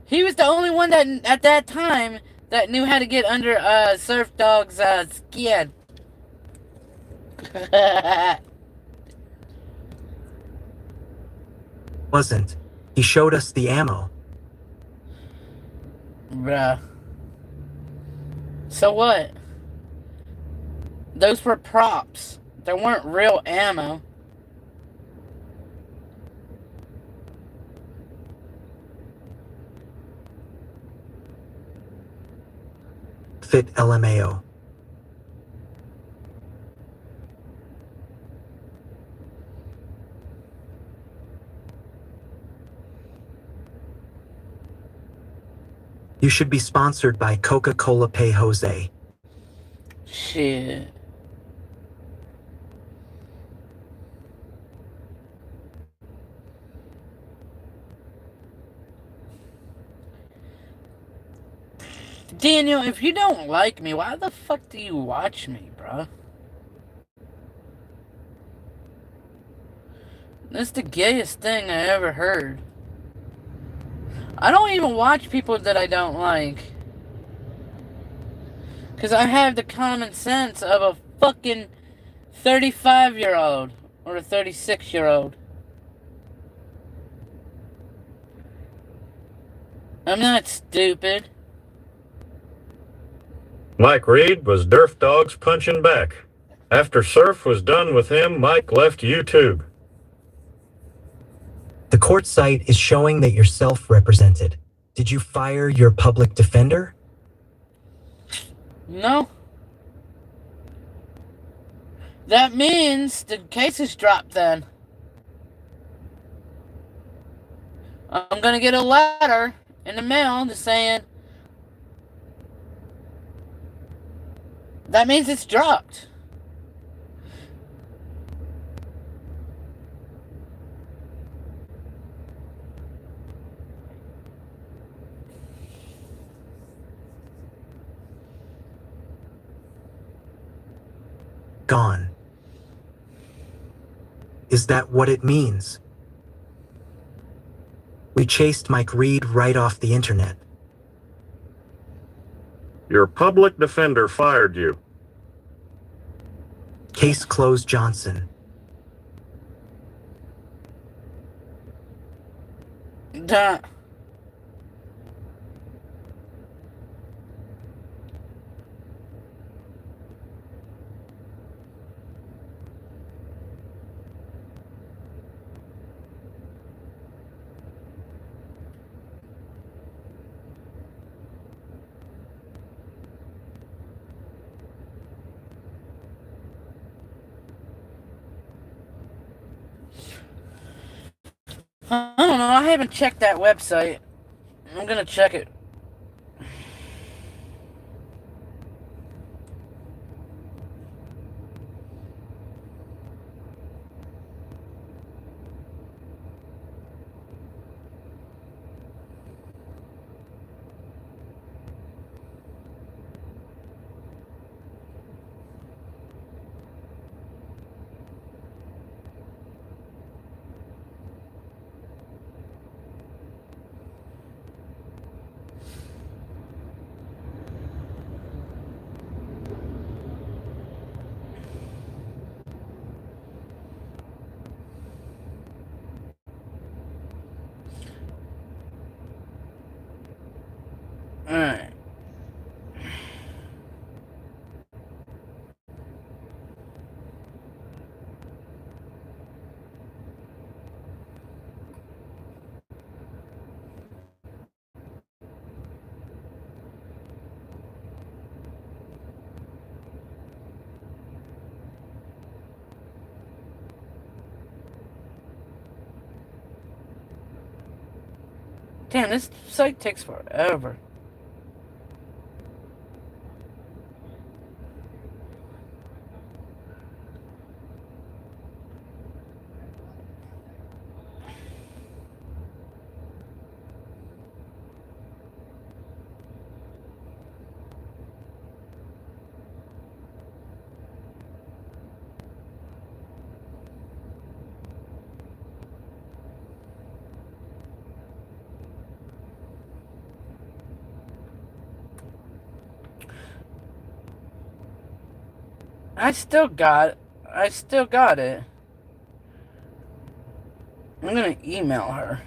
He was the only one that at that time that knew how to get under Surf Dog's skin. Wasn't. He showed us the ammo. Bruh. So what? Those were props. They weren't real ammo. Fit LMAO. You should be sponsored by Coca-Cola Pay Jose. Shit. Daniel, if you don't like me, why the fuck do you watch me, bruh? That's the gayest thing I ever heard. I don't even watch people that I don't like. Because I have the common sense of a fucking 35-year-old or a 36-year-old. I'm not stupid. Mike Reed was Durf Dog's punching back. After Surf was done with him, Mike left YouTube. The court site is showing that you're self-represented. Did you fire your public defender? No. That means the case is dropped then. I'm gonna get a letter in the mail just saying that means it's dropped. Gone. Is that what it means? We chased Mike Reed right off the internet. Your public defender fired you. Case closed, Johnson. Duh. I don't know. I haven't checked that website. I'm gonna check it. Alright. Damn, this site takes forever. I still got it. I'm gonna email her.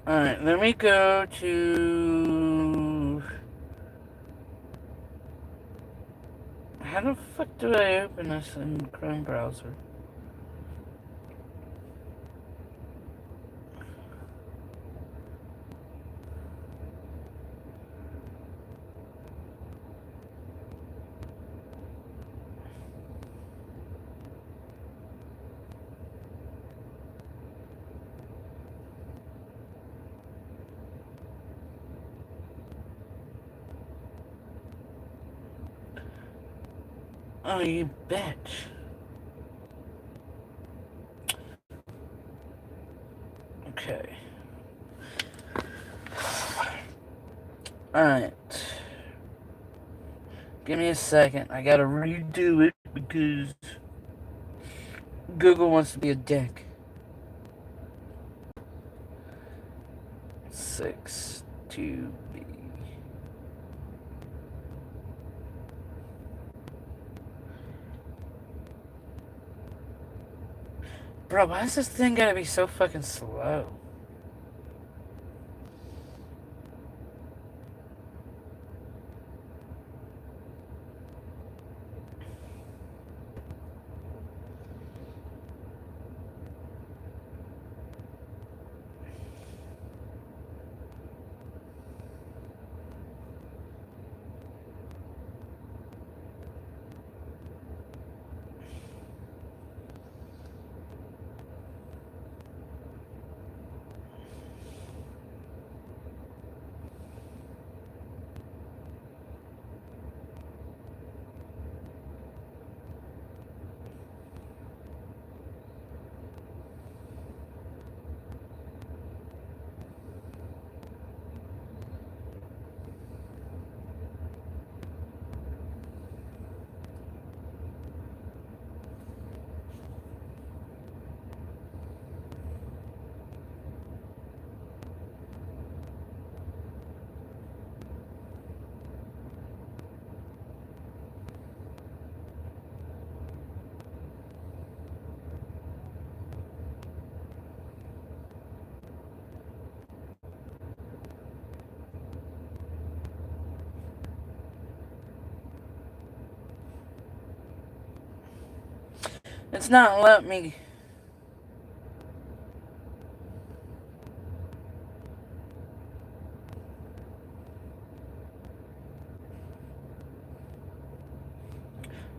Alright, let me go to... How the fuck do I open this in Chrome browser? Oh, you bitch. Okay. Alright. Give me a second. I gotta redo it because Google wants to be a dick. 6-2B. Bro, why is this thing gotta be so fucking slow? It's not letting me.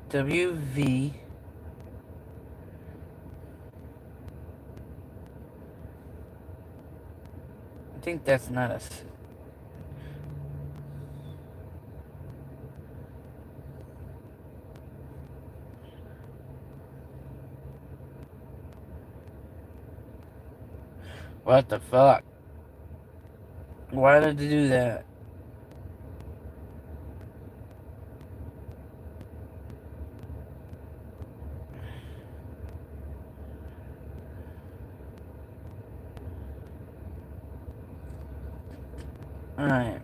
WV. I think that's not a... What the fuck? Why did they do that? Alright.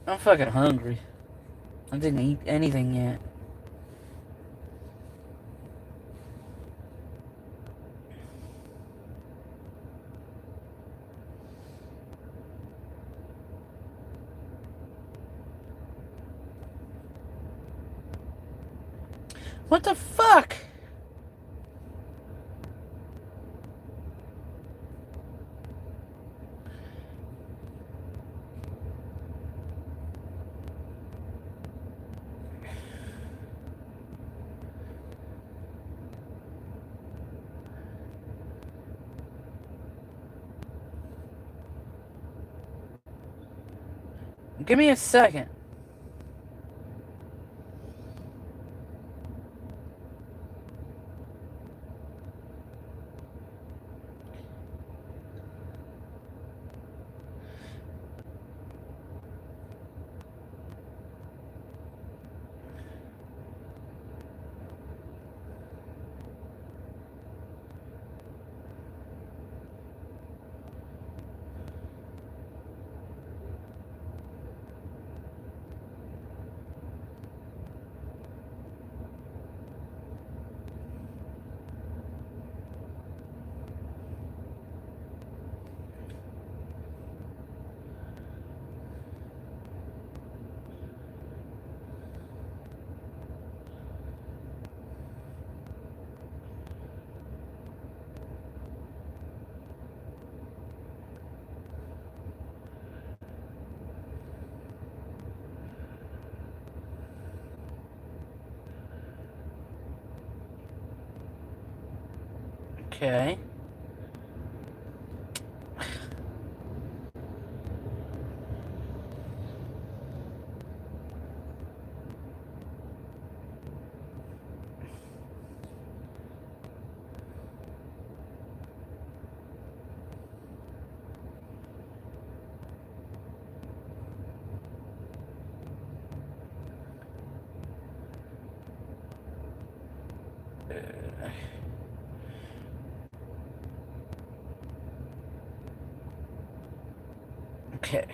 I'm fucking hungry. I didn't eat anything yet. What the fuck? Give me a second. Okay. Okay.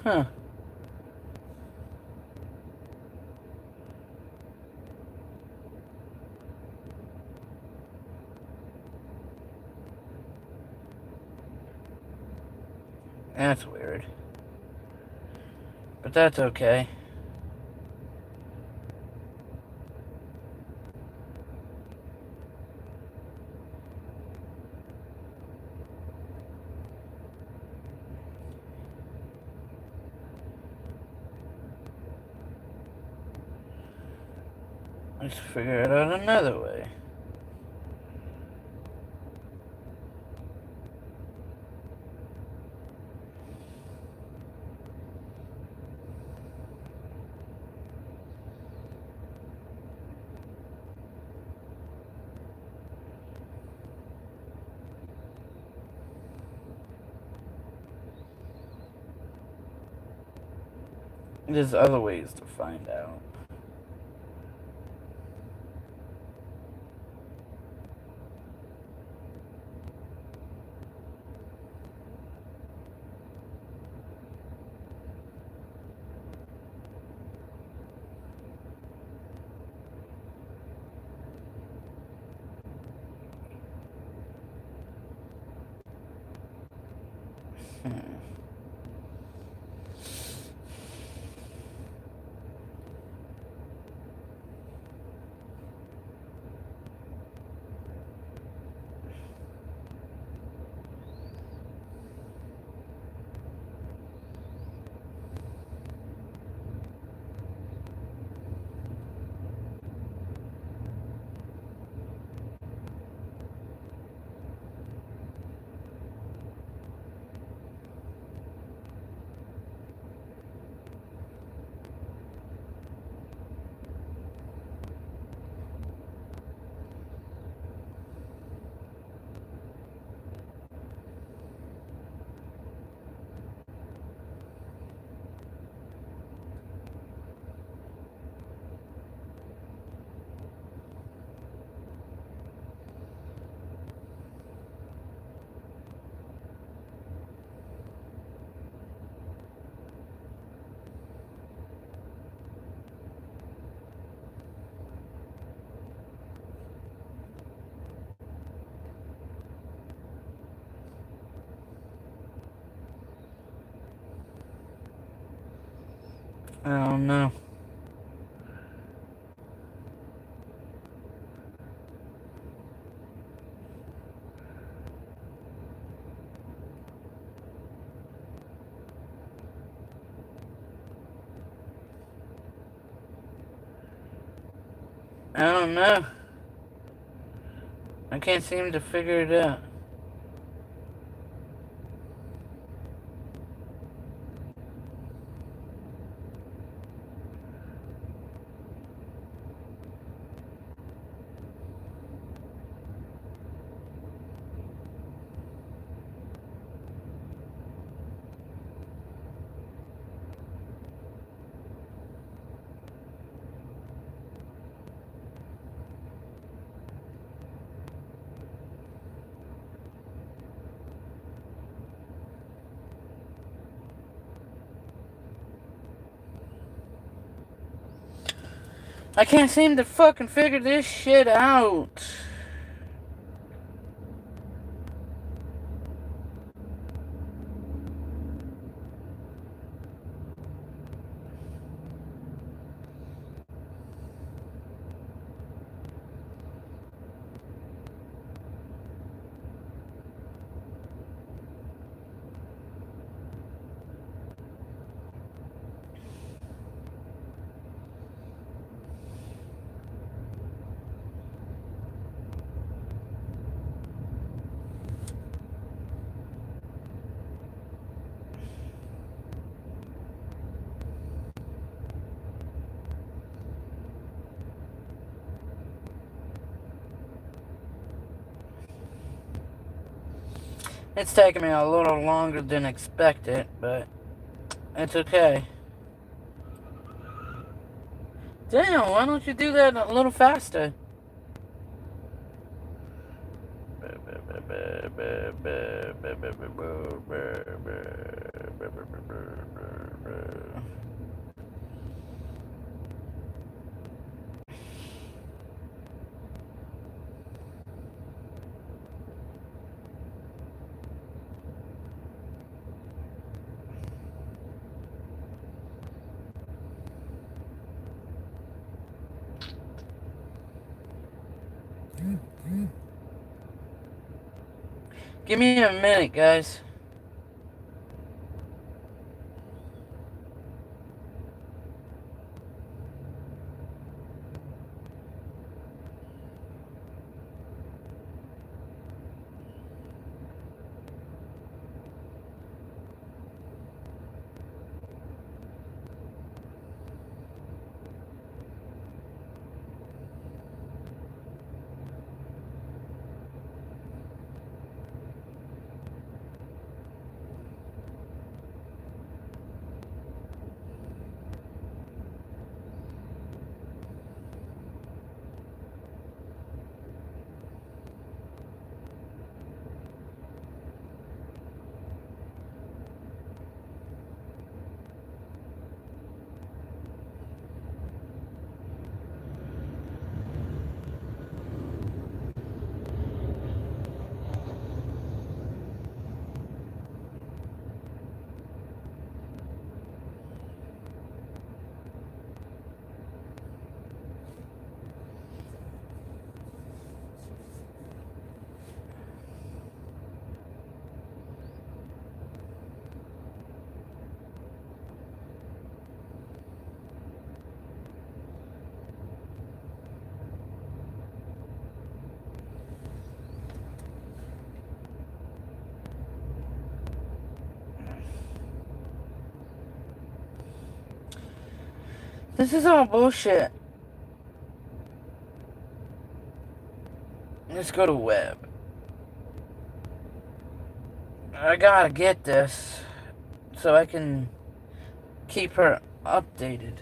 Huh. That's weird. But that's okay. Let's figure it out another way. There's other ways to find out. I don't know. I don't know. I can't seem to figure it out. I can't seem to fucking figure this shit out. It's taking me a little longer than expected, but it's okay. Damn, why don't you do that a little faster? Give me a minute, guys. This is all bullshit. Let's go to web. I gotta get this so I can keep her updated.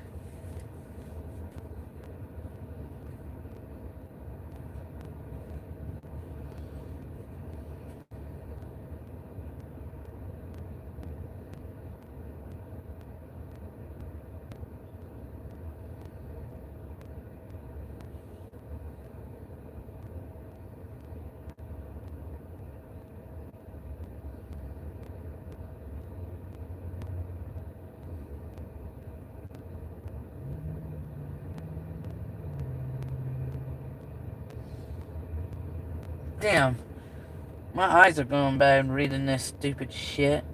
Damn. My eyes are going bad reading this stupid shit.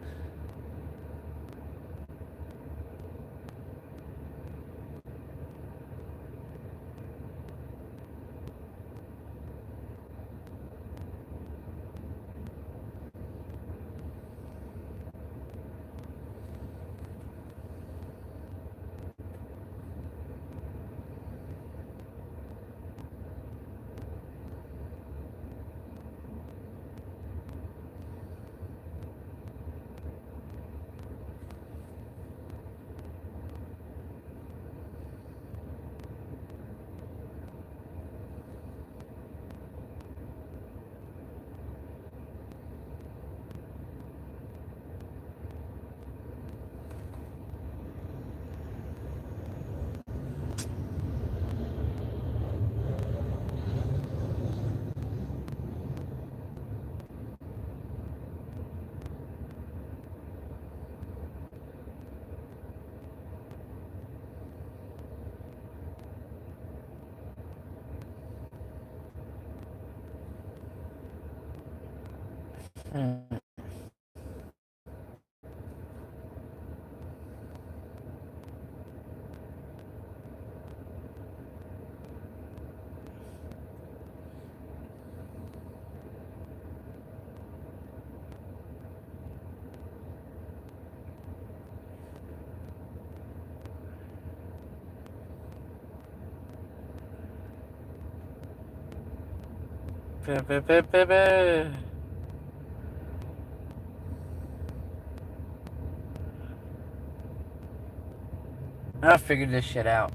I figured this shit out.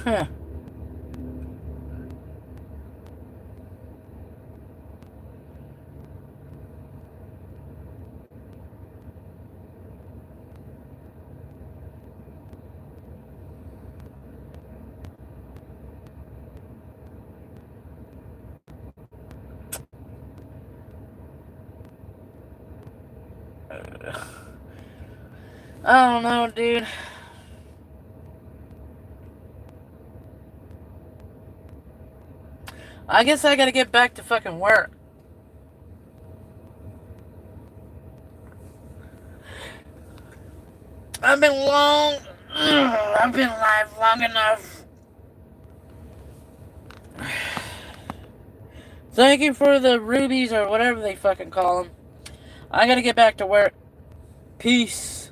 Huh. I don't know, dude. I guess I gotta get back to fucking work. I've been live long enough. Thank you for the rubies or whatever they fucking call them. I gotta get back to work. Peace.